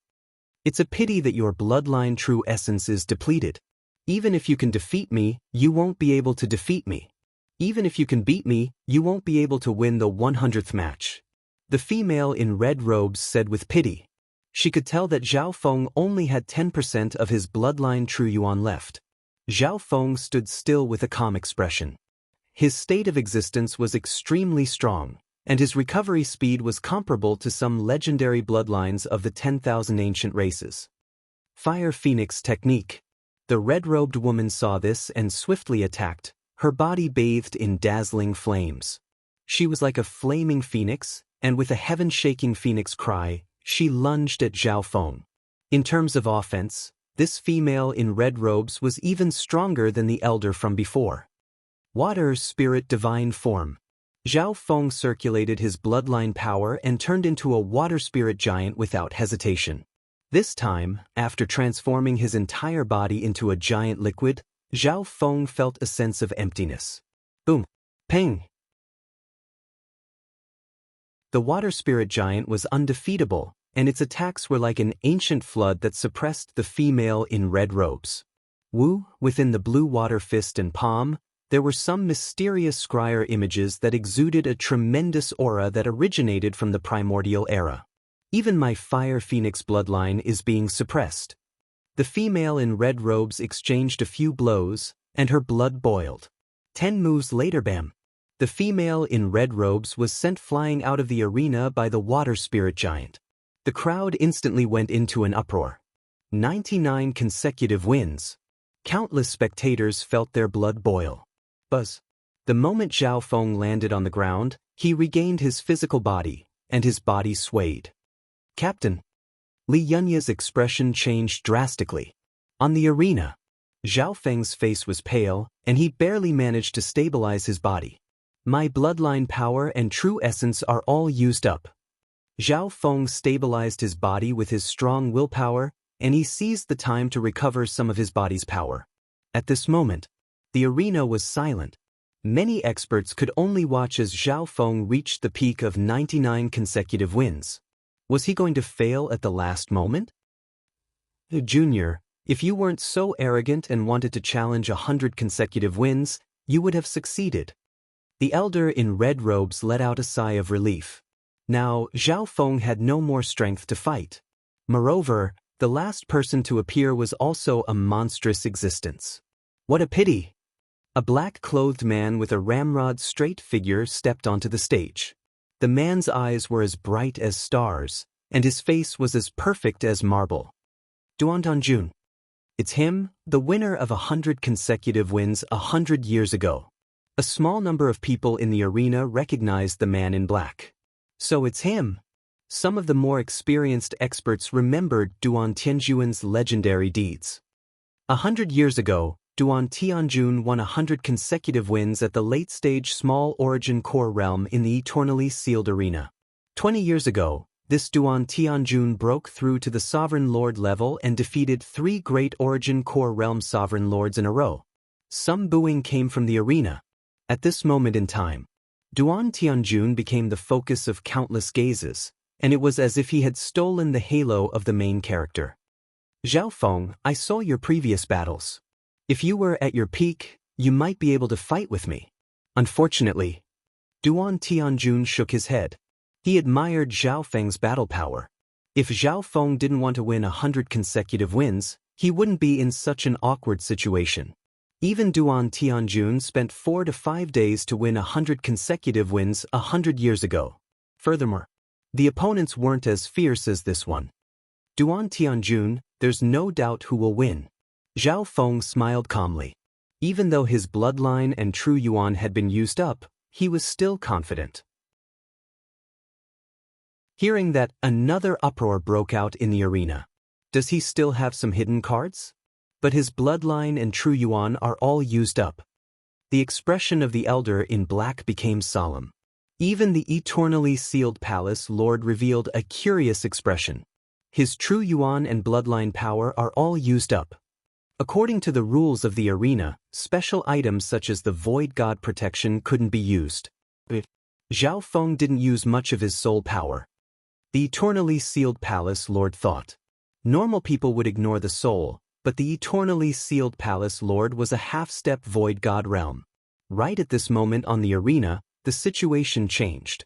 It's a pity that your bloodline true essence is depleted. Even if you can defeat me, you won't be able to defeat me. Even if you can beat me, you won't be able to win the 100th match. The female in red robes said with pity. She could tell that Zhao Feng only had 10% of his bloodline true yuan left. Zhao Feng stood still with a calm expression. His state of existence was extremely strong, and his recovery speed was comparable to some legendary bloodlines of the 10,000 ancient races. Fire Phoenix Technique. The red-robed woman saw this and swiftly attacked, her body bathed in dazzling flames. She was like a flaming phoenix, and with a heaven-shaking phoenix cry, she lunged at Zhao Feng. In terms of offense, this female in red robes was even stronger than the elder from before. Water Spirit Divine Form. Zhao Feng circulated his bloodline power and turned into a water spirit giant without hesitation. This time, after transforming his entire body into a giant liquid, Zhao Feng felt a sense of emptiness. Boom! Ping! The water spirit giant was undefeatable, and its attacks were like an ancient flood that suppressed the female in red robes. Wu, within the blue water fist and palm, there were some mysterious scryer images that exuded a tremendous aura that originated from the primordial era. Even my Fire Phoenix bloodline is being suppressed. The female in red robes exchanged a few blows, and her blood boiled. 10 moves later, bam! The female in red robes was sent flying out of the arena by the water spirit giant. The crowd instantly went into an uproar. 99 consecutive wins. Countless spectators felt their blood boil. Buzz. The moment Zhao Feng landed on the ground, he regained his physical body, and his body swayed. Captain. Li Yunya's expression changed drastically. On the arena, Zhao Feng's face was pale, and he barely managed to stabilize his body. My bloodline power and true essence are all used up. Zhao Feng stabilized his body with his strong willpower, and he seized the time to recover some of his body's power. At this moment, the arena was silent. Many experts could only watch as Zhao Feng reached the peak of 99 consecutive wins. Was he going to fail at the last moment? Junior, if you weren't so arrogant and wanted to challenge 100 consecutive wins, you would have succeeded. The elder in red robes let out a sigh of relief. Now, Zhao Feng had no more strength to fight. Moreover, the last person to appear was also a monstrous existence. What a pity! A black-clothed man with a ramrod-straight figure stepped onto the stage. The man's eyes were as bright as stars, and his face was as perfect as marble. Duan Tanjun. It's him, the winner of 100 consecutive wins 100 years ago. A small number of people in the arena recognized the man in black. So it's him. Some of the more experienced experts remembered Duan Tianjuan's legendary deeds. 100 years ago, Duan Tianjun won 100 consecutive wins at the late-stage Small Origin Core Realm in the Eternally Sealed Arena. 20 years ago, this Duan Tianjun broke through to the Sovereign Lord level and defeated 3 Great Origin Core Realm Sovereign Lords in a row. Some booing came from the arena. At this moment in time, Duan Tianjun became the focus of countless gazes, and it was as if he had stolen the halo of the main character. Zhao Feng, I saw your previous battles. If you were at your peak, you might be able to fight with me. Unfortunately, Duan Tianjun shook his head. He admired Zhao Feng's battle power. If Zhao Feng didn't want to win 100 consecutive wins, he wouldn't be in such an awkward situation. Even Duan Tianjun spent 4 to 5 days to win 100 consecutive wins 100 years ago. Furthermore, the opponents weren't as fierce as this one. Duan Tianjun, there's no doubt who will win. Zhao Feng smiled calmly. Even though his bloodline and true yuan had been used up, he was still confident. Hearing that, another uproar broke out in the arena. Does he still have some hidden cards? But his bloodline and true yuan are all used up. The expression of the elder in black became solemn. Even the eternally sealed palace lord revealed a curious expression. His true yuan and bloodline power are all used up. According to the rules of the arena, special items such as the Void God protection couldn't be used. Zhao Feng didn't use much of his soul power. The eternally sealed palace lord thought. Normal people would ignore the soul, but the eternally sealed palace lord was a half-step Void God realm. Right at this moment on the arena, the situation changed.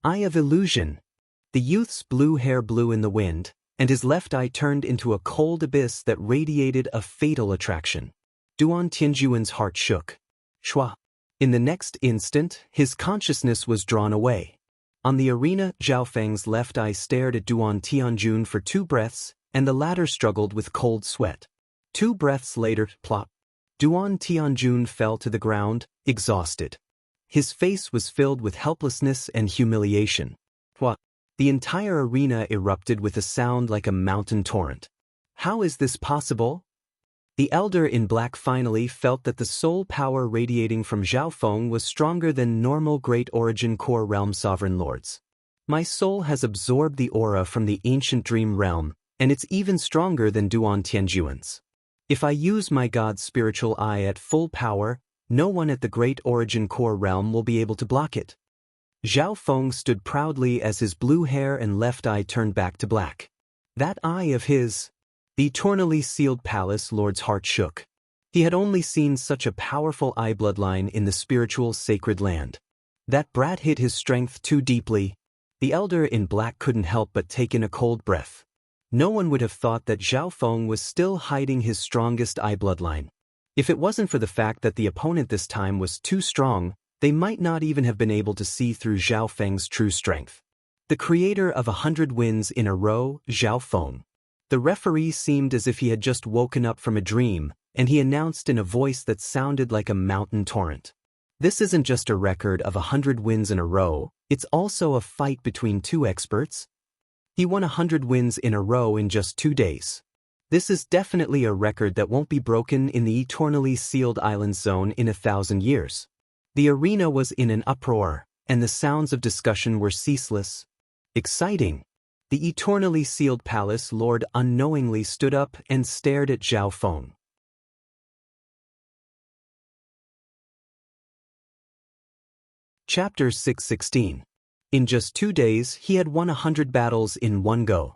Eye of Illusion, The youth's blue hair blew in the wind, and his left eye turned into a cold abyss that radiated a fatal attraction. Duan Tianjuan's heart shook. Shua. In the next instant, his consciousness was drawn away. On the arena, Zhao Feng's left eye stared at Duan Tianjun for 2 breaths, and the latter struggled with cold sweat. 2 breaths later, plop. Duan Tianjun fell to the ground, exhausted. His face was filled with helplessness and humiliation. What? The entire arena erupted with a sound like a mountain torrent. How is this possible? The elder in black finally felt that the soul power radiating from Zhao Feng was stronger than normal Great Origin Core Realm Sovereign Lords. My soul has absorbed the aura from the ancient Dream Realm, and it's even stronger than Duan Tianjuan's. If I use my God's spiritual eye at full power, no one at the Great Origin Core Realm will be able to block it. Zhao Feng stood proudly as his blue hair and left eye turned back to black. That eye of his... The eternally sealed palace lord's heart shook. He had only seen such a powerful eye bloodline in the spiritual sacred land. That brat hit his strength too deeply. The elder in black couldn't help but take in a cold breath. No one would have thought that Zhao Feng was still hiding his strongest eye bloodline. If it wasn't for the fact that the opponent this time was too strong, they might not even have been able to see through Zhao Feng's true strength. The creator of 100 wins in a row, Zhao Feng. The referee seemed as if he had just woken up from a dream, and he announced in a voice that sounded like a mountain torrent. This isn't just a record of 100 wins in a row, it's also a fight between 2 experts. He won 100 wins in a row in just 2 days. This is definitely a record that won't be broken in the eternally sealed island zone in 1,000 years. The arena was in an uproar, and the sounds of discussion were ceaseless. Exciting. The eternally sealed palace lord unknowingly stood up and stared at Zhao Feng. Chapter 616. In just 2 days, he had won 100 battles in one go.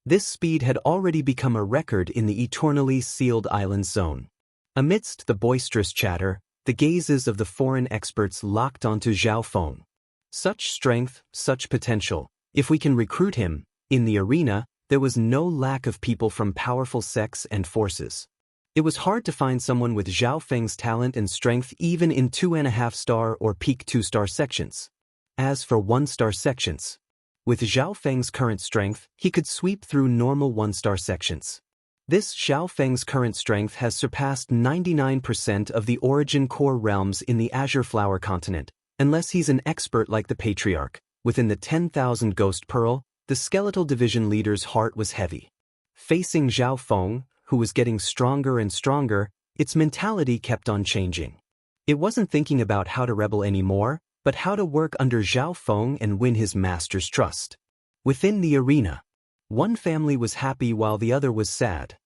This speed had already become a record in the eternally sealed island zone. Amidst the boisterous chatter, the gazes of the foreign experts locked onto Zhao Feng. Such strength, such potential. If we can recruit him. In the arena, there was no lack of people from powerful sects and forces. It was hard to find someone with Zhao Feng's talent and strength even in 2.5-star or peak 2-star sections. As for 1-star sections, with Zhao Feng's current strength, he could sweep through normal 1-star sections. This Zhao Feng's current strength has surpassed 99% of the origin core realms in the Azure Flower continent, unless he's an expert like the Patriarch. Within the 10,000 Ghost Pearl, the skeletal division leader's heart was heavy. Facing Zhao Feng, who was getting stronger and stronger, its mentality kept on changing. It wasn't thinking about how to rebel anymore, but how to work under Zhao Feng and win his master's trust. Within the arena, one family was happy while the other was sad.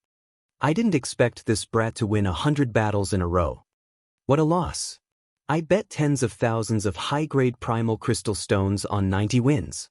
I didn't expect this brat to win 100 battles in a row. What a loss. I bet tens of thousands of high-grade primal crystal stones on 90 wins.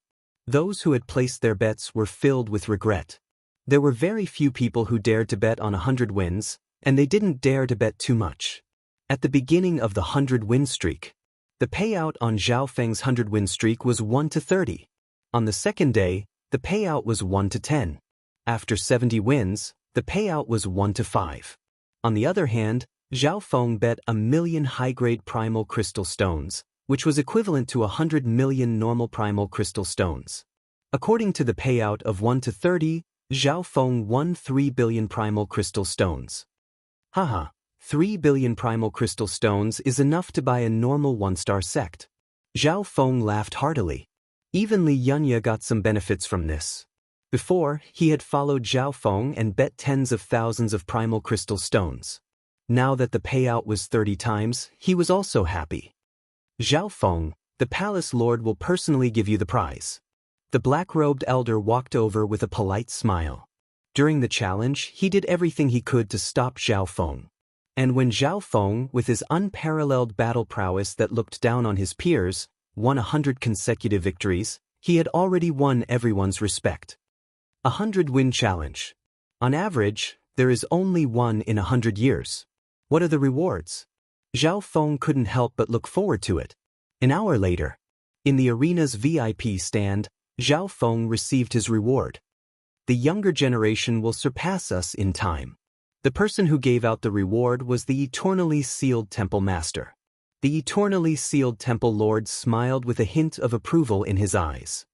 Those who had placed their bets were filled with regret. There were very few people who dared to bet on 100 wins, and they didn't dare to bet too much. At the beginning of the 100-win streak, the payout on Zhao Feng's 100-win streak was 1-30. On the second day, the payout was 1-10. After 70 wins, the payout was 1-5. On the other hand, Zhao Feng bet 1 million high-grade primal crystal stones, which was equivalent to 100 million normal primal crystal stones. According to the payout of 1-30, Zhao Feng won 3 billion primal crystal stones. Haha, 3 billion primal crystal stones is enough to buy a normal 1-star sect. Zhao Feng laughed heartily. Even Li Yunya got some benefits from this. Before, he had followed Zhao Feng and bet tens of thousands of primal crystal stones. Now that the payout was 30 times, he was also happy. Zhao Feng, the palace lord will personally give you the prize. The black-robed elder walked over with a polite smile. During the challenge, he did everything he could to stop Zhao Feng. And when Zhao Feng, with his unparalleled battle prowess that looked down on his peers, won 100 consecutive victories, he had already won everyone's respect. 100-win challenge. On average, there is only one in 100 years. What are the rewards? Zhao Feng couldn't help but look forward to it. An hour later, in the arena's VIP stand, Zhao Feng received his reward. The younger generation will surpass us in time. The person who gave out the reward was the eternally sealed temple master. The eternally sealed temple lord smiled with a hint of approval in his eyes.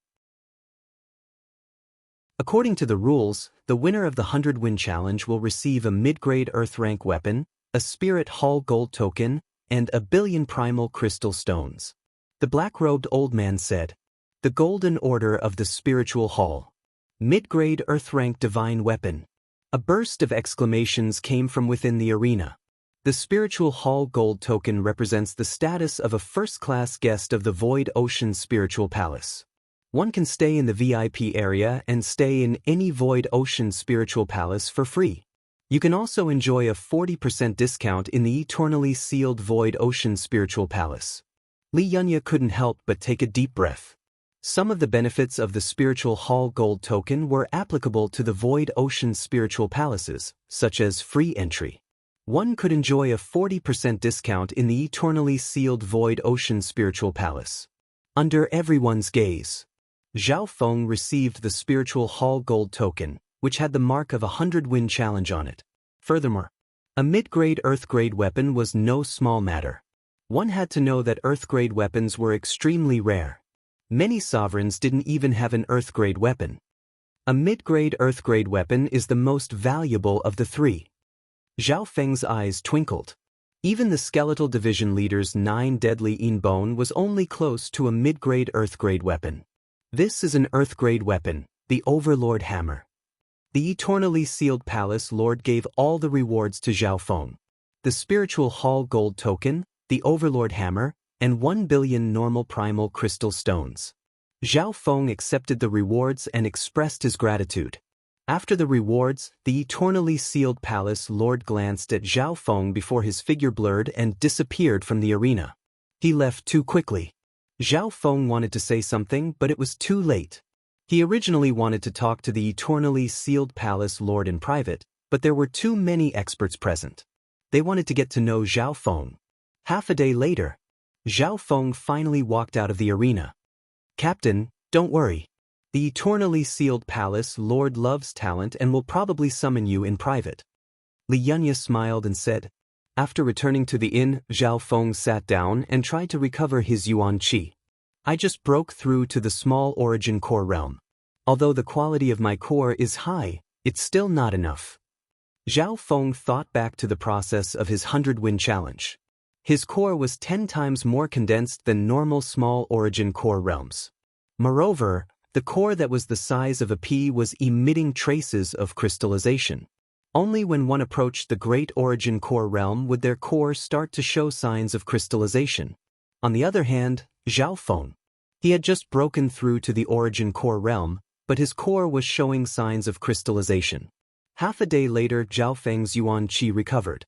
According to the rules, the winner of the 100-win challenge will receive a mid-grade Earth rank weapon, a Spirit Hall gold token, and 1 billion primal crystal stones. The black-robed old man said, "The Golden Order of the Spiritual Hall. Mid-grade Earth rank divine weapon." A burst of exclamations came from within the arena. The Spiritual Hall gold token represents the status of a first-class guest of the Void Ocean Spiritual Palace. One can stay in the VIP area and stay in any Void Ocean Spiritual Palace for free. You can also enjoy a 40% discount in the eternally sealed Void Ocean Spiritual Palace. Li Yunya couldn't help but take a deep breath. Some of the benefits of the Spiritual Hall gold token were applicable to the Void Ocean Spiritual Palaces, such as free entry. One could enjoy a 40% discount in the eternally sealed Void Ocean Spiritual Palace. Under everyone's gaze, Zhao Feng received the Spiritual Hall gold token, which had the mark of a 100-win challenge on it. Furthermore, a mid-grade Earth-grade weapon was no small matter. One had to know that Earth-grade weapons were extremely rare. Many sovereigns didn't even have an Earth-grade weapon. A mid-grade Earth-grade weapon is the most valuable of the three. Zhao Feng's eyes twinkled. Even the skeletal division leader's 9 deadly Yin bone was only close to a mid-grade Earth-grade weapon. This is an Earth-grade weapon, the Overlord Hammer. The eternally sealed palace lord gave all the rewards to Zhao Feng. The Spiritual Hall gold token, the Overlord Hammer, and 1 billion normal primal crystal stones. Zhao Feng accepted the rewards and expressed his gratitude. After the rewards, the eternally sealed palace lord glanced at Zhao Feng before his figure blurred and disappeared from the arena. He left too quickly. Zhao Feng wanted to say something, but it was too late. He originally wanted to talk to the eternally sealed palace lord in private, but there were too many experts present. They wanted to get to know Zhao Feng. Half a day later, Zhao Feng finally walked out of the arena. "Captain, don't worry. The eternally sealed palace lord loves talent and will probably summon you in private." Li Yunya smiled and said. After returning to the inn, Zhao Feng sat down and tried to recover his yuan qi. "I just broke through to the small origin core realm. Although the quality of my core is high, it's still not enough." Zhao Feng thought back to the process of his 100-win challenge. His core was 10 times more condensed than normal small origin core realms. Moreover, the core that was the size of a pea was emitting traces of crystallization. Only when one approached the great origin core realm would their core start to show signs of crystallization. On the other hand, Zhao Feng. He had just broken through to the origin core realm, but his core was showing signs of crystallization. Half a day later, Zhao Feng's yuan qi recovered.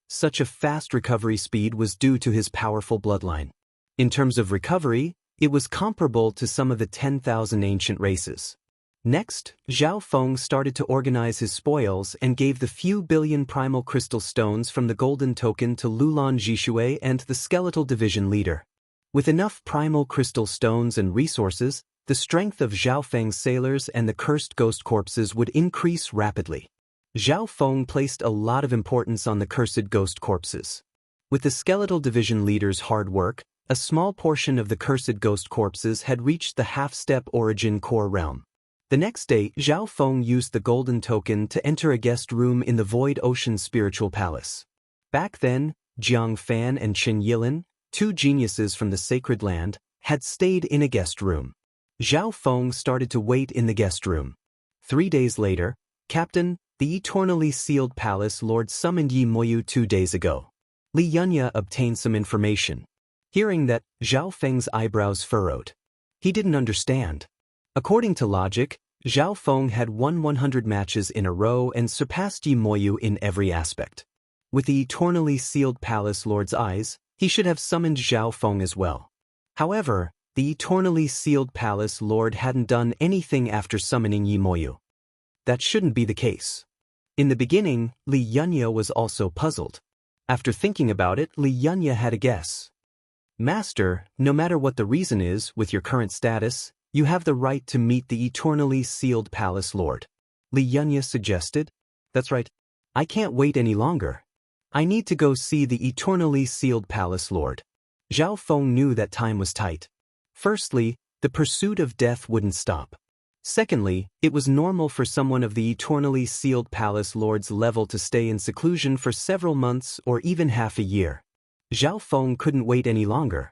Such a fast recovery speed was due to his powerful bloodline. In terms of recovery, it was comparable to some of the 10,000 ancient races. Next, Zhao Feng started to organize his spoils and gave the few billion primal crystal stones from the golden token to Lulan Zhishui and the skeletal division leader. With enough primal crystal stones and resources, the strength of Zhao Feng's sailors and the cursed ghost corpses would increase rapidly. Zhao Feng placed a lot of importance on the cursed ghost corpses. With the skeletal division leader's hard work, a small portion of the cursed ghost corpses had reached the half-step origin core realm. The next day, Zhao Feng used the golden token to enter a guest room in the Void Ocean Spiritual Palace. Back then, Jiang Fan and Chen Yilin, 2 geniuses from the Sacred Land, had stayed in a guest room. Zhao Feng started to wait in the guest room. 3 days later, "Captain, the eternally sealed palace lord summoned Yi Moyu 2 days ago." Li Yunya obtained some information. Hearing that, Zhao Feng's eyebrows furrowed. He didn't understand. According to logic, Zhao Feng had won 100 matches in a row and surpassed Yi Moyu in every aspect. With the eternally sealed palace lord's eyes, he should have summoned Zhao Feng as well. However, the eternally sealed palace lord hadn't done anything after summoning Yi Moyu. That shouldn't be the case. In the beginning, Li Yunya was also puzzled. After thinking about it, Li Yunya had a guess. Master, no matter what the reason is, with your current status, you have the right to meet the eternally sealed palace lord. Li Yunya suggested. That's right. I can't wait any longer. I need to go see the eternally sealed palace lord. Zhao Feng knew that time was tight. Firstly, the pursuit of death wouldn't stop. Secondly, it was normal for someone of the eternally sealed palace lord's level to stay in seclusion for several months or even half a year. Zhao Feng couldn't wait any longer.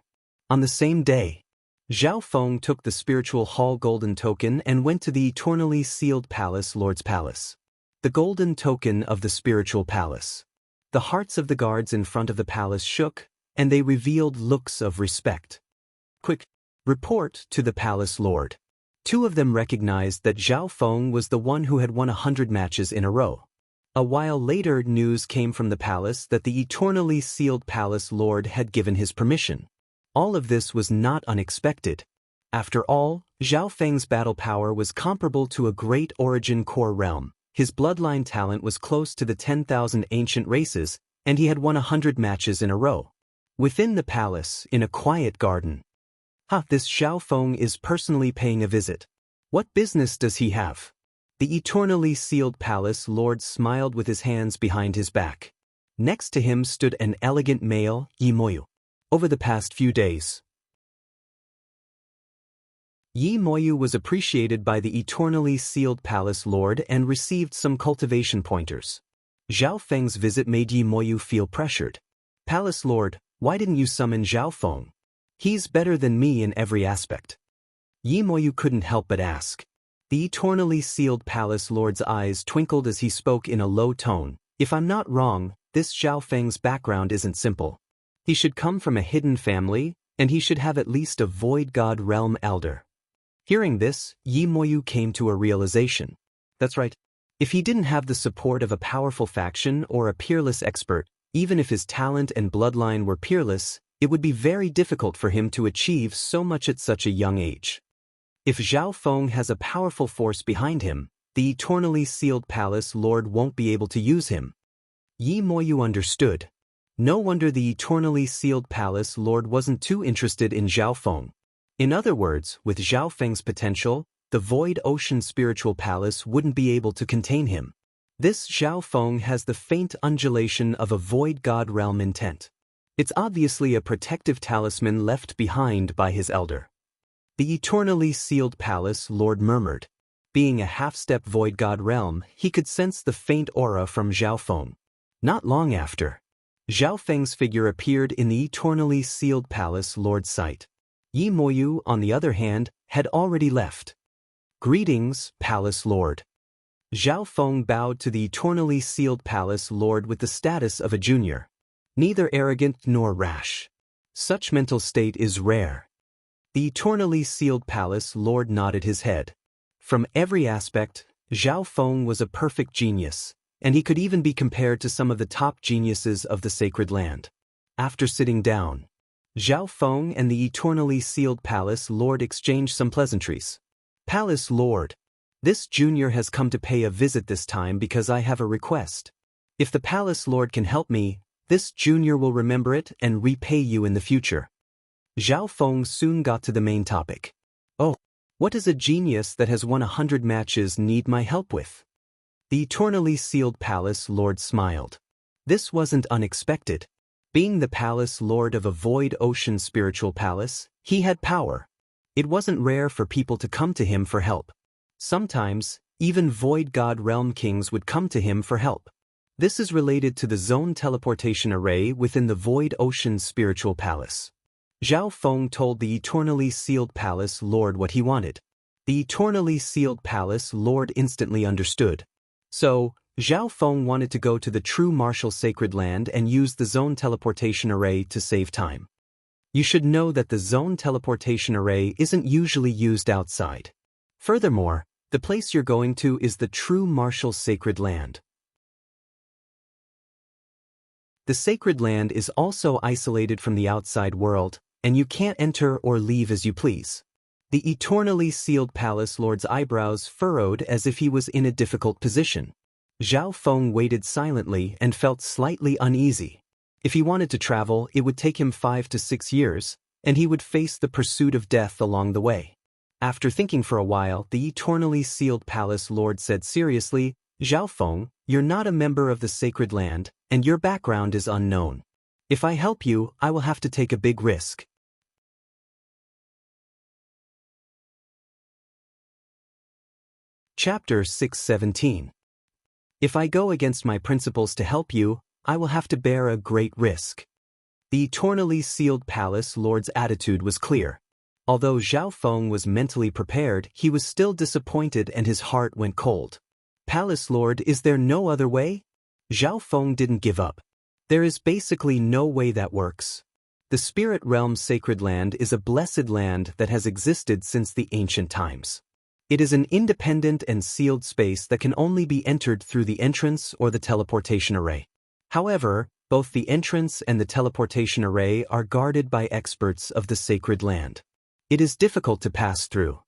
On the same day, Zhao Feng took the spiritual hall golden token and went to the eternally sealed palace lord's palace. The golden token of the spiritual palace. The hearts of the guards in front of the palace shook, and they revealed looks of respect. Quick, report to the palace lord. Two of them recognized that Zhao Feng was the one who had won 100 matches in a row. A while later, news came from the palace that the eternally sealed palace lord had given his permission. All of this was not unexpected. After all, Zhao Feng's battle power was comparable to a great origin core realm. His bloodline talent was close to the 10,000 ancient races, and he had won 100 matches in a row. Within the palace, in a quiet garden. This Zhao Feng is personally paying a visit. What business does he have? The eternally sealed palace lord smiled with his hands behind his back. Next to him stood an elegant male, Yi Moyu. Over the past few days, Yi Moyu was appreciated by the eternally sealed palace lord and received some cultivation pointers. Zhao Feng's visit made Yi Moyu feel pressured. Palace lord, why didn't you summon Zhao Feng? He's better than me in every aspect. Yi Moyu couldn't help but ask. The eternally sealed palace lord's eyes twinkled as he spoke in a low tone. If I'm not wrong, this Zhao Feng's background isn't simple. He should come from a hidden family, and he should have at least a void god realm elder. Hearing this, Yi Moyu came to a realization. That's right. If he didn't have the support of a powerful faction or a peerless expert, even if his talent and bloodline were peerless, it would be very difficult for him to achieve so much at such a young age. If Zhao Feng has a powerful force behind him, the eternally sealed palace lord won't be able to use him. Yi Moyu understood. No wonder the eternally sealed palace lord wasn't too interested in Zhao Feng. In other words, with Zhao Feng's potential, the Void Ocean Spiritual Palace wouldn't be able to contain him. This Zhao Feng has the faint undulation of a void god realm intent. It's obviously a protective talisman left behind by his elder. The eternally sealed palace lord murmured. Being a half-step void god realm, he could sense the faint aura from Zhao Feng. Not long after, Zhao Feng's figure appeared in the eternally sealed palace lord's sight. Yi Moyu, on the other hand, had already left. Greetings, palace lord. Zhao Feng bowed to the eternally sealed palace lord with the status of a junior. Neither arrogant nor rash. Such mental state is rare. The eternally sealed palace lord nodded his head. From every aspect, Zhao Feng was a perfect genius, and he could even be compared to some of the top geniuses of the sacred land. After sitting down, Zhao Feng and the eternally sealed palace lord exchanged some pleasantries. Palace lord, this junior has come to pay a visit this time because I have a request. If the palace lord can help me, this junior will remember it and repay you in the future. Zhao Feng soon got to the main topic. Oh, what does a genius that has won 100 matches need my help with? The eternally sealed palace lord smiled. This wasn't unexpected. Being the palace lord of a void ocean spiritual palace, he had power. It wasn't rare for people to come to him for help. Sometimes, even void god realm kings would come to him for help. This is related to the zone teleportation array within the void ocean spiritual palace. Zhao Feng told the eternally sealed palace lord what he wanted. The eternally sealed palace lord instantly understood. So, Zhao Feng wanted to go to the true martial sacred land and use the zone teleportation array to save time. You should know that the zone teleportation array isn't usually used outside. Furthermore, the place you're going to is the true martial sacred land. The sacred land is also isolated from the outside world, and you can't enter or leave as you please. The eternally sealed palace lord's eyebrows furrowed as if he was in a difficult position. Zhao Feng waited silently and felt slightly uneasy. If he wanted to travel, it would take him 5 to 6 years, and he would face the pursuit of death along the way. After thinking for a while, the eternally sealed palace lord said seriously, "Zhao Feng, you're not a member of the sacred land, and your background is unknown. If I help you, I will have to take a big risk." Chapter 617. If I go against my principles to help you, I will have to bear a great risk. The eternally sealed palace lord's attitude was clear. Although Zhao Feng was mentally prepared, he was still disappointed and his heart went cold. "Palace lord, is there no other way?" Zhao Feng didn't give up. "There is basically no way that works. The spirit realm's sacred land is a blessed land that has existed since the ancient times. It is an independent and sealed space that can only be entered through the entrance or the teleportation array. However, both the entrance and the teleportation array are guarded by experts of the sacred land. It is difficult to pass through."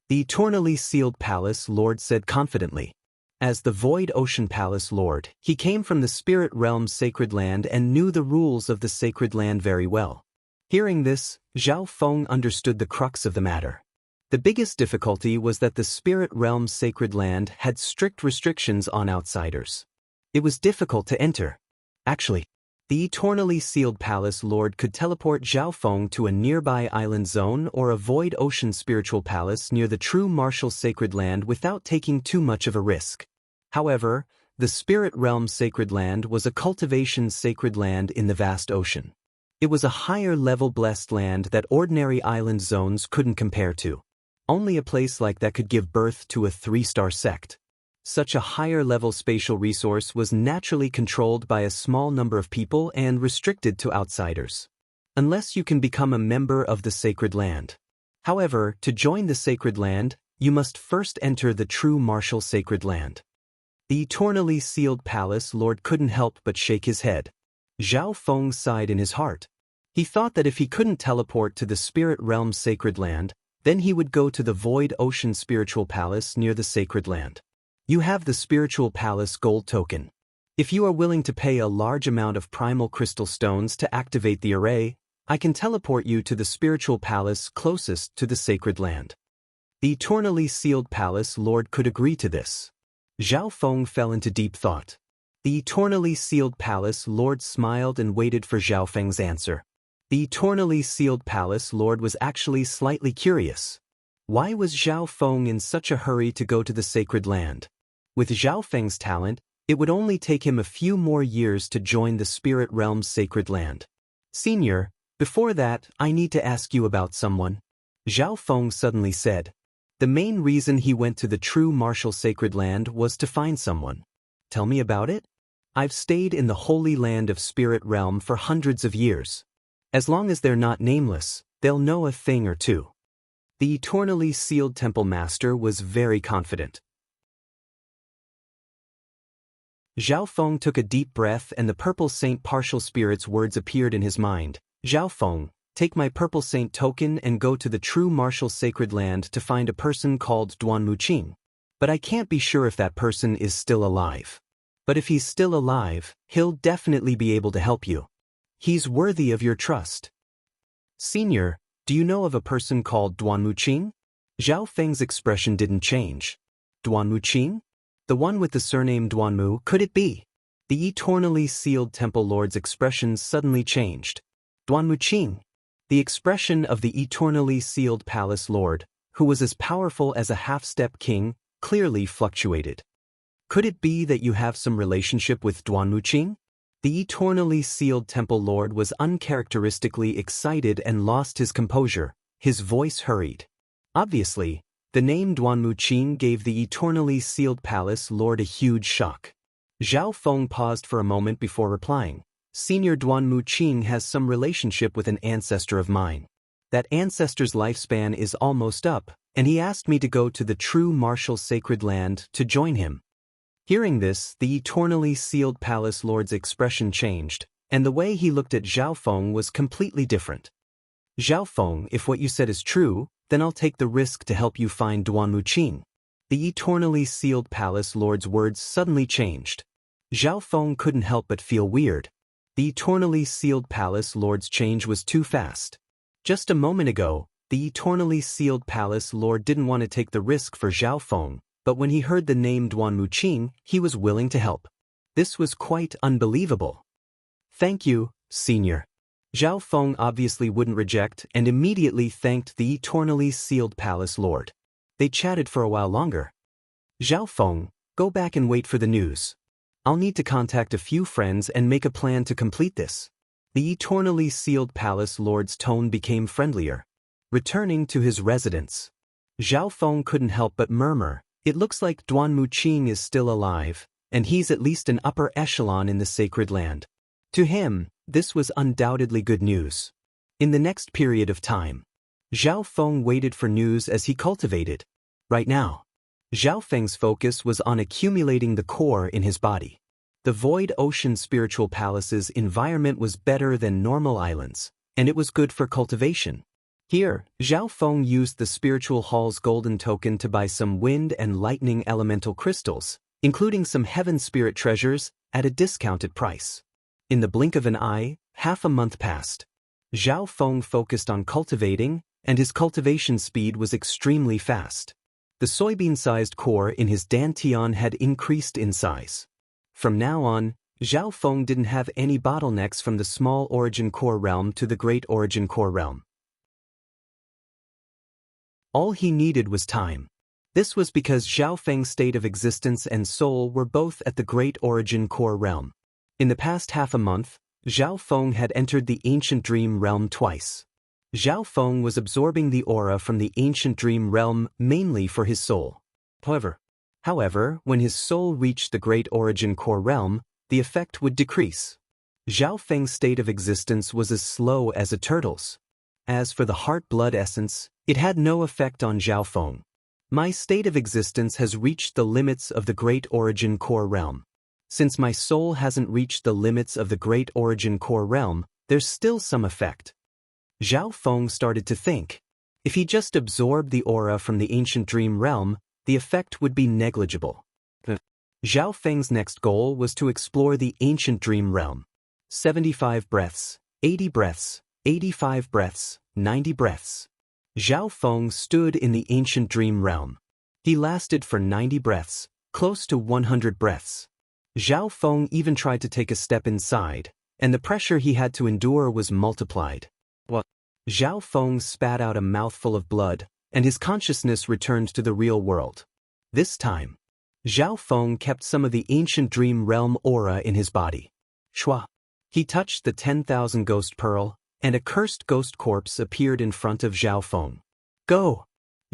The eternally sealed palace lord said confidently. As the Void Ocean Palace Lord, he came from the spirit realm's sacred land and knew the rules of the sacred land very well. Hearing this, Zhao Feng understood the crux of the matter. The biggest difficulty was that the spirit realm's sacred land had strict restrictions on outsiders. It was difficult to enter. Actually, the eternally sealed palace lord could teleport Zhao Feng to a nearby island zone or a void ocean spiritual palace near the true martial sacred land without taking too much of a risk. However, the spirit realm's sacred land was a cultivation sacred land in the vast ocean. It was a higher-level blessed land that ordinary island zones couldn't compare to. Only a place like that could give birth to a 3-star sect. Such a higher-level spatial resource was naturally controlled by a small number of people and restricted to outsiders. Unless you can become a member of the sacred land. However, to join the sacred land, you must first enter the true martial sacred land. The eternally sealed palace lord couldn't help but shake his head. Zhao Feng sighed in his heart. He thought that if he couldn't teleport to the spirit realm's sacred land, then he would go to the Void Ocean Spiritual Palace near the sacred land. You have the Spiritual Palace Gold Token. If you are willing to pay a large amount of primal crystal stones to activate the array, I can teleport you to the Spiritual Palace closest to the sacred land. The eternally sealed palace lord could agree to this. Zhao Feng fell into deep thought. The eternally sealed palace lord smiled and waited for Zhao Feng's answer. The eternally sealed palace lord was actually slightly curious. Why was Zhao Feng in such a hurry to go to the sacred land? With Zhao Feng's talent, it would only take him a few more years to join the spirit realm's sacred land. "Senior, before that, I need to ask you about someone," Zhao Feng suddenly said. The main reason he went to the true martial sacred land was to find someone. "Tell me about it?" "I've stayed in the holy land of spirit realm for hundreds of years. As long as they're not nameless, they'll know a thing or two." The eternally sealed temple master was very confident. Zhao Feng took a deep breath and the purple saint partial spirit's words appeared in his mind. "Zhao Feng, take my purple saint token and go to the true martial sacred land to find a person called Duan Muqing. But I can't be sure if that person is still alive. But if he's still alive, he'll definitely be able to help you. He's worthy of your trust." "Senior, do you know of a person called Duan Muqing?" Zhao Feng's expression didn't change. "Duan Muqing? The one with the surname Duanmu, could it be?" The eternally sealed temple lord's expression suddenly changed. "Duan Muqing?" The expression of the eternally sealed palace lord, who was as powerful as a half-step king, clearly fluctuated. "Could it be that you have some relationship with Duan Muqing?" The eternally sealed temple lord was uncharacteristically excited and lost his composure. His voice hurried. Obviously, the name Duan Muqing gave the eternally sealed palace lord a huge shock. Zhao Feng paused for a moment before replying. "Senior, Duan Muqing has some relationship with an ancestor of mine. That ancestor's lifespan is almost up, and he asked me to go to the true martial sacred land to join him." Hearing this, the eternally sealed palace lord's expression changed, and the way he looked at Zhao Feng was completely different. "Zhao Feng, if what you said is true, then I'll take the risk to help you find Duan Muqing." The eternally sealed palace lord's words suddenly changed. Zhao Feng couldn't help but feel weird. The eternally sealed palace lord's change was too fast. Just a moment ago, the eternally sealed palace lord didn't want to take the risk for Zhao Feng, but when he heard the name Duan Muqing, he was willing to help. This was quite unbelievable. Thank you, senior. Zhao Feng obviously wouldn't reject and immediately thanked the eternally sealed palace lord. They chatted for a while longer. Zhao Feng, go back and wait for the news. I'll need to contact a few friends and make a plan to complete this. The eternally sealed palace lord's tone became friendlier. Returning to his residence, Zhao Feng couldn't help but murmur, it looks like Duan Muqing is still alive, and he's at least an upper echelon in the sacred land. To him, this was undoubtedly good news. In the next period of time, Zhao Feng waited for news as he cultivated. Right now, Zhao Feng's focus was on accumulating the core in his body. The Void Ocean Spiritual Palace's environment was better than normal islands, and it was good for cultivation. Here, Zhao Feng used the Spiritual Hall's golden token to buy some wind and lightning elemental crystals, including some heaven spirit treasures, at a discounted price. In the blink of an eye, half a month passed. Zhao Feng focused on cultivating, and his cultivation speed was extremely fast. The soybean-sized core in his dantian had increased in size. From now on, Zhao Feng didn't have any bottlenecks from the small origin core realm to the great origin core realm. All he needed was time. This was because Zhao Feng's state of existence and soul were both at the great origin core realm. In the past half a month, Zhao Feng had entered the ancient dream realm twice. Zhao Feng was absorbing the aura from the ancient dream realm mainly for his soul. However, when his soul reached the great origin core realm, the effect would decrease. Zhao Feng's state of existence was as slow as a turtle's. As for the heart-blood essence, it had no effect on Zhao Feng. My state of existence has reached the limits of the great origin core realm. Since my soul hasn't reached the limits of the great origin core realm, there's still some effect. Zhao Feng started to think. If he just absorbed the aura from the ancient dream realm, the effect would be negligible. Zhao Feng's next goal was to explore the ancient dream realm. 75 breaths, 80 breaths, 85 breaths, 90 breaths. Zhao Feng stood in the ancient dream realm. He lasted for 90 breaths, close to 100 breaths. Zhao Feng even tried to take a step inside, and the pressure he had to endure was multiplied. Zhao Feng spat out a mouthful of blood, and his consciousness returned to the real world. This time, Zhao Feng kept some of the ancient dream realm aura in his body. Shua. He touched the 10,000 ghost pearl, and a cursed ghost corpse appeared in front of Zhao Feng. Go!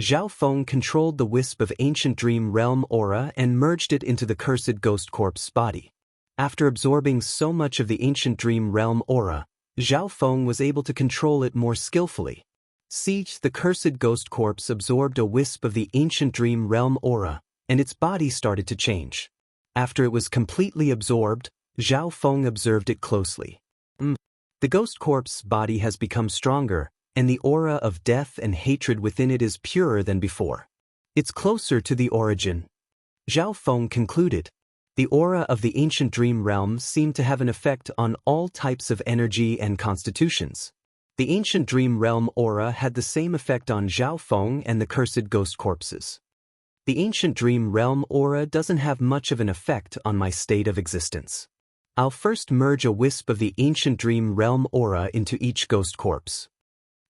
Zhao Feng controlled the wisp of ancient dream realm aura and merged it into the cursed ghost corpse's body. After absorbing so much of the ancient dream realm aura, Zhao Feng was able to control it more skillfully. The cursed ghost corpse absorbed a wisp of the ancient dream realm aura, and its body started to change. After it was completely absorbed, Zhao Feng observed it closely. The ghost corpse's body has become stronger, and the aura of death and hatred within it is purer than before. It's closer to the origin. Zhao Feng concluded. The aura of the ancient dream realm seemed to have an effect on all types of energy and constitutions. The ancient dream realm aura had the same effect on Zhao Feng and the cursed ghost corpses. The ancient dream realm aura doesn't have much of an effect on my state of existence. I'll first merge a wisp of the ancient dream realm aura into each ghost corpse.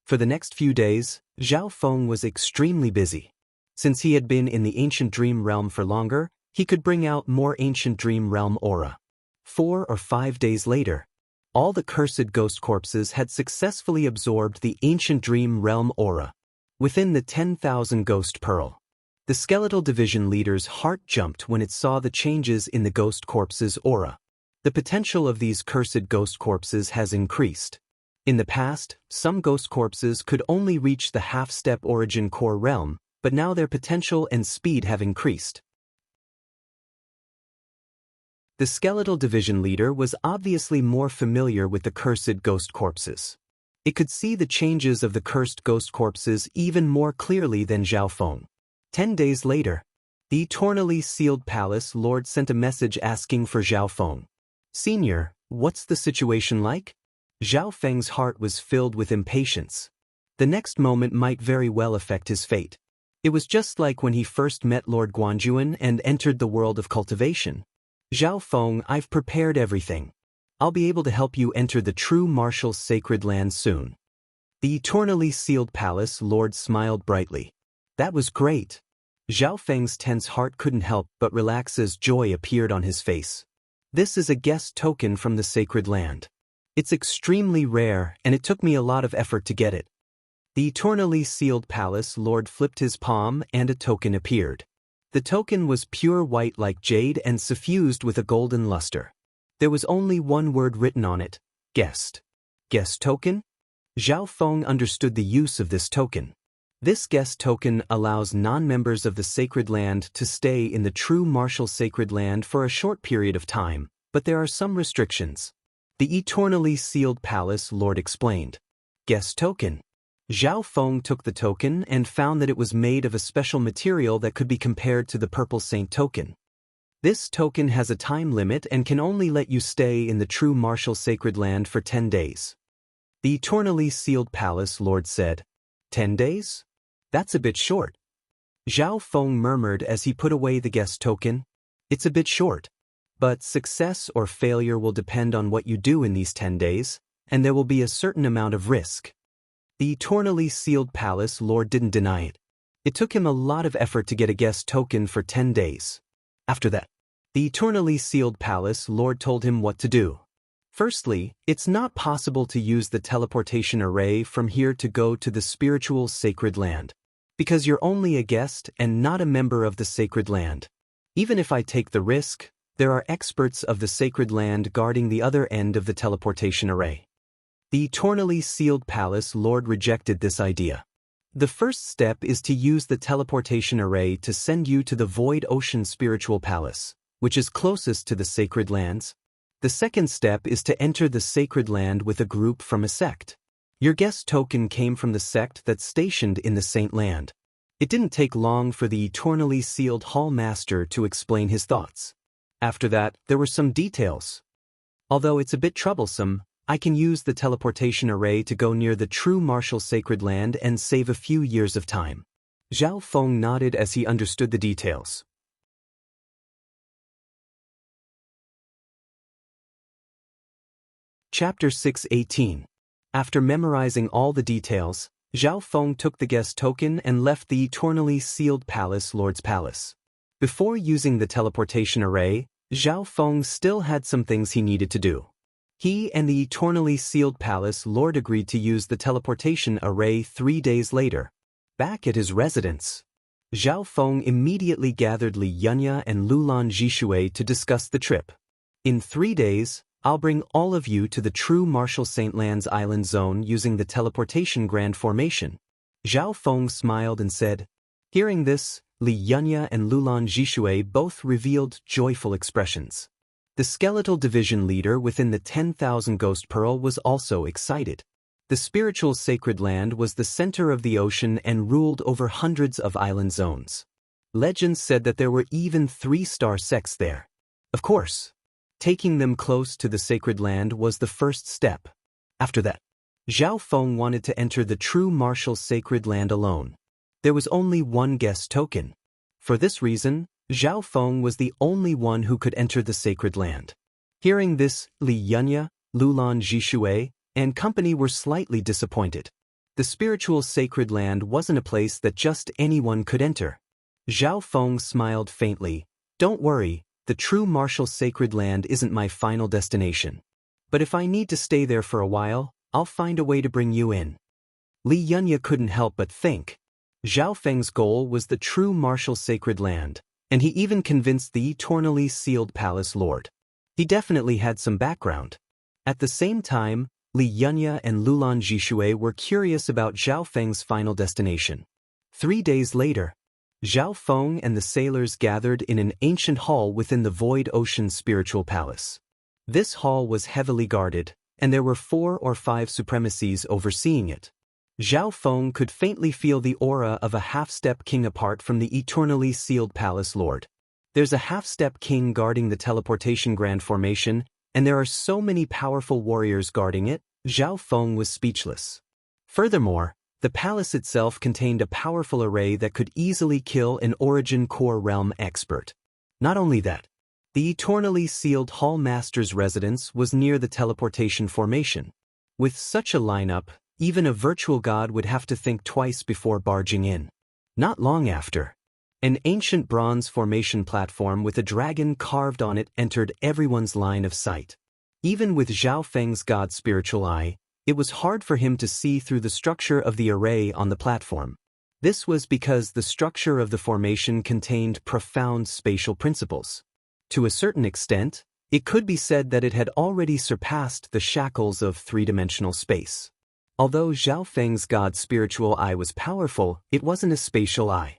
For the next few days, Zhao Feng was extremely busy. Since he had been in the ancient dream realm for longer, he could bring out more ancient dream realm aura. 4 or 5 days later, all the cursed ghost corpses had successfully absorbed the ancient dream realm aura. Within the 10,000 ghost pearl, the skeletal division leader's heart jumped when it saw the changes in the ghost corpse's aura. The potential of these cursed ghost corpses has increased. In the past, some ghost corpses could only reach the half-step origin core realm, but now their potential and speed have increased. The skeletal division leader was obviously more familiar with the cursed ghost corpses. It could see the changes of the cursed ghost corpses even more clearly than Zhao Feng. 10 days later, the eternally sealed palace lord sent a message asking for Zhao Feng. Senior, What's the situation like? Zhao Feng's heart was filled with impatience. The next moment might very well affect his fate. It was just like when he first met Lord Guanjuan and entered the world of cultivation. Zhao Feng, I've prepared everything. I'll be able to help you enter the true martial's sacred land soon. The eternally sealed palace lord smiled brightly. That was great. Zhao Feng's tense heart couldn't help but relax as joy appeared on his face. This is a guest token from the sacred land. It's extremely rare, and it took me a lot of effort to get it. The eternally sealed palace lord flipped his palm and a token appeared. The token was pure white like jade and suffused with a golden luster. There was only one word written on it: guest. Guest token? Zhao Feng understood the use of this token. This guest token allows non-members of the sacred land to stay in the true martial sacred land for a short period of time, but there are some restrictions. The eternally sealed palace lord explained. Guest token. Zhao Feng took the token and found that it was made of a special material that could be compared to the Purple Saint token. This token has a time limit and can only let you stay in the true martial sacred land for 10 days. The eternally sealed palace lord said. 10 days? That's a bit short. Zhao Feng murmured as he put away the guest token. It's a bit short. But success or failure will depend on what you do in these 10 days, and there will be a certain amount of risk. The eternally sealed palace lord didn't deny it. It took him a lot of effort to get a guest token for 10 days. After that, the eternally sealed palace lord told him what to do. Firstly, it's not possible to use the teleportation array from here to go to the spiritual sacred land, because you're only a guest and not a member of the sacred land. Even if I take the risk, there are experts of the sacred land guarding the other end of the teleportation array. The eternally sealed palace lord rejected this idea. The first step is to use the teleportation array to send you to the Void Ocean Spiritual Palace, which is closest to the sacred lands. The second step is to enter the sacred land with a group from a sect. Your guest token came from the sect that's stationed in the Saint Land. It didn't take long for the eternally sealed hall master to explain his thoughts. After that, there were some details. Although it's a bit troublesome, I can use the teleportation array to go near the true martial sacred land and save a few years of time. Zhao Feng nodded as he understood the details. Chapter 6:18. After memorizing all the details, Zhao Feng took the guest token and left the eternally sealed palace lord's palace. Before using the teleportation array, Zhao Feng still had some things he needed to do. He and the eternally sealed palace lord agreed to use the teleportation array 3 days later. Back at his residence, Zhao Feng immediately gathered Li Yunya and Lulan Jishui to discuss the trip. In 3 days, I'll bring all of you to the true martial Saint Land's island zone using the teleportation grand formation. Zhao Feng smiled and said. Hearing this, Li Yunya and Lulan Jishui both revealed joyful expressions. The skeletal division leader within the 10,000 Ghost Pearl was also excited. The spiritual sacred land was the center of the ocean and ruled over hundreds of island zones. Legends said that there were even 3-star sects there. Of course, taking them close to the sacred land was the first step. After that, Zhao Feng wanted to enter the true martial sacred land alone. There was only one guest token. For this reason, Zhao Feng was the only one who could enter the sacred land. Hearing this, Li Yunya, Lulan Jishui, and company were slightly disappointed. The spiritual sacred land wasn't a place that just anyone could enter. Zhao Feng smiled faintly. Don't worry, the true martial sacred land isn't my final destination. But if I need to stay there for a while, I'll find a way to bring you in. Li Yunya couldn't help but think. Zhao Feng's goal was the true martial sacred land, and he even convinced the eternally sealed palace lord. He definitely had some background. At the same time, Li Yunya and Lulan Jishui were curious about Zhao Feng's final destination. 3 days later, Zhao Feng and the sailors gathered in an ancient hall within the Void Ocean Spiritual Palace. This hall was heavily guarded, and there were 4 or 5 supremacies overseeing it. Zhao Feng could faintly feel the aura of a half-step king apart from the eternally sealed palace lord. There's a half-step king guarding the teleportation grand formation, and there are so many powerful warriors guarding it, Zhao Feng was speechless. Furthermore, the palace itself contained a powerful array that could easily kill an Origin Core realm expert. Not only that, the eternally sealed Hall Master's residence was near the teleportation formation. With such a lineup, even a virtual god would have to think twice before barging in. Not long after, an ancient bronze formation platform with a dragon carved on it entered everyone's line of sight. Even with Zhao Feng's god spiritual eye, it was hard for him to see through the structure of the array on the platform. This was because the structure of the formation contained profound spatial principles. To a certain extent, it could be said that it had already surpassed the shackles of three-dimensional space. Although Zhao Feng's god spiritual eye was powerful, it wasn't a spatial eye.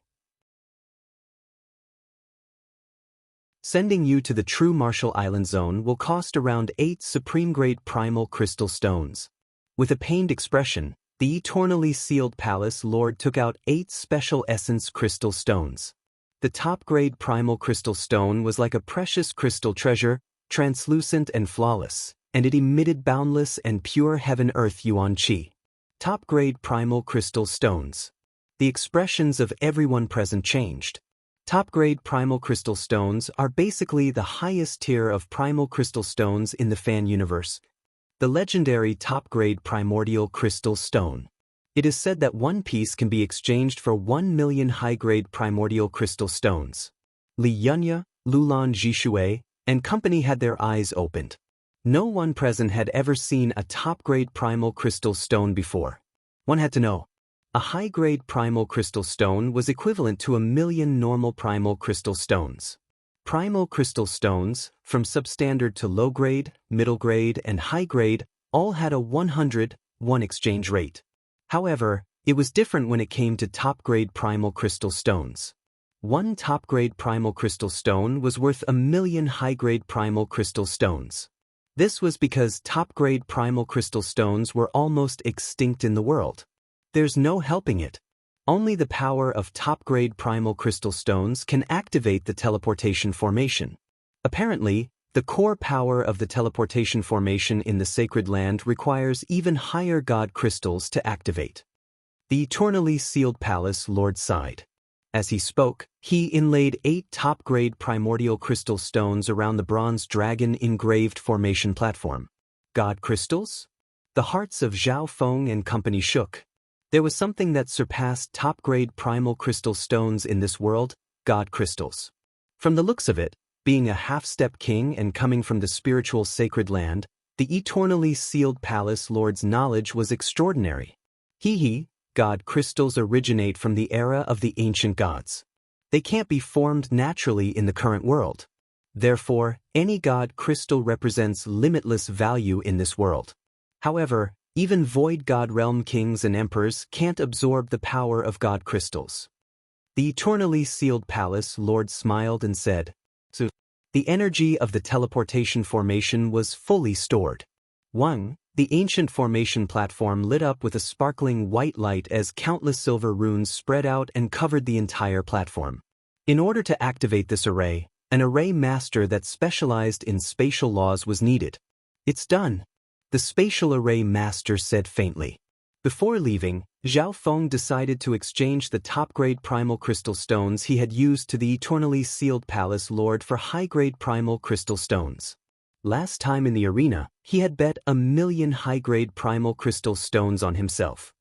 Sending you to the true Martial Island Zone will cost around 8 supreme-grade primal crystal stones. With a pained expression, the eternally sealed palace lord took out 8 special essence crystal stones. The top-grade primal crystal stone was like a precious crystal treasure, translucent and flawless, and it emitted boundless and pure heaven-earth yuan qi. Top-grade primal crystal stones. The expressions of everyone present changed. Top-grade primal crystal stones are basically the highest tier of primal crystal stones in the fan universe. The legendary top-grade primordial crystal stone. It is said that one piece can be exchanged for 1 million high-grade primordial crystal stones. Li Yunya, Lulan Zhishui, and company had their eyes opened. No one present had ever seen a top-grade primal crystal stone before. One had to know. A high-grade primal crystal stone was equivalent to 1 million normal primal crystal stones. Primal crystal stones, from substandard to low-grade, middle-grade, and high-grade, all had a 100:1 exchange rate. However, it was different when it came to top-grade primal crystal stones. One top-grade primal crystal stone was worth 1 million high-grade primal crystal stones. This was because top-grade primal crystal stones were almost extinct in the world. There's no helping it. Only the power of top-grade primal crystal stones can activate the teleportation formation. Apparently, the core power of the teleportation formation in the Sacred Land requires even higher god crystals to activate. The eternally sealed palace lord sighed. As he spoke, he inlaid 8 top-grade primordial crystal stones around the bronze dragon engraved formation platform. God crystals? The hearts of Zhao Feng and company shook. There was something that surpassed top-grade primal crystal stones in this world, god crystals. From the looks of it, being a half-step king and coming from the spiritual Sacred Land, the eternally sealed palace lord's knowledge was extraordinary. God crystals originate from the era of the ancient gods. They can't be formed naturally in the current world. Therefore, any god crystal represents limitless value in this world. However, even void god realm kings and emperors can't absorb the power of god crystals. The eternally sealed palace lord smiled and said, "So, the energy of the teleportation formation was fully stored." The ancient formation platform lit up with a sparkling white light as countless silver runes spread out and covered the entire platform. In order to activate this array, an array master that specialized in spatial laws was needed. "It's done," the spatial array master said faintly. Before leaving, Zhao Feng decided to exchange the top-grade primal crystal stones he had used to the eternally sealed palace lord for high-grade primal crystal stones. Last time in the arena, he had bet 1 million high-grade primal crystal stones on himself.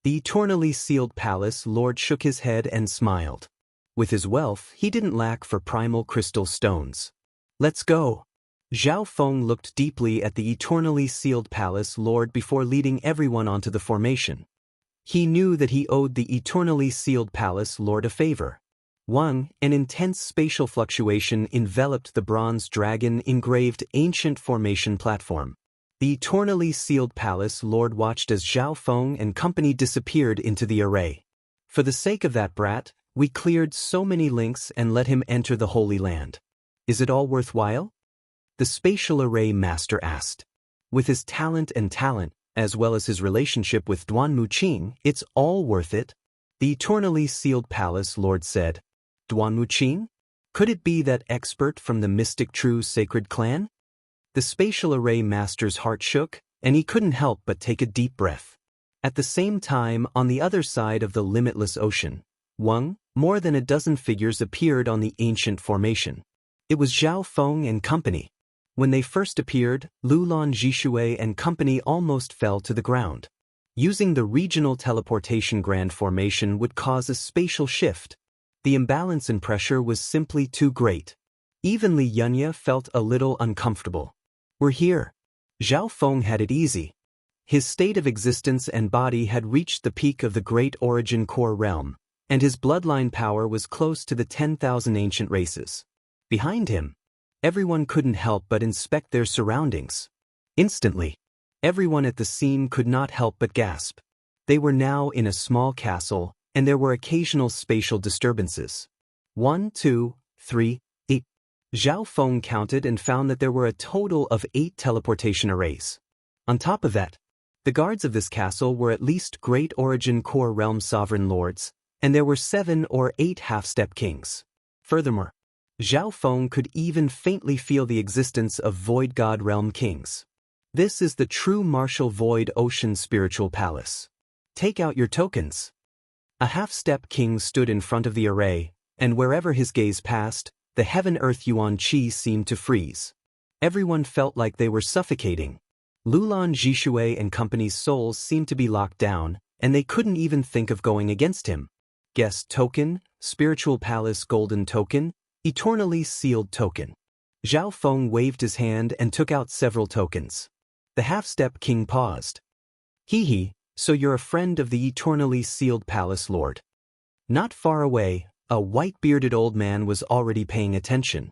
The eternally sealed palace lord shook his head and smiled. With his wealth, he didn't lack for primal crystal stones. "Let's go." Zhao Feng looked deeply at the eternally sealed palace lord before leading everyone onto the formation. He knew that he owed the eternally sealed palace lord a favor. An intense spatial fluctuation enveloped the bronze dragon engraved ancient formation platform. The eternally sealed palace lord watched as Zhao Feng and company disappeared into the array. "For the sake of that brat, we cleared so many links and let him enter the Holy Land. Is it all worthwhile?" The spatial array master asked. With his talent, as well as his relationship with Duan Muqing, it's all worth it, the eternally sealed palace lord said. "Duan Muqing? Could it be that expert from the mystic true sacred clan? The spatial array master's heart shook, and he couldn't help but take a deep breath. At the same time, on the other side of the limitless ocean, more than a dozen figures appeared on the ancient formation. It was Zhao Feng and company. When they first appeared, Lulan Zhishui and company almost fell to the ground. Using the regional teleportation grand formation would cause a spatial shift. The imbalance in pressure was simply too great. Even Li Yunya felt a little uncomfortable. We're here. Zhao Feng had it easy. His state of existence and body had reached the peak of the great origin core realm, and his bloodline power was close to the 10,000 ancient races. Behind him, everyone couldn't help but inspect their surroundings. Instantly, everyone at the scene could not help but gasp. They were now in a small castle, and there were occasional spatial disturbances. 1, 2, 3, 8. Zhao Feng counted and found that there were a total of 8 teleportation arrays. On top of that, the guards of this castle were at least Great Origin Core Realm Sovereign Lords, and there were 7 or 8 half-step kings. Furthermore, Zhao Feng could even faintly feel the existence of Void God Realm Kings. This is the true martial Void Ocean Spiritual Palace. Take out your tokens. A half-step king stood in front of the array, and wherever his gaze passed, the heaven-earth Yuan Qi seemed to freeze. Everyone felt like they were suffocating. Lulan Zhishui and company's souls seemed to be locked down, and they couldn't even think of going against him. Guest token, Spiritual Palace Golden Token, Eternally Sealed Token. Zhao Feng waved his hand and took out several tokens. The half-step king paused. Hee, so you're a friend of the Eternally Sealed Palace Lord. Not far away, a white-bearded old man was already paying attention.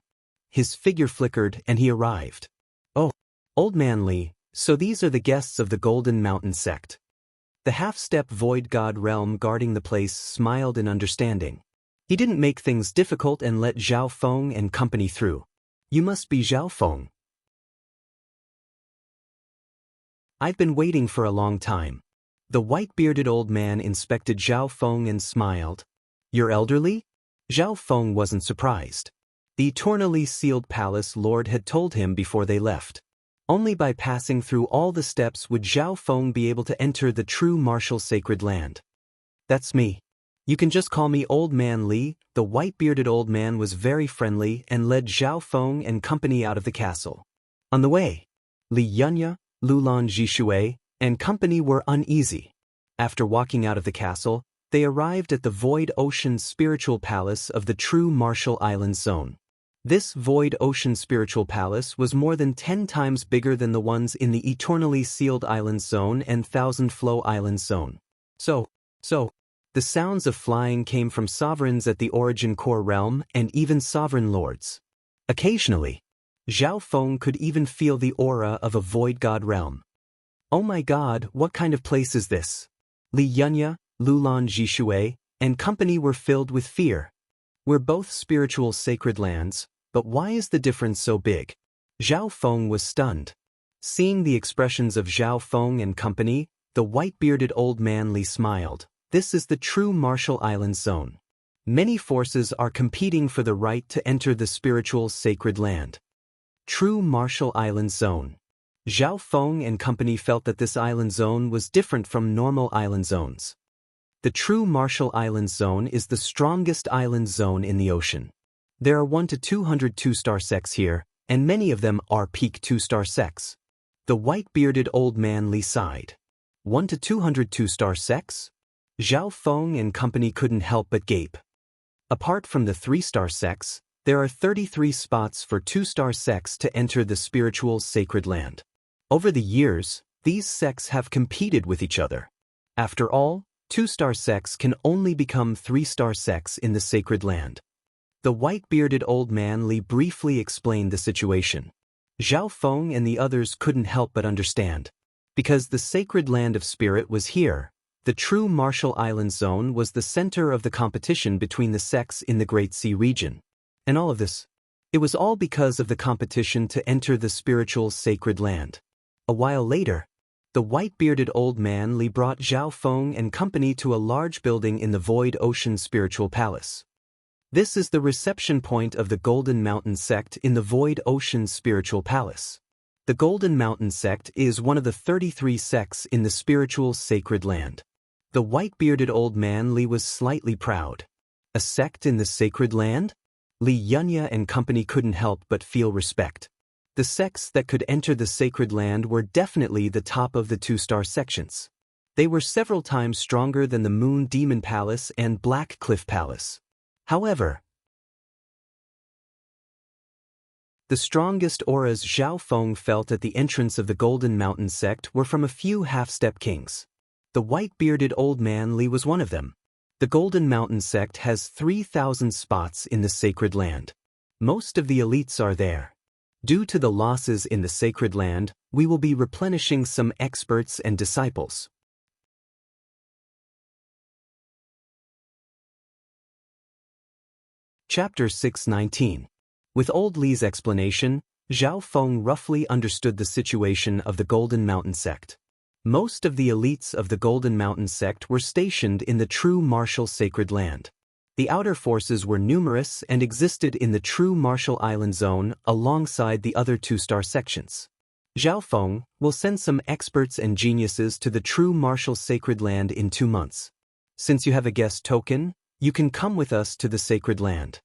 His figure flickered and he arrived. Oh, Old Man Li, so these are the guests of the Golden Mountain sect. The half-step Void God Realm guarding the place smiled in understanding. He didn't make things difficult and let Zhao Feng and company through. You must be Zhao Feng. I've been waiting for a long time. The white-bearded old man inspected Zhao Feng and smiled. You're elderly? Zhao Feng wasn't surprised. The Eternally Sealed Palace Lord had told him before they left. Only by passing through all the steps would Zhao Feng be able to enter the true martial sacred land. That's me. You can just call me Old Man Li. The white-bearded old man was very friendly and led Zhao Feng and company out of the castle. On the way, Li Yunya, Lulan Zhishui, and company were uneasy. After walking out of the castle, they arrived at the Void Ocean Spiritual Palace of the true Martial Island Zone. This Void Ocean Spiritual Palace was more than 10 times bigger than the ones in the Eternally Sealed Island Zone and Thousand Flow Island Zone. So, the sounds of flying came from sovereigns at the Origin Core Realm and even sovereign lords. Occasionally, Zhao Feng could even feel the aura of a Void God Realm. Oh my God, what kind of place is this? Li Yunya, Lulan Zhishui, and company were filled with fear. We're both spiritual sacred lands, but why is the difference so big? Zhao Feng was stunned. Seeing the expressions of Zhao Feng and company, the white-bearded old man Li smiled. This is the true Martial Island Zone. Many forces are competing for the right to enter the spiritual sacred land. True Martial Island Zone. Zhao Feng and company felt that this island zone was different from normal island zones. The true Martial Island Zone is the strongest island zone in the ocean. There are 1 to 200 2-star sects here, and many of them are peak 2-star sects. The white-bearded old man Li sighed. 1 to 200 2-star sects? Zhao Feng and company couldn't help but gape. Apart from the 3-star sects, there are 33 spots for 2-star sects to enter the spiritual sacred land. Over the years, these sects have competed with each other. After all, 2-star sects can only become 3-star sects in the sacred land. The white-bearded old man Li briefly explained the situation. Zhao Feng and the others couldn't help but understand. Because the sacred land of spirit was here, the true Martial Island Zone was the center of the competition between the sects in the Great Sea region. And all of this, it was all because of the competition to enter the spiritual sacred land. A while later, the white-bearded old man Li brought Zhao Feng and company to a large building in the Void Ocean Spiritual Palace. This is the reception point of the Golden Mountain sect in the Void Ocean Spiritual Palace. The Golden Mountain sect is one of the 33 sects in the spiritual sacred land. The white-bearded old man Li was slightly proud. A sect in the sacred land? Li Yunya and company couldn't help but feel respect. The sects that could enter the sacred land were definitely the top of the two-star sections. They were several times stronger than the Moon Demon Palace and Black Cliff Palace. However, the strongest auras Zhao Feng felt at the entrance of the Golden Mountain sect were from a few half-step kings. The white-bearded old man Li was one of them. The Golden Mountain sect has 3,000 spots in the sacred land. Most of the elites are there. Due to the losses in the sacred land, we will be replenishing some experts and disciples. Chapter 619. With old Li's explanation, Zhao Feng roughly understood the situation of the Golden Mountain sect. Most of the elites of the Golden Mountain sect were stationed in the true martial sacred land. The outer forces were numerous and existed in the true martial island zone alongside the other two-star sections. Zhao Feng will send some experts and geniuses to the true martial sacred land in 2 months. Since you have a guest token, you can come with us to the sacred land.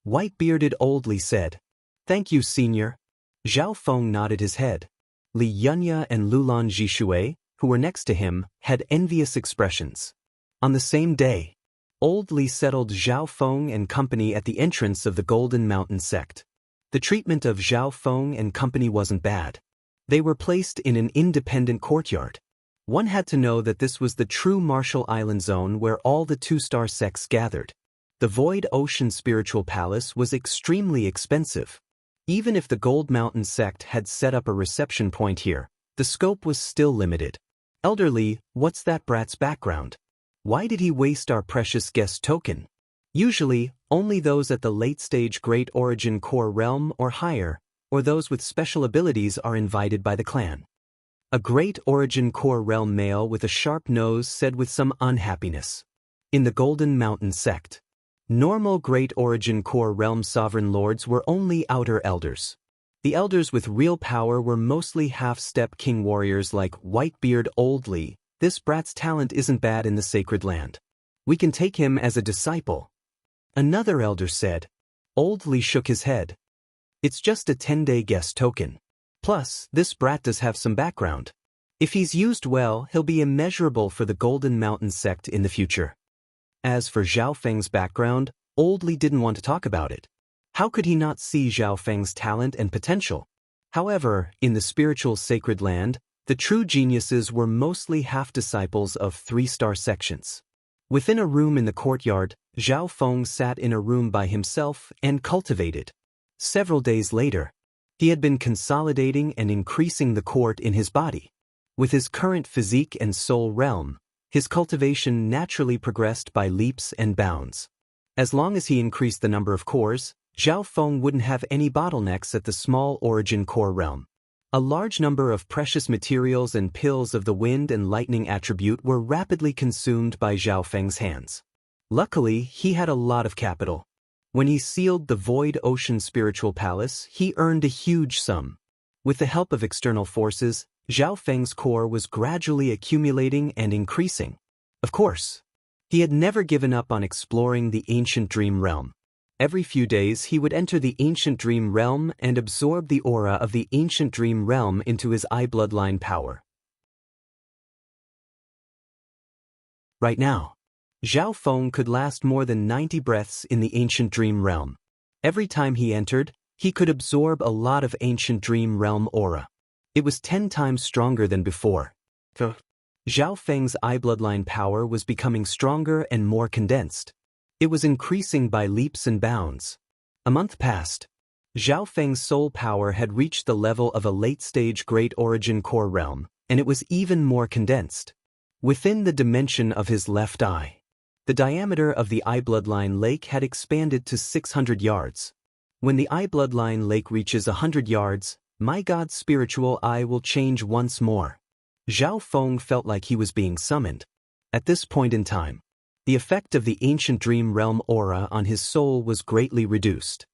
White-bearded old Li said. Thank you, senior. Zhao Feng nodded his head. Li Yunya and Lulan Jishui, who were next to him, had envious expressions. On the same day, old Li settled Zhao Feng and company at the entrance of the Golden Mountain sect. The treatment of Zhao Feng and company wasn't bad. They were placed in an independent courtyard. One had to know that this was the true martial island zone where all the two-star sects gathered. The Void Ocean Spiritual Palace was extremely expensive. Even if the Gold Mountain sect had set up a reception point here, the scope was still limited. Elderly, what's that brat's background? Why did he waste our precious guest token? Usually, only those at the late-stage Great Origin Core Realm or higher, or those with special abilities are invited by the clan. A Great Origin Core Realm male with a sharp nose said with some unhappiness. In the Golden Mountain sect, normal Great Origin Core Realm sovereign lords were only outer elders. The elders with real power were mostly half-step king warriors like Whitebeard Old Li. This brat's talent isn't bad in the sacred land. We can take him as a disciple. Another elder said. Old Li shook his head. It's just a 10-day guest token. Plus, this brat does have some background. If he's used well, he'll be immeasurable for the Golden Mountain sect in the future. As for Zhao Feng's background, Old Li didn't want to talk about it. How could he not see Zhao Feng's talent and potential? However, in the spiritual sacred land, the true geniuses were mostly half-disciples of 3-star sections. Within a room in the courtyard, Zhao Feng sat in a room by himself and cultivated. Several days later, he had been consolidating and increasing the court in his body. With his current physique and soul realm, his cultivation naturally progressed by leaps and bounds. As long as he increased the number of cores, Zhao Feng wouldn't have any bottlenecks at the small origin core realm. A large number of precious materials and pills of the wind and lightning attribute were rapidly consumed by Zhao Feng's hands. Luckily, he had a lot of capital. When he sealed the Void Ocean Spiritual Palace, he earned a huge sum. With the help of external forces, Zhao Feng's core was gradually accumulating and increasing. Of course, he had never given up on exploring the ancient dream realm. Every few days he would enter the ancient dream realm and absorb the aura of the ancient dream realm into his eye bloodline power. Right now, Zhao Feng could last more than 90 breaths in the ancient dream realm. Every time he entered, he could absorb a lot of ancient dream realm aura. It was 10 times stronger than before. Zhao Feng's eye bloodline power was becoming stronger and more condensed. It was increasing by leaps and bounds. A month passed. Zhao Feng's soul power had reached the level of a late-stage Great Origin Core Realm, and it was even more condensed. Within the dimension of his left eye, the diameter of the eye bloodline lake had expanded to 600 yards. When the eye bloodline lake reaches 100 yards, my God's spiritual eye will change once more. Zhao Feng felt like he was being summoned. At this point in time, The effect of the ancient dream realm aura on his soul was greatly reduced.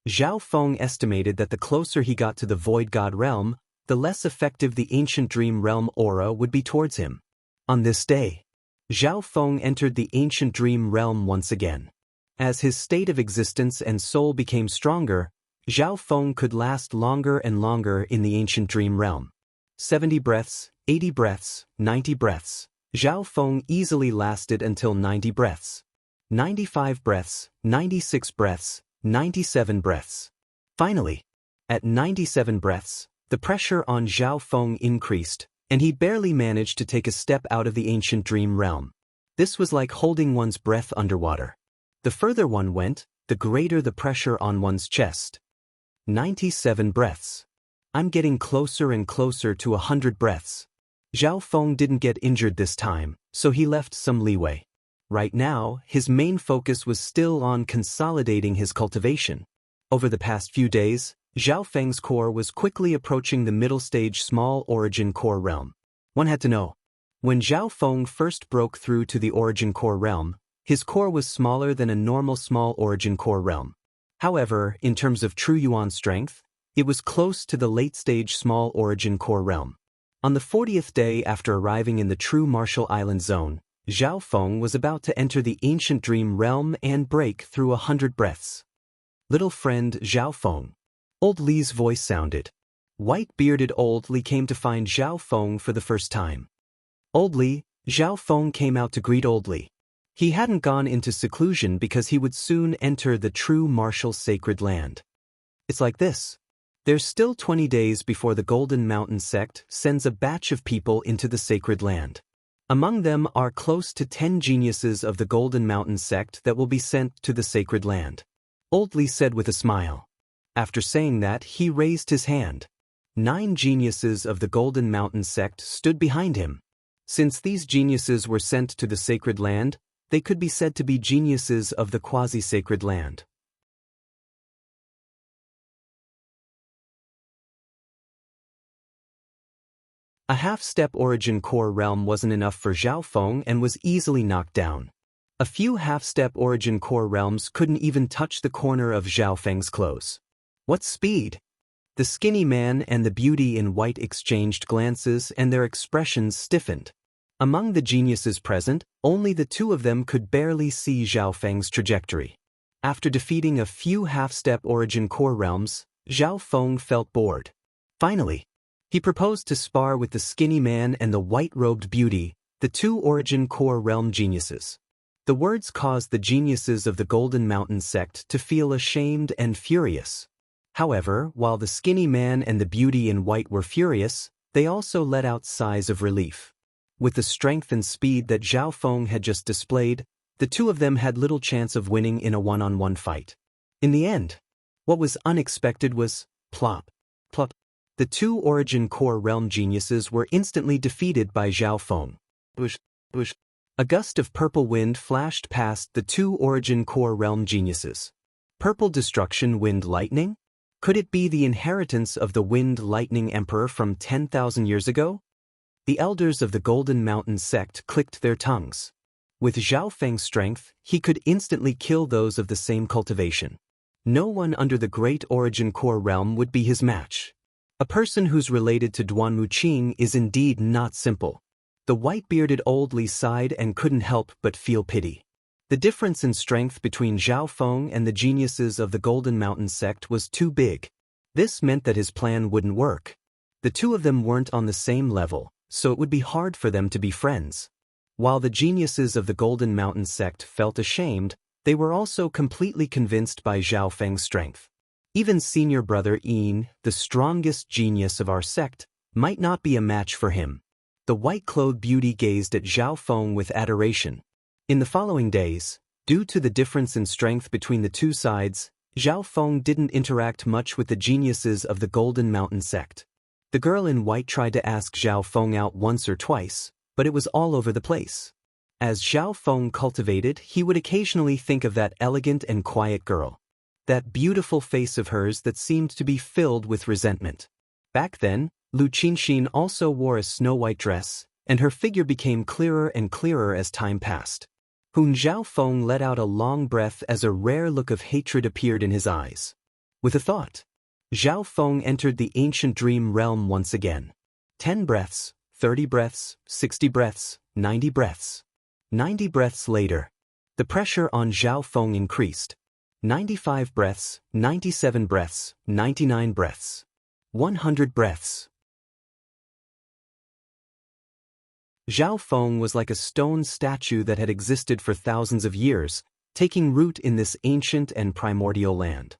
Zhao Feng estimated that the closer he got to the void god realm, the less effective the ancient dream realm aura would be towards him. On this day, Zhao Feng entered the ancient dream realm once again. As his state of existence and soul became stronger, Zhao Feng could last longer and longer in the ancient dream realm. 70 breaths, 80 breaths, 90 breaths. Zhao Feng easily lasted until 90 breaths. 95 breaths, 96 breaths, 97 breaths. Finally, at 97 breaths, the pressure on Zhao Feng increased, and he barely managed to take a step out of the ancient dream realm. This was like holding one's breath underwater. The further one went, the greater the pressure on one's chest. 97 breaths. I'm getting closer and closer to 100 breaths. Zhao Feng didn't get injured this time, so he left some leeway. Right now, his main focus was still on consolidating his cultivation. Over the past few days, Zhao Feng's core was quickly approaching the middle stage small origin core realm. One had to know. When Zhao Feng first broke through to the origin core realm, his core was smaller than a normal small origin core realm. However, in terms of true yuan strength, it was close to the late stage small origin core realm. On the 40th day after arriving in the true Martial Island zone, Zhao Feng was about to enter the ancient dream realm and break through 100 breaths. Little friend Zhao Feng. Old Li's voice sounded. White-bearded Old Li came to find Zhao Feng for the first time. Old Li, Zhao Feng came out to greet Old Li. He hadn't gone into seclusion because he would soon enter the true martial sacred land. It's like this. There's still 20 days before the Golden Mountain sect sends a batch of people into the sacred land. Among them are close to 10 geniuses of the Golden Mountain sect that will be sent to the sacred land. Old Li said with a smile. After saying that, he raised his hand. 9 geniuses of the Golden Mountain sect stood behind him. Since these geniuses were sent to the sacred land, they could be said to be geniuses of the quasi-sacred land. A half-step origin core realm wasn't enough for Zhao Feng and was easily knocked down. A few half-step origin core realms couldn't even touch the corner of Zhao Feng's clothes. What speed! The skinny man and the beauty in white exchanged glances and their expressions stiffened. Among the geniuses present, only the two of them could barely see Zhao Feng's trajectory. After defeating a few half-step origin core realms, Zhao Feng felt bored. Finally, he proposed to spar with the skinny man and the white-robed beauty, the two origin core realm geniuses. The words caused the geniuses of the Golden Mountain sect to feel ashamed and furious. However, while the skinny man and the beauty in white were furious, they also let out sighs of relief. With the strength and speed that Zhao Feng had just displayed, the two of them had little chance of winning in a one-on-one fight. In the end, what was unexpected was plop, plop. The two origin core realm geniuses were instantly defeated by Zhao Feng. Bush, bush. A gust of purple wind flashed past the two origin core realm geniuses. Purple destruction wind lightning? Could it be the inheritance of the wind lightning emperor from 10,000 years ago? The elders of the Golden Mountain sect clicked their tongues. With Zhao Feng's strength, he could instantly kill those of the same cultivation. No one under the great origin core realm would be his match. A person who's related to Duan Muqing is indeed not simple. The white-bearded Old Li sighed and couldn't help but feel pity. The difference in strength between Zhao Feng and the geniuses of the Golden Mountain sect was too big. This meant that his plan wouldn't work. The two of them weren't on the same level, so it would be hard for them to be friends. While the geniuses of the Golden Mountain sect felt ashamed, they were also completely convinced by Zhao Feng's strength. Even senior brother Yin, the strongest genius of our sect, might not be a match for him. The white-clothed beauty gazed at Zhao Feng with adoration. In the following days, due to the difference in strength between the two sides, Zhao Feng didn't interact much with the geniuses of the Golden Mountain sect. The girl in white tried to ask Zhao Feng out once or twice, but it was all over the place. As Zhao Feng cultivated, he would occasionally think of that elegant and quiet girl. That beautiful face of hers that seemed to be filled with resentment. Back then, Lu Qinxin also wore a snow-white dress, and her figure became clearer and clearer as time passed. Hun Xiaofeng let out a long breath as a rare look of hatred appeared in his eyes. With a thought, Xiaofeng entered the ancient dream realm once again. 10 breaths, 30 breaths, 60 breaths, 90 breaths. 90 breaths later, the pressure on Xiaofeng increased. 95 breaths, 97 breaths, 99 breaths. 100 breaths. Xiaofeng was like a stone statue that had existed for thousands of years, taking root in this ancient and primordial land.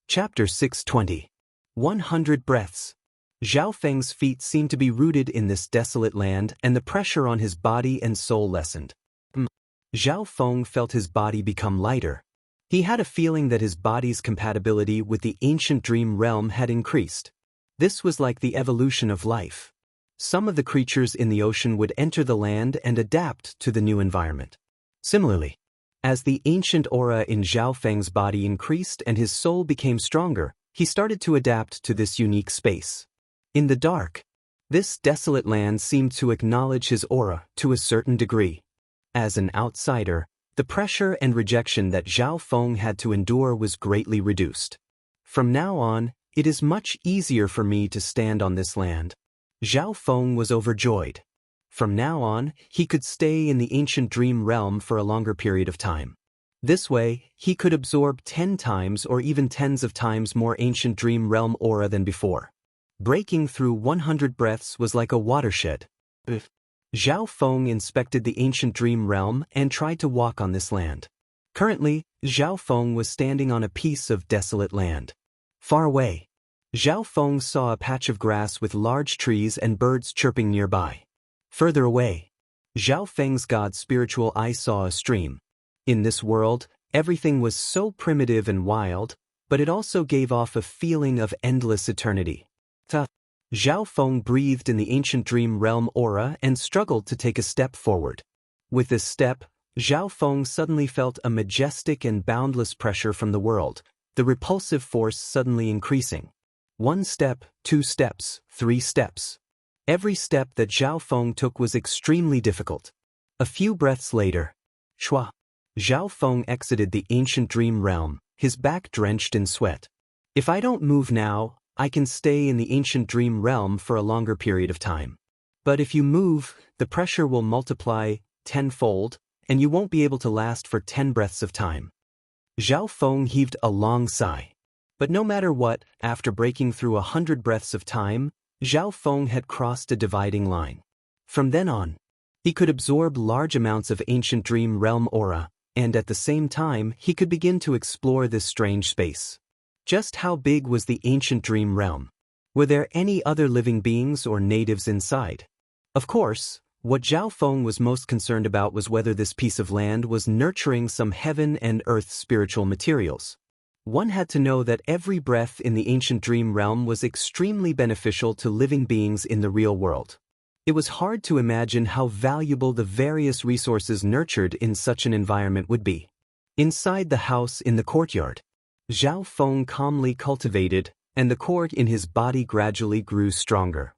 Chapter 620. 100 breaths. Xiaofeng's feet seemed to be rooted in this desolate land, and the pressure on his body and soul lessened. Xiaofeng felt his body become lighter. He had a feeling that his body's compatibility with the ancient dream realm had increased. This was like the evolution of life. Some of the creatures in the ocean would enter the land and adapt to the new environment. Similarly, as the ancient aura in Xiaofeng's body increased and his soul became stronger, he started to adapt to this unique space. In the dark, this desolate land seemed to acknowledge his aura to a certain degree. As an outsider, the pressure and rejection that Xiaofeng had to endure was greatly reduced. From now on, it is much easier for me to stand on this land. Xiaofeng was overjoyed. From now on, he could stay in the ancient dream realm for a longer period of time. This way, he could absorb 10 times or even tens of times more ancient dream realm aura than before. Breaking through 100 breaths was like a watershed. Xiaofeng inspected the ancient dream realm and tried to walk on this land. Currently, Xiaofeng was standing on a piece of desolate land. Far away, Xiaofeng saw a patch of grass with large trees and birds chirping nearby. Further away, Xiaofeng's god's spiritual eye saw a stream. In this world, everything was so primitive and wild, but it also gave off a feeling of endless eternity. Xiaofeng breathed in the ancient dream realm aura and struggled to take a step forward. With this step, Xiaofeng suddenly felt a majestic and boundless pressure from the world, the repulsive force suddenly increasing. 1 step, 2 steps, 3 steps. Every step that Xiaofeng took was extremely difficult. A few breaths later, Xiaofeng exited the ancient dream realm, his back drenched in sweat. If I don't move now, I can stay in the ancient dream realm for a longer period of time. But if you move, the pressure will multiply tenfold, and you won't be able to last for 10 breaths of time. Xiaofeng heaved a long sigh. But no matter what, after breaking through 100 breaths of time, Xiaofeng had crossed a dividing line. From then on, he could absorb large amounts of ancient dream realm aura, and at the same time he could begin to explore this strange space. Just how big was the ancient dream realm? Were there any other living beings or natives inside? Of course, what Xiaofeng was most concerned about was whether this piece of land was nurturing some heaven and earth spiritual materials. One had to know that every breath in the ancient dream realm was extremely beneficial to living beings in the real world. It was hard to imagine how valuable the various resources nurtured in such an environment would be. Inside the house in the courtyard, Xiaofeng calmly cultivated, and the cord in his body gradually grew stronger.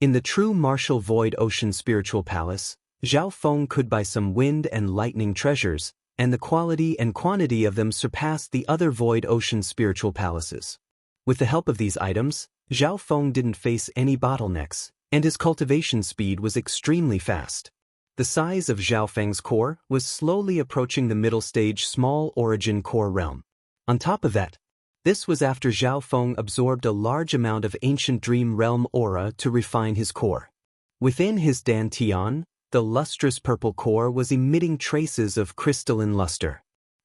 In the true martial void ocean spiritual palace, Xiaofeng could buy some wind and lightning treasures, and the quality and quantity of them surpassed the other void ocean spiritual palaces. With the help of these items, Xiaofeng didn't face any bottlenecks, and his cultivation speed was extremely fast. The size of Xiaofeng's core was slowly approaching the middle stage small origin core realm. On top of that, this was after Xiaofeng absorbed a large amount of ancient dream realm aura to refine his core. Within his dantian, the lustrous purple core was emitting traces of crystalline luster.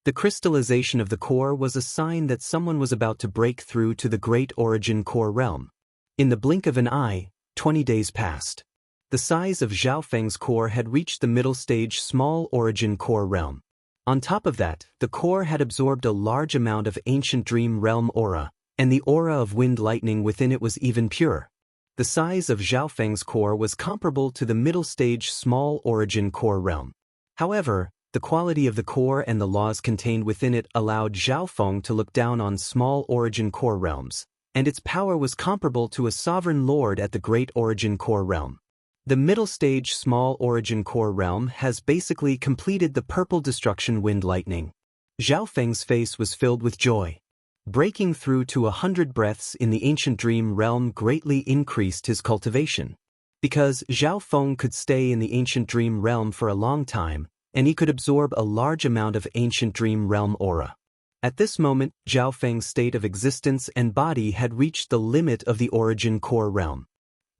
The crystallization of the core was a sign that someone was about to break through to the great origin core realm. In the blink of an eye, 20 days passed. The size of Xiaofeng's core had reached the middle stage small origin core realm. On top of that, the core had absorbed a large amount of ancient dream realm aura, and the aura of wind lightning within it was even pure. The size of Xiaofeng's core was comparable to the middle stage small origin core realm. However, the quality of the core and the laws contained within it allowed Xiaofeng to look down on small origin core realms, and its power was comparable to a sovereign lord at the Great Origin Core realm. The middle stage Small Origin Core realm has basically completed the purple destruction wind lightning. Zhao Feng's face was filled with joy. Breaking through to 100 breaths in the ancient dream realm greatly increased his cultivation. Because Zhao Feng could stay in the ancient dream realm for a long time, and he could absorb a large amount of ancient dream realm aura. At this moment, Zhao Feng's state of existence and body had reached the limit of the Origin Core realm.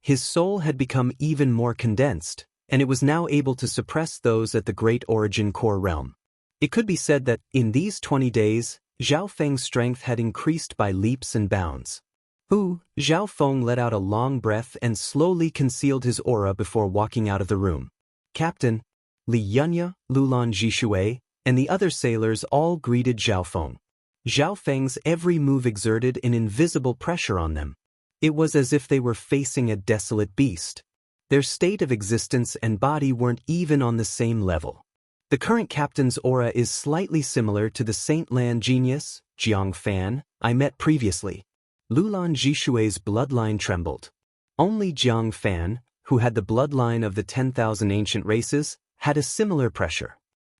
His soul had become even more condensed, and it was now able to suppress those at the Great Origin Core realm. It could be said that, in these 20 days, Zhao Feng's strength had increased by leaps and bounds. Zhao Feng let out a long breath and slowly concealed his aura before walking out of the room. Captain, Li Yunya, Lulan Jishui, and the other sailors all greeted Zhao Feng. Zhao Feng's every move exerted an invisible pressure on them. It was as if they were facing a desolate beast. Their state of existence and body weren't even on the same level. The current captain's aura is slightly similar to the Saint Lan genius, Jiang Fan, I met previously. Lulan Jishui's bloodline trembled. Only Jiang Fan, who had the bloodline of the 10,000 ancient races, had a similar pressure.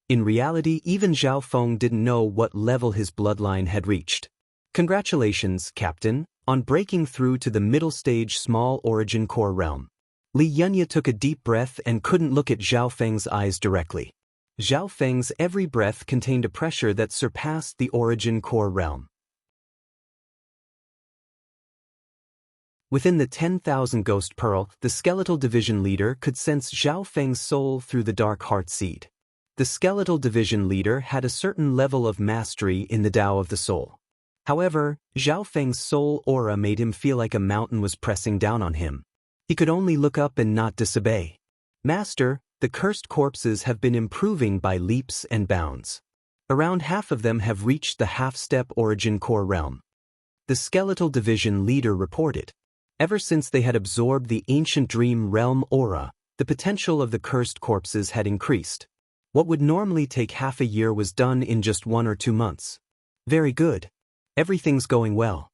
In reality, even Zhao Feng didn't know what level his bloodline had reached. Congratulations, Captain, on breaking through to the middle stage Small Origin Core realm. Li Yunya took a deep breath and couldn't look at Zhao Feng's eyes directly. Zhao Feng's every breath contained a pressure that surpassed the Origin Core realm. Within the 10,000 Ghost Pearl, the Skeletal Division leader could sense Zhao Feng's soul through the Dark Heart Seed. The Skeletal Division leader had a certain level of mastery in the Tao of the Soul. However, Zhao Feng's soul aura made him feel like a mountain was pressing down on him. He could only look up and not disobey. Master, the cursed corpses have been improving by leaps and bounds. Around half of them have reached the half-step Origin Core realm. The Skeletal Division leader reported. Ever since they had absorbed the ancient dream realm aura, the potential of the cursed corpses had increased. What would normally take half a year was done in just 1 or 2 months. Very good. Everything's going well.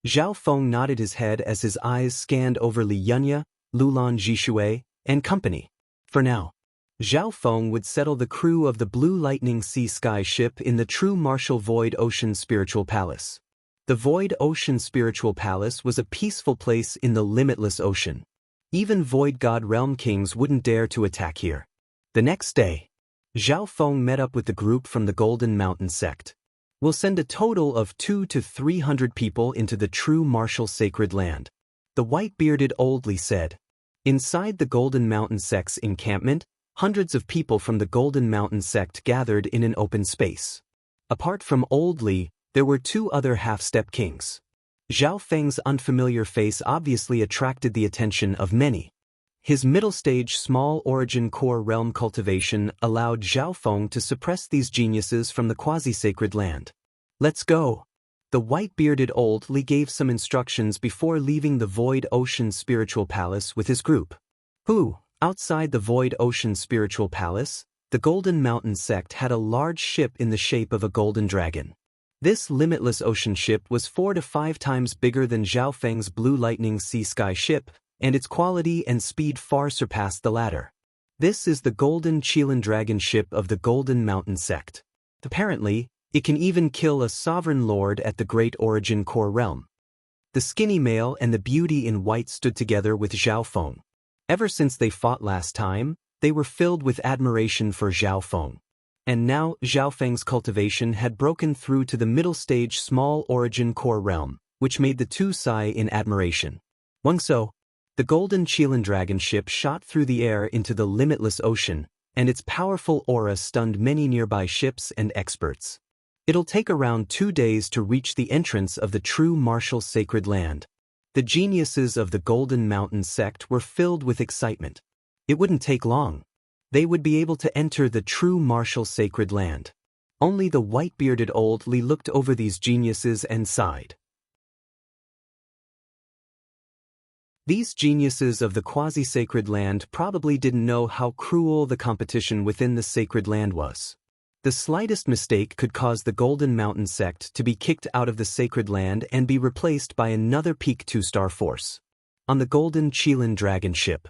Zhao Feng nodded his head as his eyes scanned over Li Yunya, Lulan Jishui, and company. For now, Zhao Feng would settle the crew of the Blue Lightning Sea Sky ship in the True Martial Void Ocean Spiritual Palace. The Void Ocean Spiritual Palace was a peaceful place in the limitless ocean. Even Void God Realm Kings wouldn't dare to attack here. The next day, Zhao Feng met up with the group from the Golden Mountain sect. We'll send a total of 200 to 300 people into the True Martial Sacred Land. The white-bearded Old Li said. Inside the Golden Mountain sect's encampment, hundreds of people from the Golden Mountain sect gathered in an open space. Apart from Old Li, there were 2 other half-step kings. Zhao Feng's unfamiliar face obviously attracted the attention of many. His middle-stage Small Origin Core realm cultivation allowed Zhao Feng to suppress these geniuses from the quasi-sacred land. Let's go. The white-bearded Old Li gave some instructions before leaving the Void Ocean Spiritual Palace with his group. Outside the Void Ocean Spiritual Palace, the Golden Mountain sect had a large ship in the shape of a golden dragon. This limitless ocean ship was 4 to 5 times bigger than Zhao Feng's Blue Lightning Sea Sky ship, and its quality and speed far surpassed the latter. This is the Golden Chilan Dragon ship of the Golden Mountain sect. Apparently, it can even kill a sovereign lord at the Great Origin Core realm. The skinny male and the beauty in white stood together with Zhao Feng. Ever since they fought last time, they were filled with admiration for Zhao Feng. And now Zhao Feng's cultivation had broken through to the middle stage Small Origin Core realm, which made the 2 sigh in admiration. Wangso, the Golden Chilan Dragon ship shot through the air into the limitless ocean, and its powerful aura stunned many nearby ships and experts. It'll take around 2 days to reach the entrance of the True Martial Sacred Land. The geniuses of the Golden Mountain sect were filled with excitement. It wouldn't take long. They would be able to enter the True Martial Sacred Land. Only the white-bearded Old Li looked over these geniuses and sighed. These geniuses of the quasi-sacred land probably didn't know how cruel the competition within the sacred land was. The slightest mistake could cause the Golden Mountain sect to be kicked out of the sacred land and be replaced by another peak 2-star force. On the Golden Qilin dragon ship.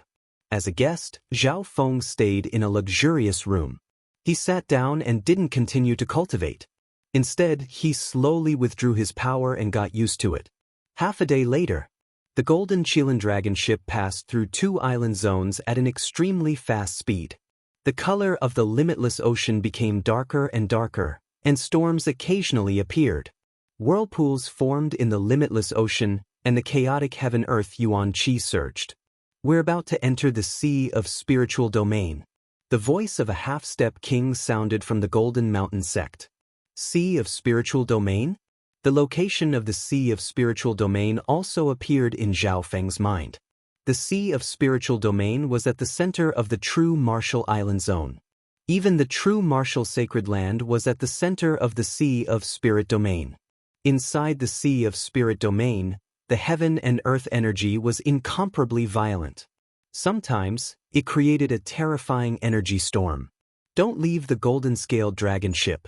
As a guest, Zhao Feng stayed in a luxurious room. He sat down and didn't continue to cultivate. Instead, he slowly withdrew his power and got used to it. Half a day later, the Golden Qilin dragon ship passed through 2 island zones at an extremely fast speed. The color of the limitless ocean became darker and darker, and storms occasionally appeared. Whirlpools formed in the limitless ocean, and the chaotic heaven-earth yuan qi surged. We're about to enter the sea of spiritual domain. The voice of a half-step king sounded from the Golden Mountain sect. Sea of spiritual domain? The location of the Sea of Spiritual Domain also appeared in Zhao Feng's mind. The Sea of Spiritual Domain was at the center of the true martial island zone. Even the true martial sacred land was at the center of the Sea of Spirit Domain. Inside the Sea of Spirit Domain, the heaven and earth energy was incomparably violent. Sometimes, it created a terrifying energy storm. Don't leave the golden-scaled dragon ship.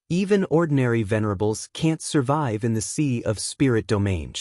Even ordinary venerables can't survive in the Sea of Spirit Domain.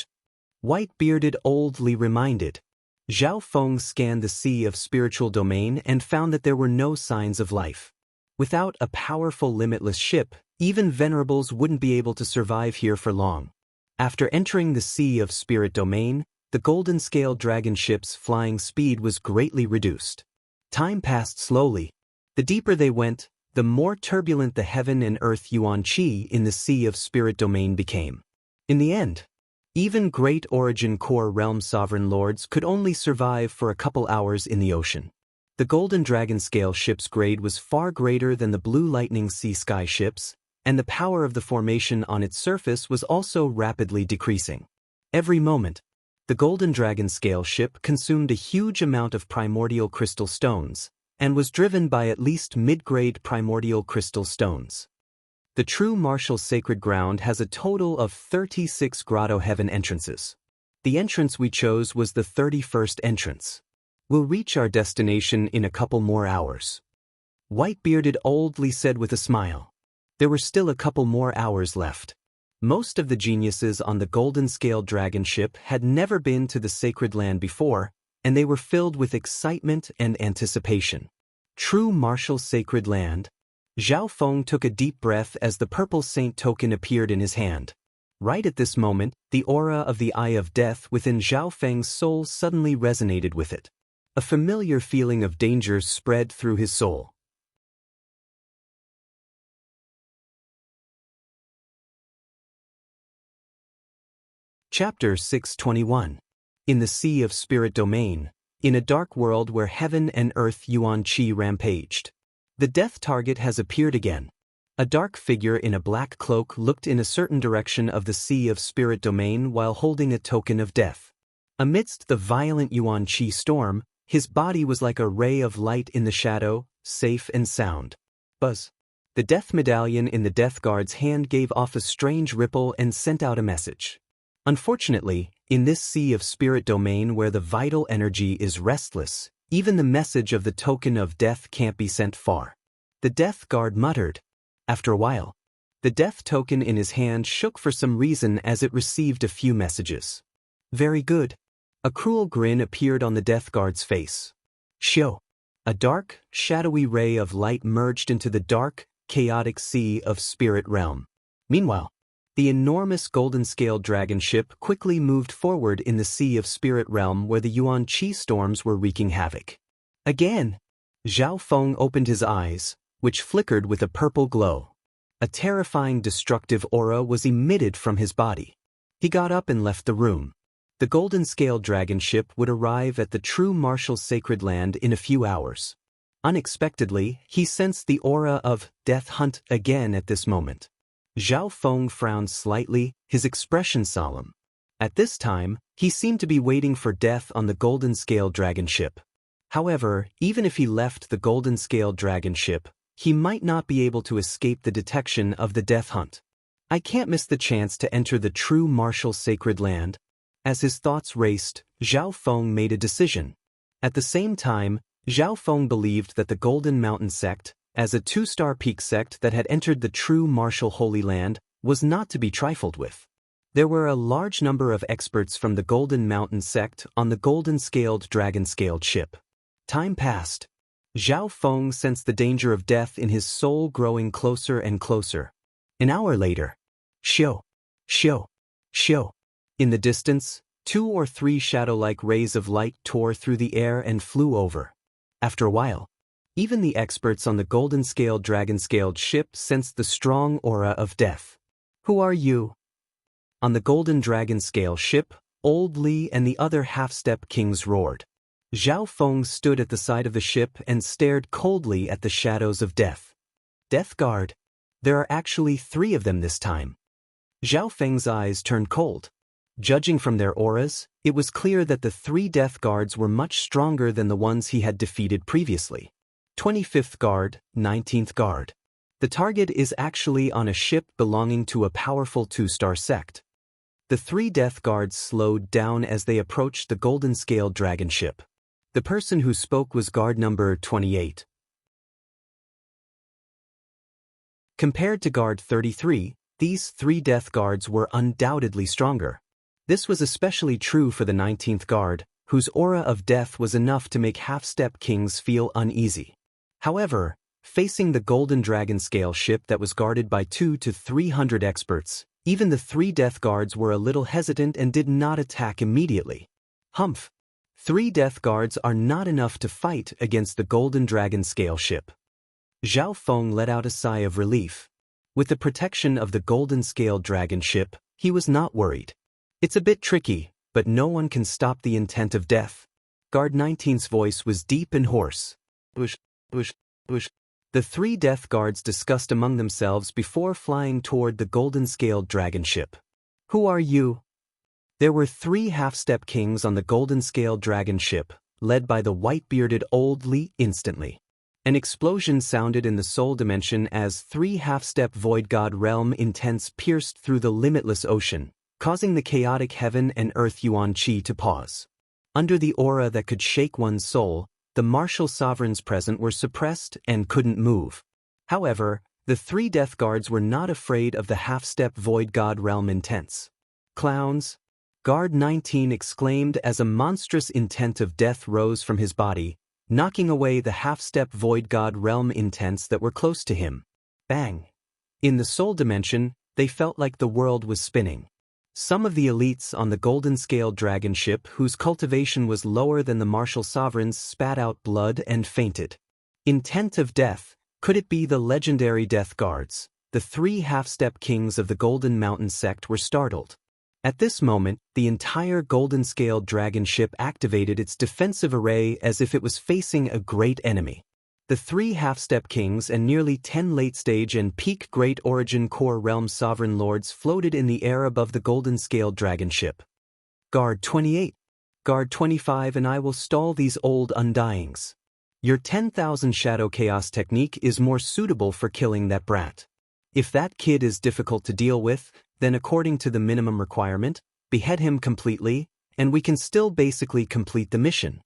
White-bearded oldly reminded. Zhao Feng scanned the Sea of Spiritual Domain and found that there were no signs of life. Without a powerful limitless ship, even venerables wouldn't be able to survive here for long. After entering the Sea of Spirit Domain, the golden-scaled dragon ship's flying speed was greatly reduced. Time passed slowly. The deeper they went, the more turbulent the heaven and earth yuan qi in the Sea of Spirit Domain became. In the end, even great Origin Core Realm sovereign lords could only survive for a couple hours in the ocean. The Golden Dragon scale ship's grade was far greater than the Blue Lightning Sea Sky ships, and the power of the formation on its surface was also rapidly decreasing. Every moment, the Golden Dragon scale ship consumed a huge amount of primordial crystal stones, and was driven by at least mid-grade primordial crystal stones. The true martial sacred ground has a total of 36 grotto heaven entrances. The entrance we chose was the 31st entrance. We'll reach our destination in a couple more hours. White-bearded oldly said with a smile. There were still a couple more hours left. Most of the geniuses on the golden-scaled dragon ship had never been to the sacred land before, and they were filled with excitement and anticipation. True martial sacred land. Zhao Feng took a deep breath as the purple saint token appeared in his hand. Right at this moment, the aura of the Eye of Death within Zhao Feng's soul suddenly resonated with it. A familiar feeling of danger spread through his soul. Chapter 621. In the Sea of Spirit Domain, in a dark world where heaven and earth yuan qi rampaged. The death target has appeared again. A dark figure in a black cloak looked in a certain direction of the Sea of Spirit Domain while holding a token of death. Amidst the violent yuan qi storm, his body was like a ray of light in the shadow, safe and sound. Buzz. The death medallion in the death guard's hand gave off a strange ripple and sent out a message. Unfortunately, in this Sea of Spirit Domain where the vital energy is restless, even the message of the token of death can't be sent far. The death guard muttered. After a while, the death token in his hand shook for some reason as it received a few messages. Very good. A cruel grin appeared on the death guard's face. Shio. A dark, shadowy ray of light merged into the dark, chaotic Sea of Spirit Realm. Meanwhile, the enormous golden-scaled dragon ship quickly moved forward in the Sea of Spirit Realm where the yuan qi storms were wreaking havoc. Again, Zhao Feng opened his eyes, which flickered with a purple glow. A terrifying destructive aura was emitted from his body. He got up and left the room. The golden-scaled dragon ship would arrive at the true martial sacred land in a few hours. Unexpectedly, he sensed the aura of death hunt again at this moment. Zhao Feng frowned slightly, his expression solemn. At this time, he seemed to be waiting for death on the golden-scaled dragon ship. However, even if he left the golden-scaled dragon ship, he might not be able to escape the detection of the death hunt. I can't miss the chance to enter the true martial sacred land. As his thoughts raced, Zhao Feng made a decision. At the same time, Zhao Feng believed that the Golden Mountain sect, as a two-star peak sect that had entered the true martial Holy Land was not to be trifled with. There were a large number of experts from the Golden Mountain sect on the golden-scaled dragon-scaled ship. Time passed. Zhao Feng sensed the danger of death in his soul growing closer and closer. An hour later. Xiu, xiu, xiu. In the distance, 2 or 3 shadow-like rays of light tore through the air and flew over. After a while, even the experts on the golden-scaled dragon-scaled ship sensed the strong aura of death. Who are you? On the golden dragon-scale ship, Old Li and the other half-step kings roared. Zhao Feng stood at the side of the ship and stared coldly at the shadows of death. Death Guard. There are actually 3 of them this time. Zhao Feng's eyes turned cold. Judging from their auras, it was clear that the 3 Death Guards were much stronger than the ones he had defeated previously. 25th Guard, 19th Guard. The target is actually on a ship belonging to a powerful 2-star sect. The 3 Death Guards slowed down as they approached the golden-scaled dragon ship. The person who spoke was guard number 28. Compared to guard 33, these 3 Death Guards were undoubtedly stronger. This was especially true for the 19th Guard, whose aura of death was enough to make half-step kings feel uneasy. However, facing the golden dragon scale ship that was guarded by 200 to 300 experts, even the 3 Death Guards were a little hesitant and did not attack immediately. Humph! 3 Death Guards are not enough to fight against the golden dragon scale ship. Zhao Feng let out a sigh of relief. With the protection of the golden scale dragon ship, he was not worried. It's a bit tricky, but no one can stop the intent of death. Guard 19's voice was deep and hoarse. Bush, bush, bush. The 3 Death Guards discussed among themselves before flying toward the golden-scaled dragon ship. Who are you? There were 3 half-step kings on the golden-scaled dragon ship, led by the white-bearded Old Li instantly. An explosion sounded in the soul dimension as 3 half-step void god realm intents pierced through the limitless ocean, causing the chaotic heaven and earth Yuan Qi to pause. Under the aura that could shake one's soul, the martial sovereigns present were suppressed and couldn't move. However, the 3 Death Guards were not afraid of the half-step void god realm intents. Clowns! Guard 19 exclaimed as a monstrous intent of death rose from his body, knocking away the half-step void god realm intents that were close to him. Bang! In the soul dimension, they felt like the world was spinning. Some of the elites on the golden-scaled dragon ship whose cultivation was lower than the martial sovereigns spat out blood and fainted. Intent of death, could it be the legendary Death Guards? The 3 half-step kings of the Golden Mountain sect were startled. At this moment, the entire golden-scaled dragon ship activated its defensive array as if it was facing a great enemy. The 3 half-step kings and nearly 10 late-stage and peak Great Origin Core Realm Sovereign Lords floated in the air above the golden-scaled dragon ship. Guard 28. Guard 25 and I will stall these old undyings. Your 10,000 Shadow Chaos technique is more suitable for killing that brat. If that kid is difficult to deal with, then according to the minimum requirement, behead him completely, and we can still basically complete the mission.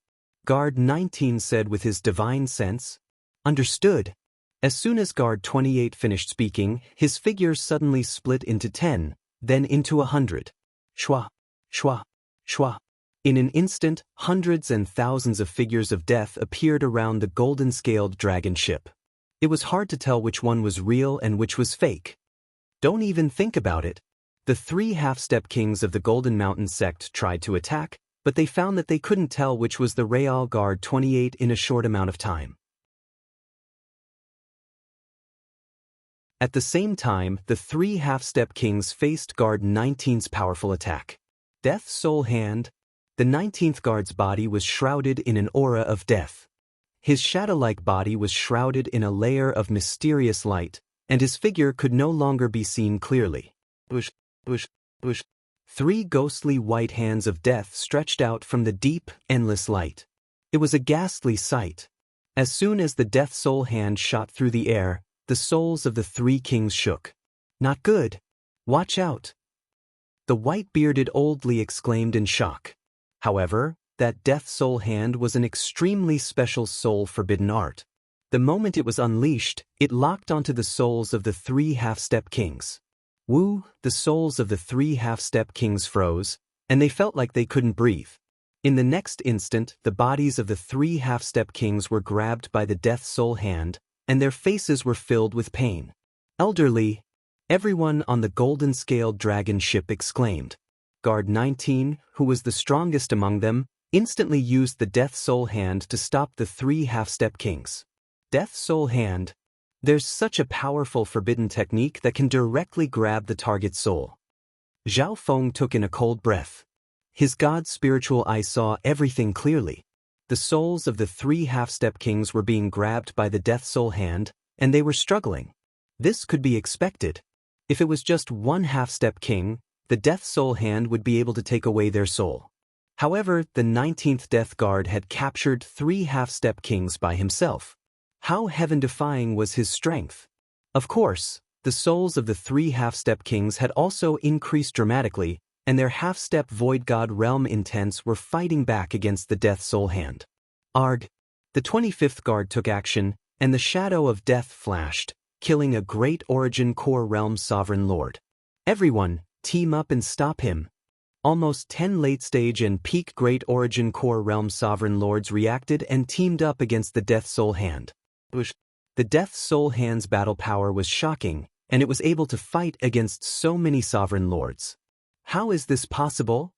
Guard 19 said with his divine sense. Understood. As soon as Guard 28 finished speaking, his figure suddenly split into 10, then into 100. Shwa, shwa, shwa. In an instant, hundreds and thousands of figures of death appeared around the golden-scaled dragon ship. It was hard to tell which one was real and which was fake. Don't even think about it. The 3 half-step kings of the Golden Mountain sect tried to attack, but they found that they couldn't tell which was the Real Guard 28 in a short amount of time. At the same time, the 3 half-step kings faced Guard 19's powerful attack. Death Soul Hand. The 19th Guard's body was shrouded in an aura of death. His shadow-like body was shrouded in a layer of mysterious light, and his figure could no longer be seen clearly. Bush, bush, bush. 3 ghostly white hands of death stretched out from the deep, endless light. It was a ghastly sight. As soon as the Death Soul Hand shot through the air, the souls of the 3 kings shook. Not good. Watch out. The white-bearded Old Li exclaimed in shock. However, that Death Soul Hand was an extremely special soul forbidden art. The moment it was unleashed, it locked onto the souls of the 3 half-step kings. Woo, the souls of the 3 half-step kings froze, and they felt like they couldn't breathe. In the next instant, the bodies of the 3 half-step kings were grabbed by the death soul hand, and their faces were filled with pain. Elderly, everyone on the golden-scaled dragon ship exclaimed. Guard 19, who was the strongest among them, instantly used the death soul hand to stop the 3 half-step kings. Death soul hand. There's such a powerful forbidden technique that can directly grab the target soul. Zhao Feng took in a cold breath. His god's spiritual eye saw everything clearly. The souls of the 3 half-step kings were being grabbed by the death soul hand, and they were struggling. This could be expected. If it was just one half-step king, the death soul hand would be able to take away their soul. However, the 19th Death Guard had captured 3 half-step kings by himself. How heaven-defying was his strength? Of course, the souls of the 3 half-step kings had also increased dramatically, and their half-step void god realm intents were fighting back against the death soul hand. Arg! The 25th guard took action, and the shadow of death flashed, killing a great origin core realm sovereign lord. Everyone, team up and stop him. Almost 10 late-stage and peak great origin core realm sovereign lords reacted and teamed up against the death soul hand. The death soul hand's battle power was shocking, and it was able to fight against so many sovereign lords. How is this possible?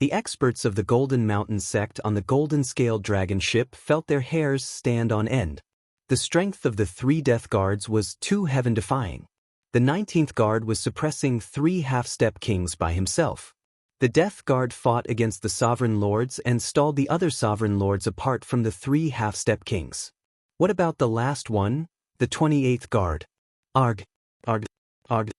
The experts of the Golden Mountain sect on the Golden Scaled Dragon ship felt their hairs stand on end. The strength of the 3 death guards was too heaven-defying. The 19th guard was suppressing 3 half-step kings by himself. The death guard fought against the sovereign lords and stalled the other sovereign lords apart from the 3 half-step kings. What about the last one, the 28th guard? Arg, arg, arg.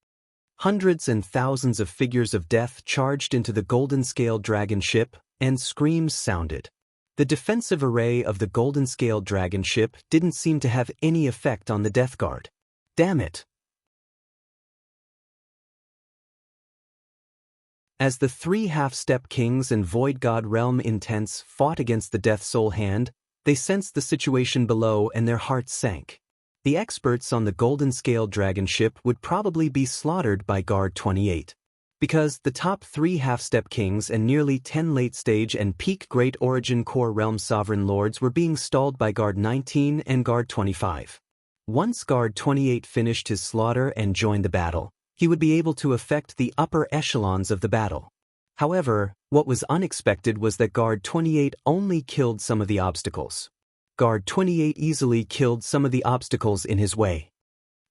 Hundreds and thousands of figures of death charged into the golden-scaled dragon ship, and screams sounded. The defensive array of the golden-scaled dragon ship didn't seem to have any effect on the death guard. Damn it! As the 3 half-step kings and void god realm intents fought against the death soul hand, they sensed the situation below and their hearts sank. The experts on the golden-scaled dragon ship would probably be slaughtered by Guard 28. Because the top 3 half-step kings and nearly 10 late-stage and peak great origin core realm sovereign lords were being stalled by Guard 19 and Guard 25. Once Guard 28 finished his slaughter and joined the battle, he would be able to affect the upper echelons of the battle. However, what was unexpected was that Guard 28 only killed some of the obstacles. Guard 28 easily killed some of the obstacles in his way.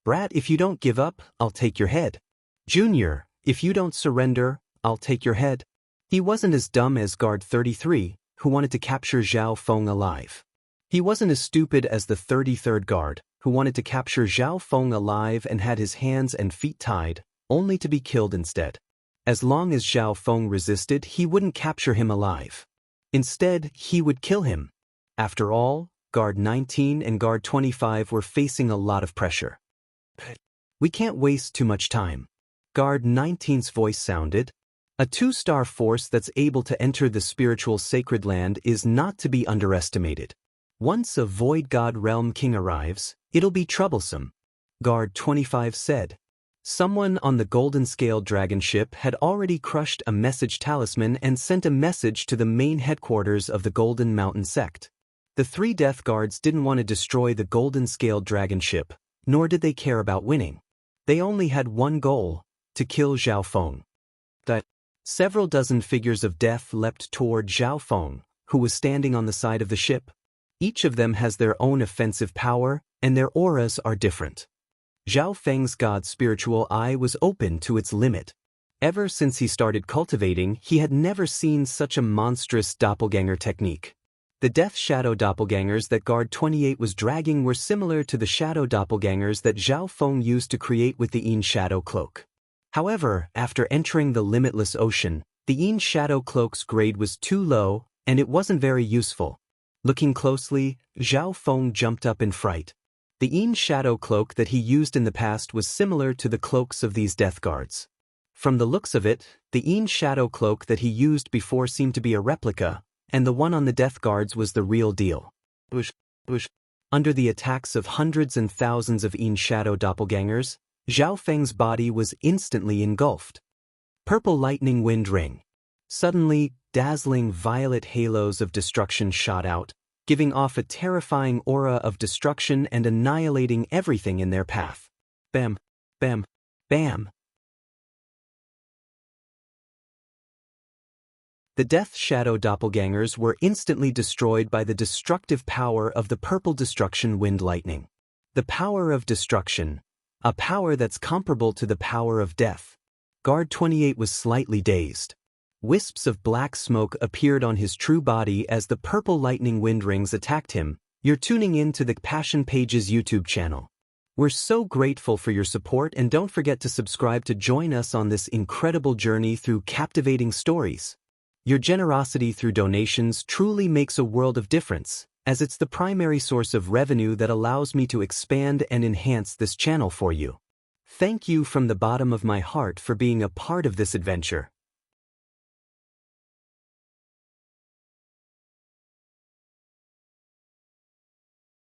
Brat, if you don't give up, I'll take your head. Junior, if you don't surrender, I'll take your head. He wasn't as dumb as Guard 33, who wanted to capture Zhao Feng alive. He wasn't as stupid as the 33rd guard, who wanted to capture Zhao Feng alive and had his hands and feet tied, only to be killed instead. As long as Zhao Feng resisted, he wouldn't capture him alive. Instead, he would kill him. After all, Guard 19 and Guard 25 were facing a lot of pressure. We can't waste too much time. Guard 19's voice sounded. A 2-star force that's able to enter the spiritual sacred land is not to be underestimated. Once a void god realm king arrives, it'll be troublesome. Guard 25 said. Someone on the golden scaled dragon ship had already crushed a message talisman and sent a message to the main headquarters of the Golden Mountain sect. The 3 death guards didn't want to destroy the golden scaled dragon ship, nor did they care about winning. They only had one goal, to kill Zhao Feng. Several dozen figures of death leapt toward Zhao Feng, who was standing on the side of the ship. Each of them has their own offensive power, and their auras are different. Zhao Feng's god's spiritual eye was open to its limit. Ever since he started cultivating, he had never seen such a monstrous doppelganger technique. The death shadow doppelgangers that Guard 28 was dragging were similar to the shadow doppelgangers that Zhao Feng used to create with the Yin shadow cloak. However, after entering the limitless ocean, the Yin shadow cloak's grade was too low, and it wasn't very useful. Looking closely, Zhao Feng jumped up in fright. The Yin shadow cloak that he used in the past was similar to the cloaks of these death guards. From the looks of it, the Yin shadow cloak that he used before seemed to be a replica, and the one on the death guards was the real deal. Under the attacks of hundreds and thousands of Yin shadow doppelgangers, Zhao Feng's body was instantly engulfed. Purple lightning wind ring. Suddenly, dazzling violet halos of destruction shot out, giving off a terrifying aura of destruction and annihilating everything in their path. Bam, bam, bam. The Death Shadow doppelgangers were instantly destroyed by the destructive power of the purple destruction wind lightning. The power of destruction, a power that's comparable to the power of death. Guard 28 was slightly dazed. Wisps of black smoke appeared on his true body as the purple lightning wind rings attacked him. You're tuning in to the Passion Pages YouTube channel. We're so grateful for your support, and don't forget to subscribe to join us on this incredible journey through captivating stories. Your generosity through donations truly makes a world of difference, as it's the primary source of revenue that allows me to expand and enhance this channel for you. Thank you from the bottom of my heart for being a part of this adventure.